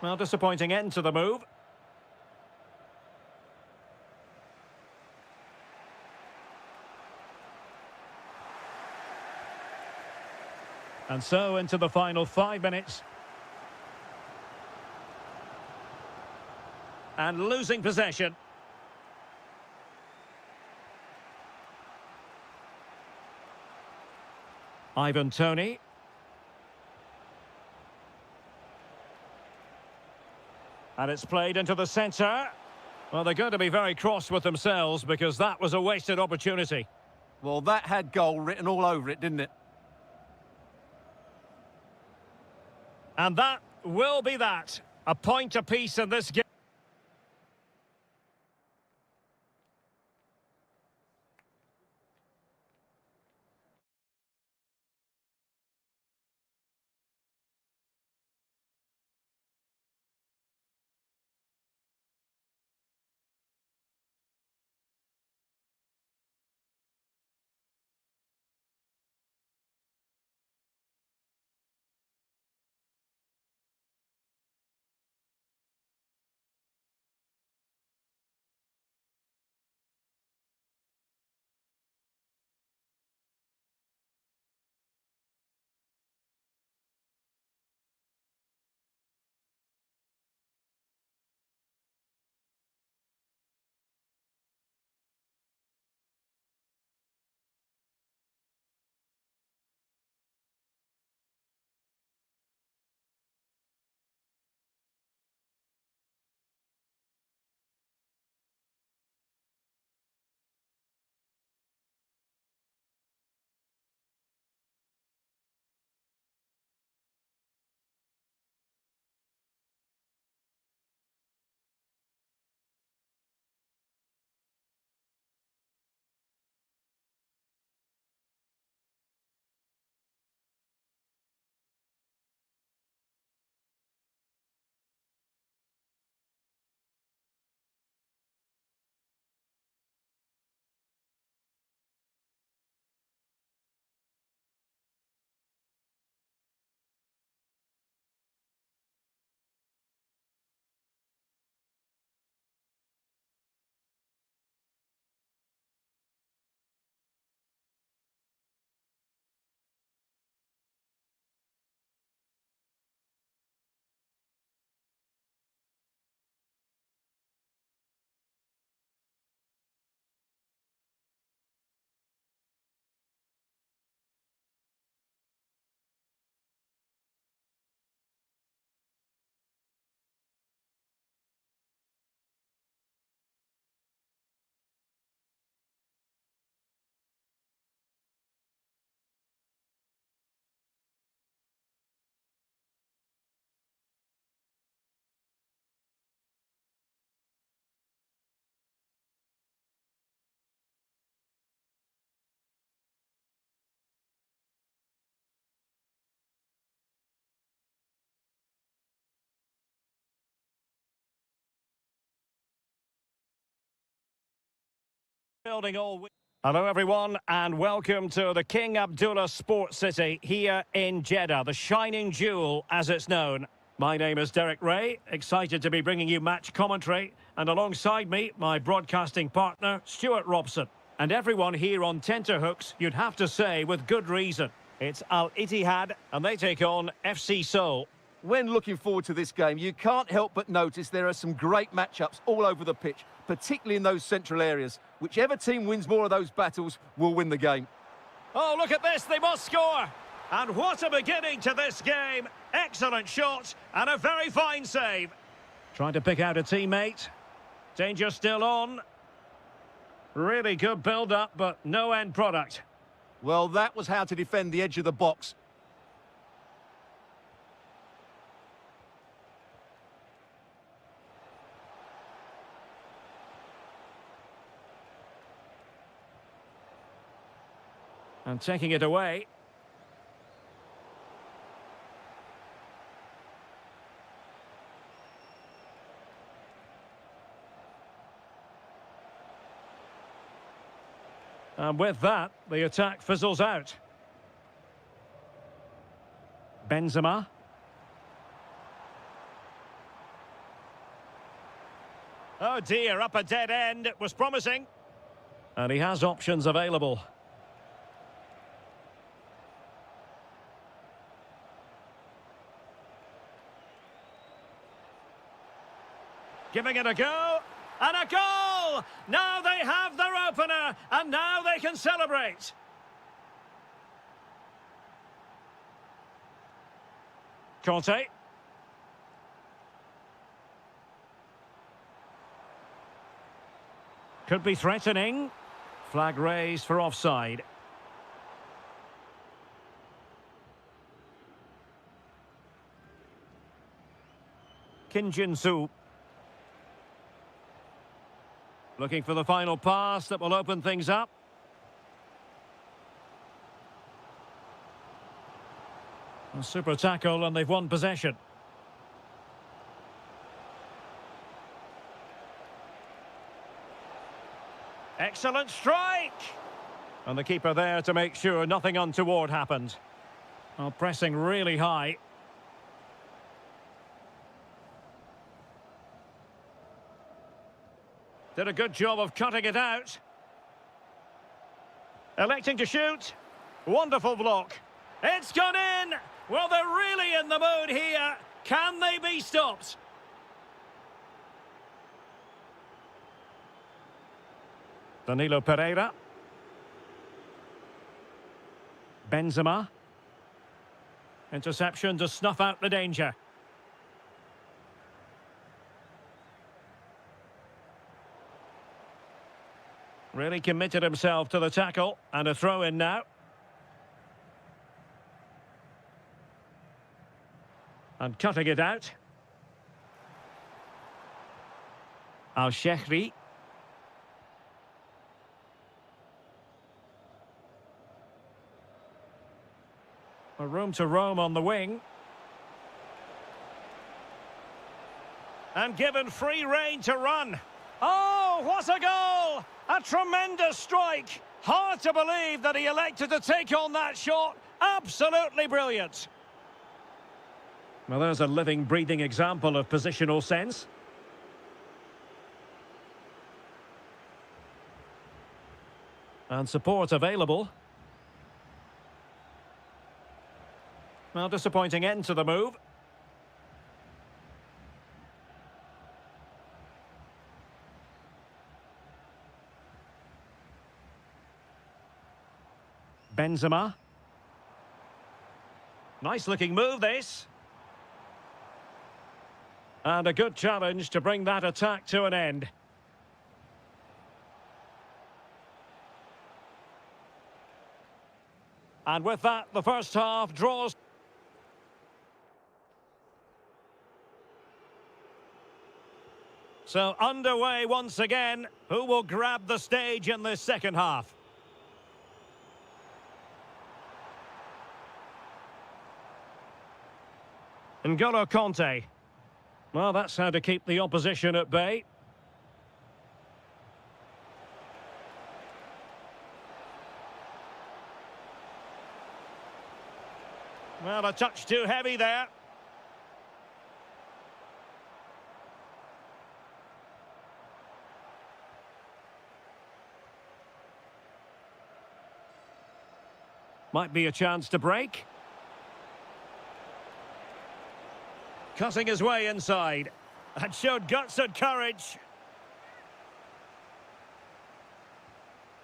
Well, disappointing end to the move. And so into the final 5 minutes. And losing possession. Ivan Toney. And it's played into the centre. Well, they're going to be very cross with themselves because that was a wasted opportunity. Well, that had goal written all over it, didn't it? And that will be that. A point apiece in this game. Building all week. Hello everyone and welcome to the King Abdullah Sports City here in Jeddah, the shining jewel as it's known. My name is Derek Ray, excited to be bringing you match commentary, and alongside me, my broadcasting partner, Stuart Robson. And everyone here on tenterhooks, you'd have to say with good reason. It's Al Ittihad and they take on FC Seoul. When looking forward to this game, you can't help but notice there are some great matchups all over the pitch, particularly in those central areas. Whichever team wins more of those battles will win the game. Oh, look at this, they must score! And what a beginning to this game. Excellent shot and a very fine save. Trying to pick out a teammate. Danger still on. Really good build-up, but no end product. Well, that was how to defend the edge of the box. And taking it away. And with that, the attack fizzles out. Benzema. Oh dear, up a dead end. It was promising. And he has options available. Giving it a go, and a goal! Now they have their opener, and now they can celebrate. Conte. Could be threatening. Flag raised for offside. Kim Jin-soo. Looking for the final pass that will open things up. A super tackle and they've won possession. Excellent strike! And the keeper there to make sure nothing untoward happened. Well, pressing really high. Did a good job of cutting it out. Electing to shoot. Wonderful block. It's gone in! Well, they're really in the mood here. Can they be stopped? Danilo Pereira. Benzema. Interception to snuff out the danger. Really committed himself to the tackle, and a throw in now. And cutting it out. Al-Shehri. A room to roam on the wing. And given free rein to run. Oh, what a goal! A tremendous strike. Hard to believe that he elected to take on that shot. Absolutely brilliant. Well, there's a living, breathing example of positional sense. And support available. Well, disappointing end to the move. Benzema. Nice looking move this. And a good challenge to bring that attack to an end. And with that, the first half draws. So underway once again. Who will grab the stage in this second half? N'Golo Conte. Well, that's how to keep the opposition at bay. Well, a touch too heavy there. Might be a chance to break. Cutting his way inside. And showed guts and courage.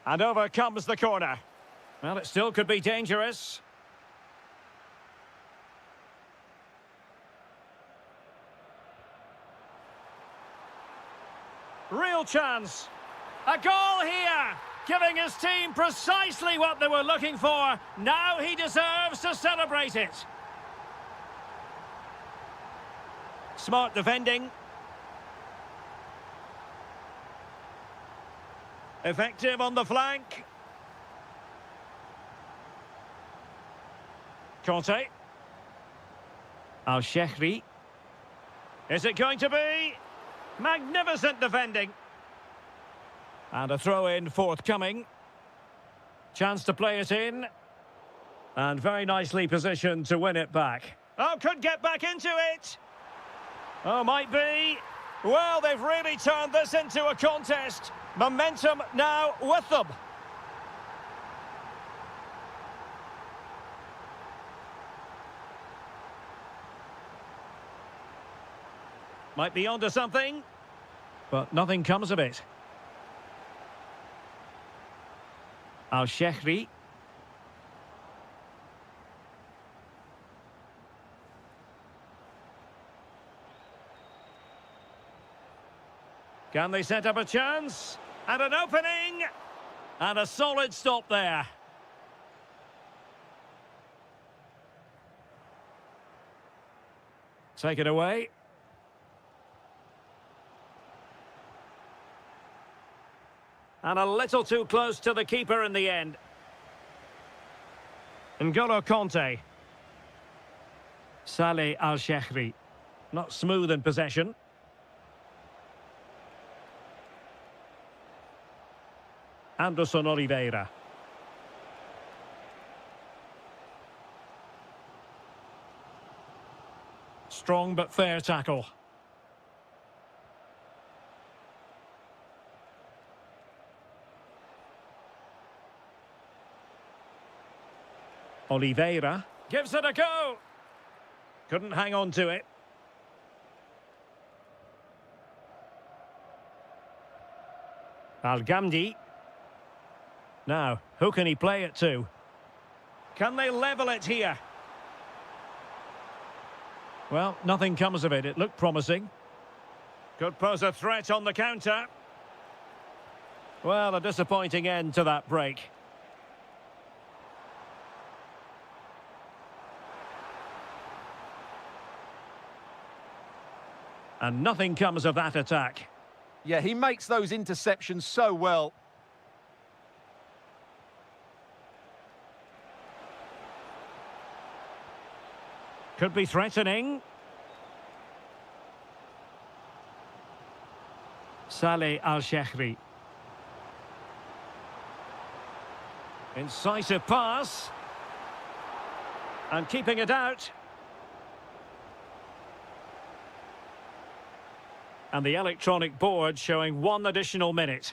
And over comes the corner. Well, it still could be dangerous. Real chance. A goal here, giving his team precisely what they were looking for. Now he deserves to celebrate it. Smart defending. Effective on the flank. Conte. Al-Shehri. Is it going to be? Magnificent defending. And a throw-in forthcoming. Chance to play it in. And very nicely positioned to win it back. Oh, could get back into it. Oh, might be. Well, they've really turned this into a contest. Momentum now with them. Might be onto something, but nothing comes of it. Al-Shehri. Can they set up a chance? And an opening! And a solid stop there. Take it away. And a little too close to the keeper in the end. N'Golo Conte. Saleh Al-Shehri. Not smooth in possession. Anderson Oliveira. Strong but fair tackle. Oliveira gives it a go. Couldn't hang on to it. Al-Gamdi. Now, who can he play it to? Can they level it here? Well, nothing comes of it. It looked promising. Could pose a threat on the counter. Well, a disappointing end to that break. And nothing comes of that attack. Yeah, he makes those interceptions so well. Could be threatening. Saleh Al-Shehri. Incisive pass. And keeping it out. And the electronic board showing 1 additional minute.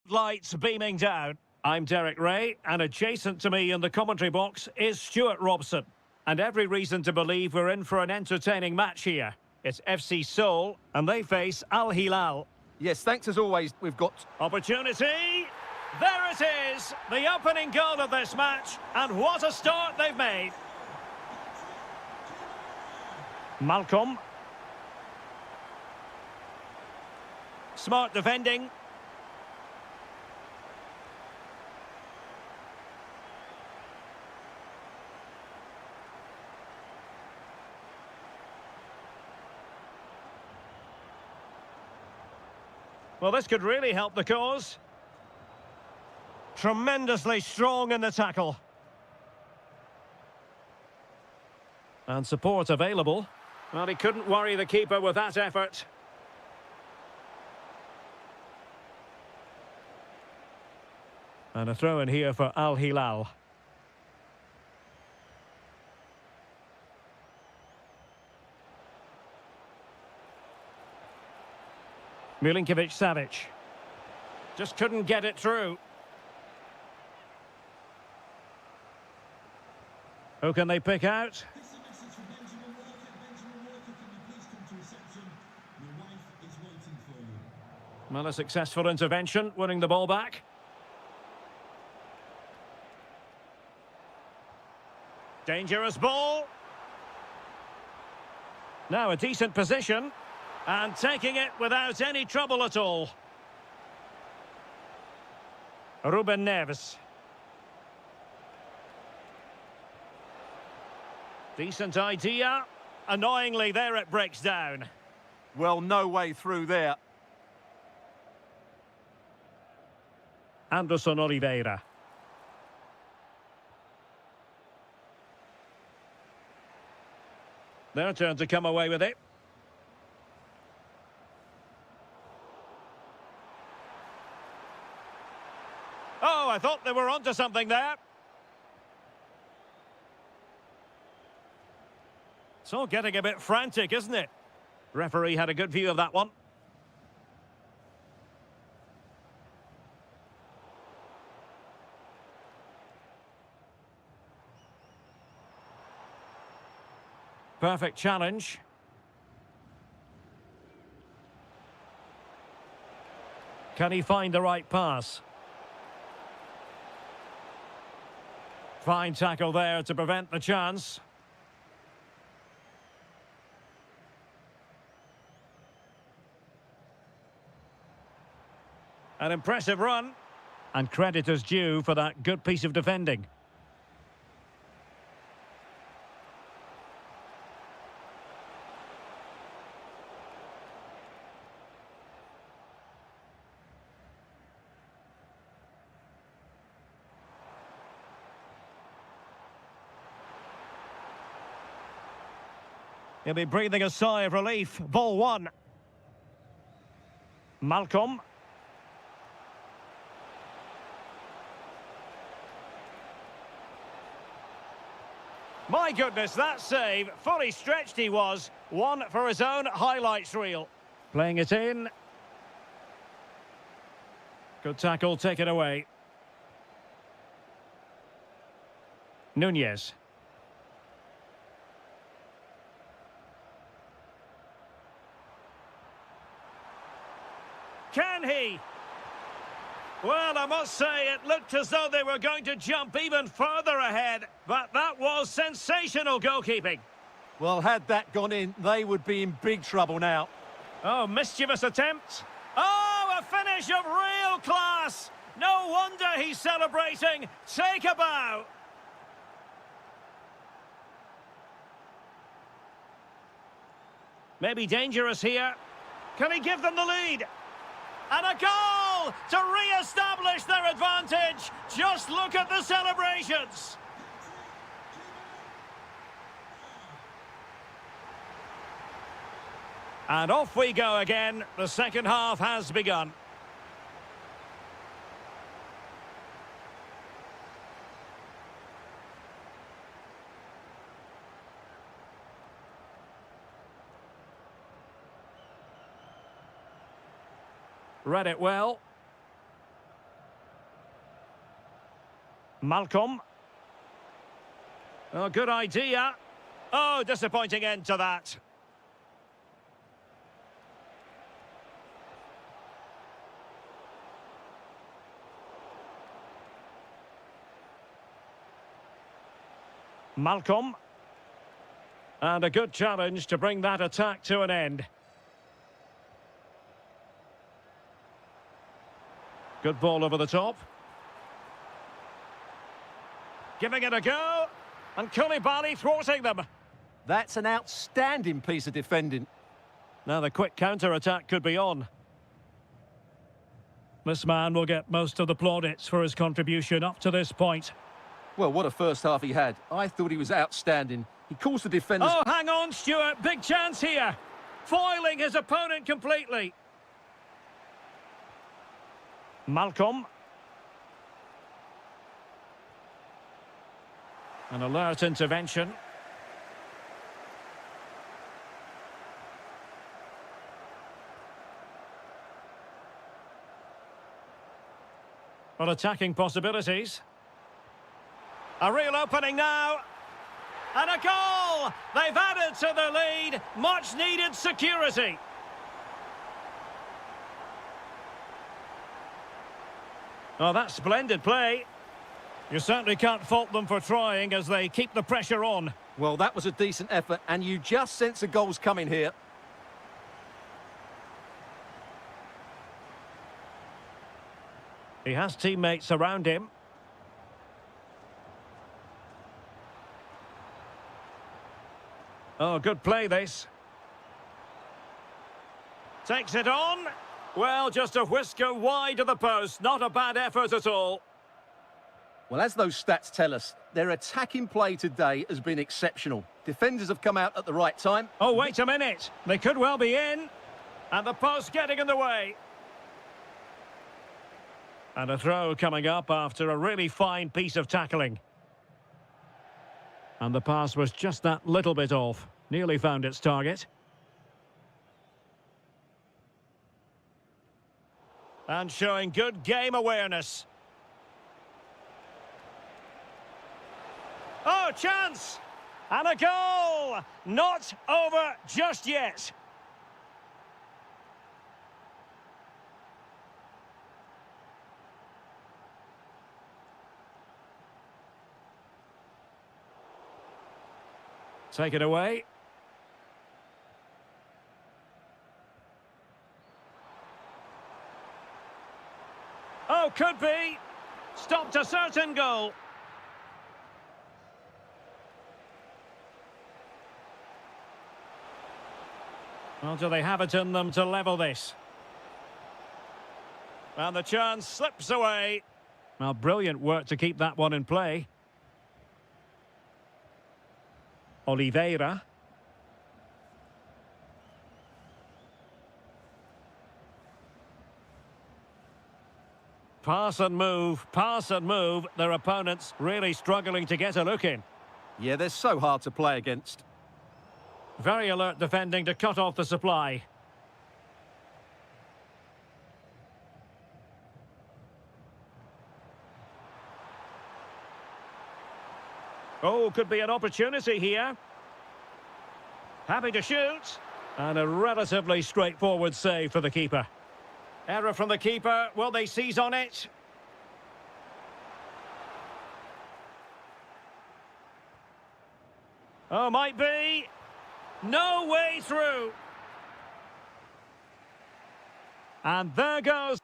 Lights beaming down. I'm Derek Ray, and adjacent to me in the commentary box is Stuart Robson. And every reason to believe we're in for an entertaining match here. It's FC Seoul, and they face Al Hilal. Yes, thanks as always. We've got Opportunity. There it is, the opening goal of this match, and what a start they've made. Malcolm. Smart defending. Well, this could really help the cause. Tremendously strong in the tackle. And support available. Well, he couldn't worry the keeper with that effort. And a throw in here for Al Hilal. Milinkovic-Savic. Just couldn't get it through. Who can they pick out? This is a message from Benjamin Walker. Benjamin Walker, can you please come to reception? Your wife is waiting for you. Well, a successful intervention, winning the ball back. Dangerous ball. Now a decent position. And taking it without any trouble at all. Ruben Neves. Decent idea. Annoyingly, there it breaks down. well, no way through there. Anderson Oliveira. Their turn to come away with it. Oh, I thought they were onto something there. It's all getting a bit frantic, isn't it? Referee had a good view of that one. Perfect challenge. Can he find the right pass? Fine tackle there to prevent the chance. An impressive run. And credit is due for that good piece of defending. He'll be breathing a sigh of relief. Ball one. Malcolm. My goodness, that save. Fully stretched he was. One for his own highlights reel. Playing it in. Good tackle, take it away. Nunez. Can he? Well, I must say, it looked as though they were going to jump even further ahead, but that was sensational goalkeeping. Well, had that gone in, they would be in big trouble now. Oh, mischievous attempt. Oh, a finish of real class. No wonder he's celebrating. Take a bow. Maybe dangerous here. Can he give them the lead? And a goal to re-establish their advantage. Just look at the celebrations. And off we go again. The second half has begun. Read it well. Malcolm. Oh, good idea. Oh, disappointing end to that. Malcolm. And a good challenge to bring that attack to an end. Good ball over the top. Giving it a go. And Koulibaly thwarting them. That's an outstanding piece of defending. Now the quick counter-attack could be on. This man will get most of the plaudits for his contribution up to this point. Well, what a first half he had. I thought he was outstanding. He calls the defenders... Oh, hang on, Stuart. Big chance here. Foiling his opponent completely. Malcolm. An alert intervention. Well, attacking possibilities. A real opening now. And a goal! They've added to the lead. Much needed security. Oh, that's splendid play. You certainly can't fault them for trying as they keep the pressure on. Well, that was a decent effort, and you just sense the goals coming here. He has teammates around him. Oh, good play this. Takes it on. Well, just a whisker wide of the post. Not a bad effort at all. Well, as those stats tell us, their attacking play today has been exceptional. Defenders have come out at the right time. Oh, wait a minute. They could well be in. And the post getting in the way. And a throw coming up after a really fine piece of tackling. And the pass was just that little bit off. Nearly found its target. And showing good game awareness. Oh, chance! And a goal! Not over just yet. Take it away. Oh, could be. Stopped a certain goal. Well, do they have it in them to level this? And the chance slips away. Well, brilliant work to keep that one in play. Oliveira. Pass and move, pass and move. Their opponents really struggling to get a look in. Yeah, they're so hard to play against. Very alert defending to cut off the supply. Oh, could be an opportunity here. Happy to shoot. And a relatively straightforward save for the keeper. Error from the keeper. Will they seize on it? Oh, might be. No way through. And there goes.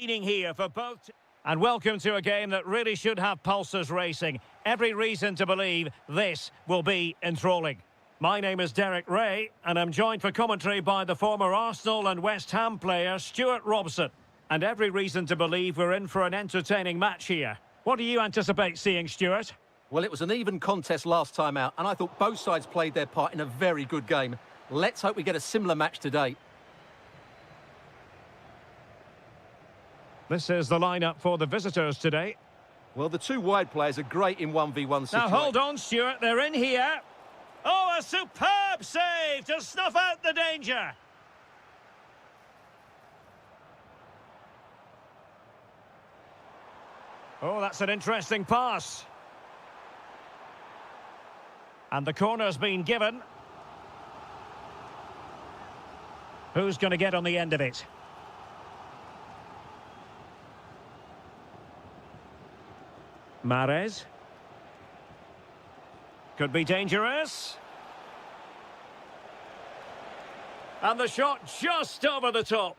Meaning here for both. And welcome to a game that really should have pulses racing. Every reason to believe this will be enthralling. My name is Derek Ray, and I'm joined for commentary by the former Arsenal and West Ham player Stuart Robson. And every reason to believe we're in for an entertaining match here. What do you anticipate seeing, Stuart? Well, it was an even contest last time out, and I thought both sides played their part in a very good game. Let's hope we get a similar match today. This is the lineup for the visitors today. Well, the two wide players are great in 1v1 situations. Now hold on, Stuart, they're in here. Oh, a superb save to snuff out the danger. Oh, that's an interesting pass. And the corner's been given. Who's going to get on the end of it? Mahrez. Could be dangerous. And the shot just over the top.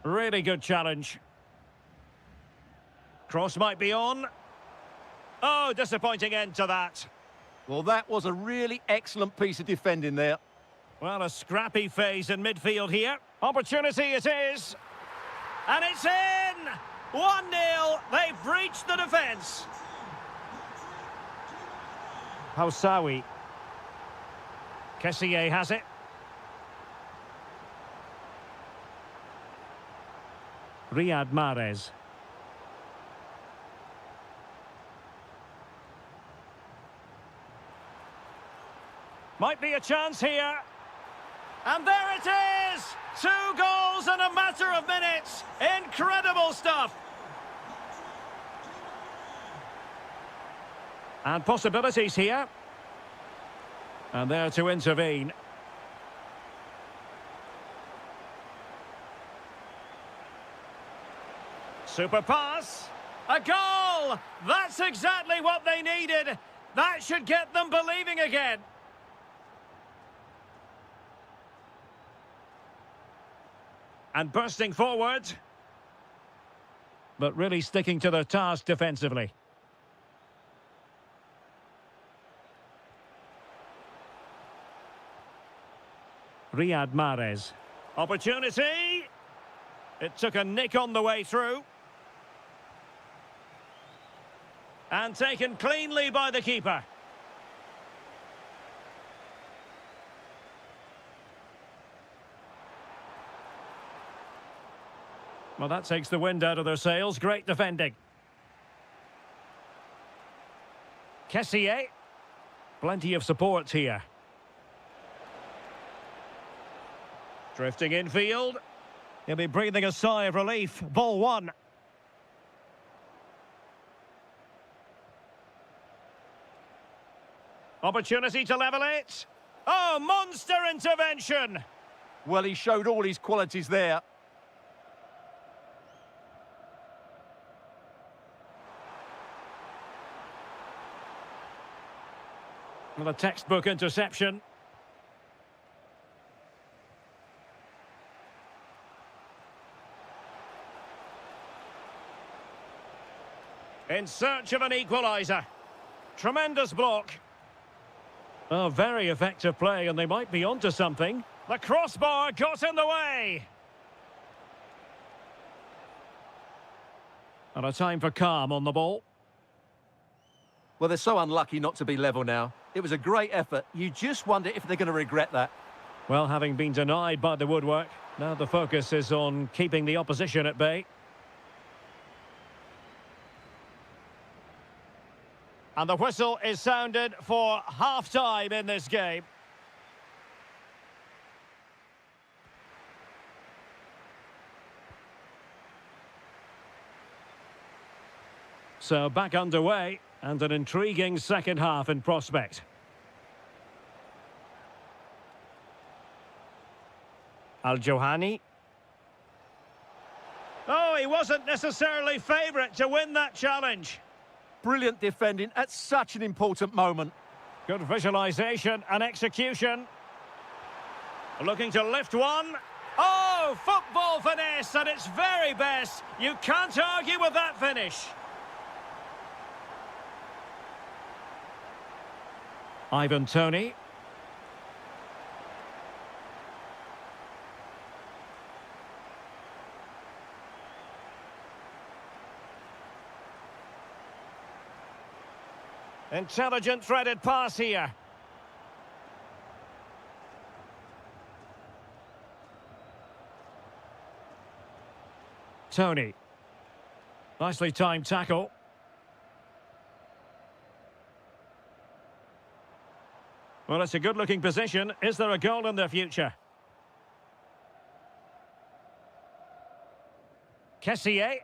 Really good challenge. Cross might be on. Oh, disappointing end to that. Well, that was a really excellent piece of defending there. Well, a scrappy phase in midfield here. Opportunity it is. And it's in! 1-0. They've breached the defence. Housawi. Kessié has it. Riyad Mahrez. Might be a chance here. And there it is! 2 goals in a matter of minutes. Incredible stuff. And possibilities here. And there to intervene. Super pass. A goal! That's exactly what they needed. That should get them believing again. And bursting forward. But really sticking to their task defensively. Riyad Mahrez. Opportunity. It took a nick on the way through. And taken cleanly by the keeper. Well, that takes the wind out of their sails. Great defending. Kessié. Plenty of support here. Drifting infield. He'll be breathing a sigh of relief. Ball one. Opportunity to level it. Oh, monster intervention. Well, he showed all his qualities there. Well, a textbook interception. In search of an equaliser. Tremendous block. Oh, very effective play, and they might be onto something. The crossbar got in the way. And a time for calm on the ball. Well, they're so unlucky not to be level now. It was a great effort. You just wonder if they're going to regret that. Well, having been denied by the woodwork, now the focus is on keeping the opposition at bay. And the whistle is sounded for half-time in this game. So back underway, and an intriguing second half in prospect. Al-Johani. Oh, he wasn't necessarily favourite to win that challenge. Brilliant defending at such an important moment. Good visualisation and execution. Looking to lift one. Oh, football finesse at its very best. You can't argue with that finish. Ivan Toney. Intelligent threaded pass here. Toney. Nicely timed tackle. Well, it's a good-looking position. Is there a goal in the future? Kessié.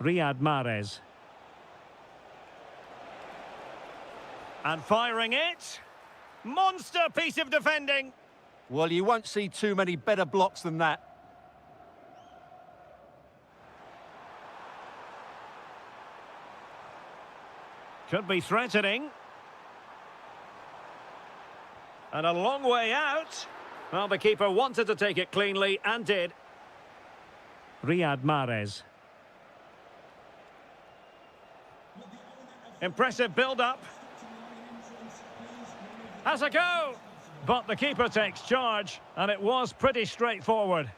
Riyad Mahrez. And firing it. Monster piece of defending. Well, you won't see too many better blocks than that. Could be threatening. And a long way out. Well, the keeper wanted to take it cleanly and did. Riyad Mahrez. Impressive build-up. Has a go. But the keeper takes charge, and it was pretty straightforward.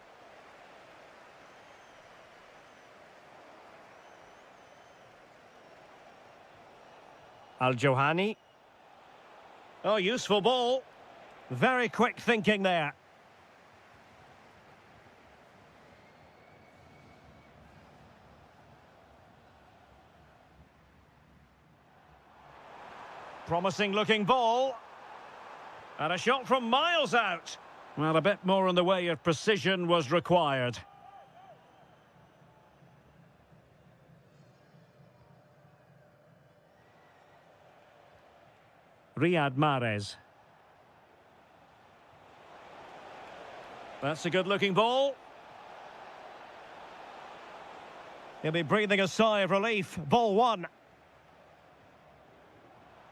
Al-Johani. Oh, useful ball. Very quick thinking there. Promising looking ball. And a shot from miles out. Well, a bit more in the way of precision was required. Riyad Mahrez. That's a good-looking ball. He'll be breathing a sigh of relief. Ball one.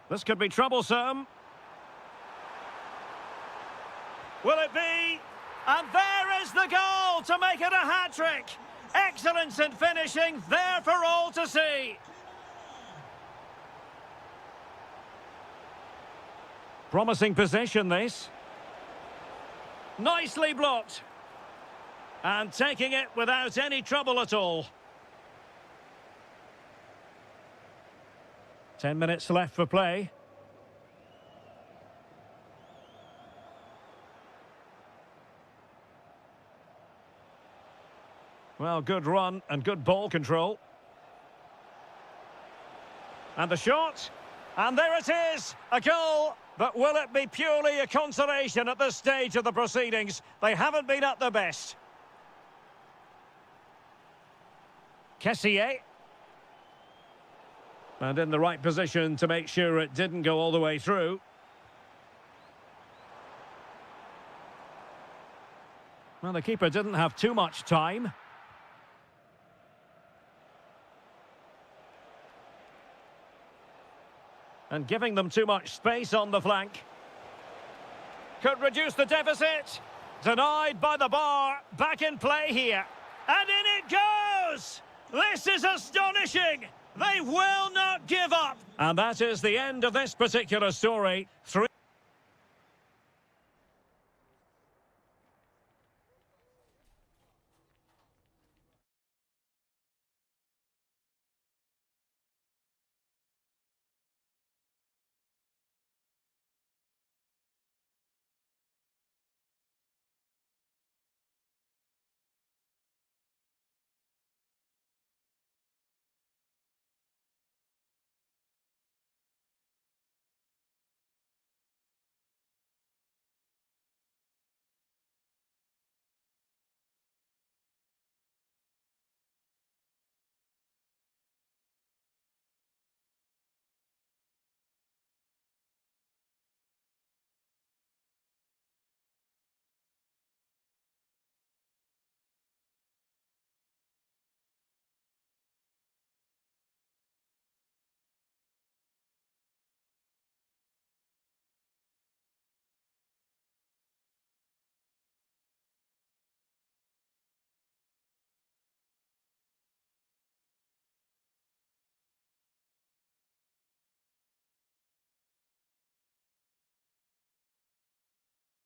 This could be troublesome. Will it be? And there is the goal to make it a hat-trick. Excellence in finishing, there for all to see. Promising possession, this. Nicely blocked. And taking it without any trouble at all. 10 minutes left for play. Well, good run and good ball control. And the shot. And there it is, a goal. But will it be purely a consolation at this stage of the proceedings? They haven't been at their best. Kessié. And in the right position to make sure it didn't go all the way through. Well, the keeper didn't have too much time. And giving them too much space on the flank. Could reduce the deficit. Denied by the bar. Back in play here. And in it goes! This is astonishing! They will not give up! And that is the end of this particular story.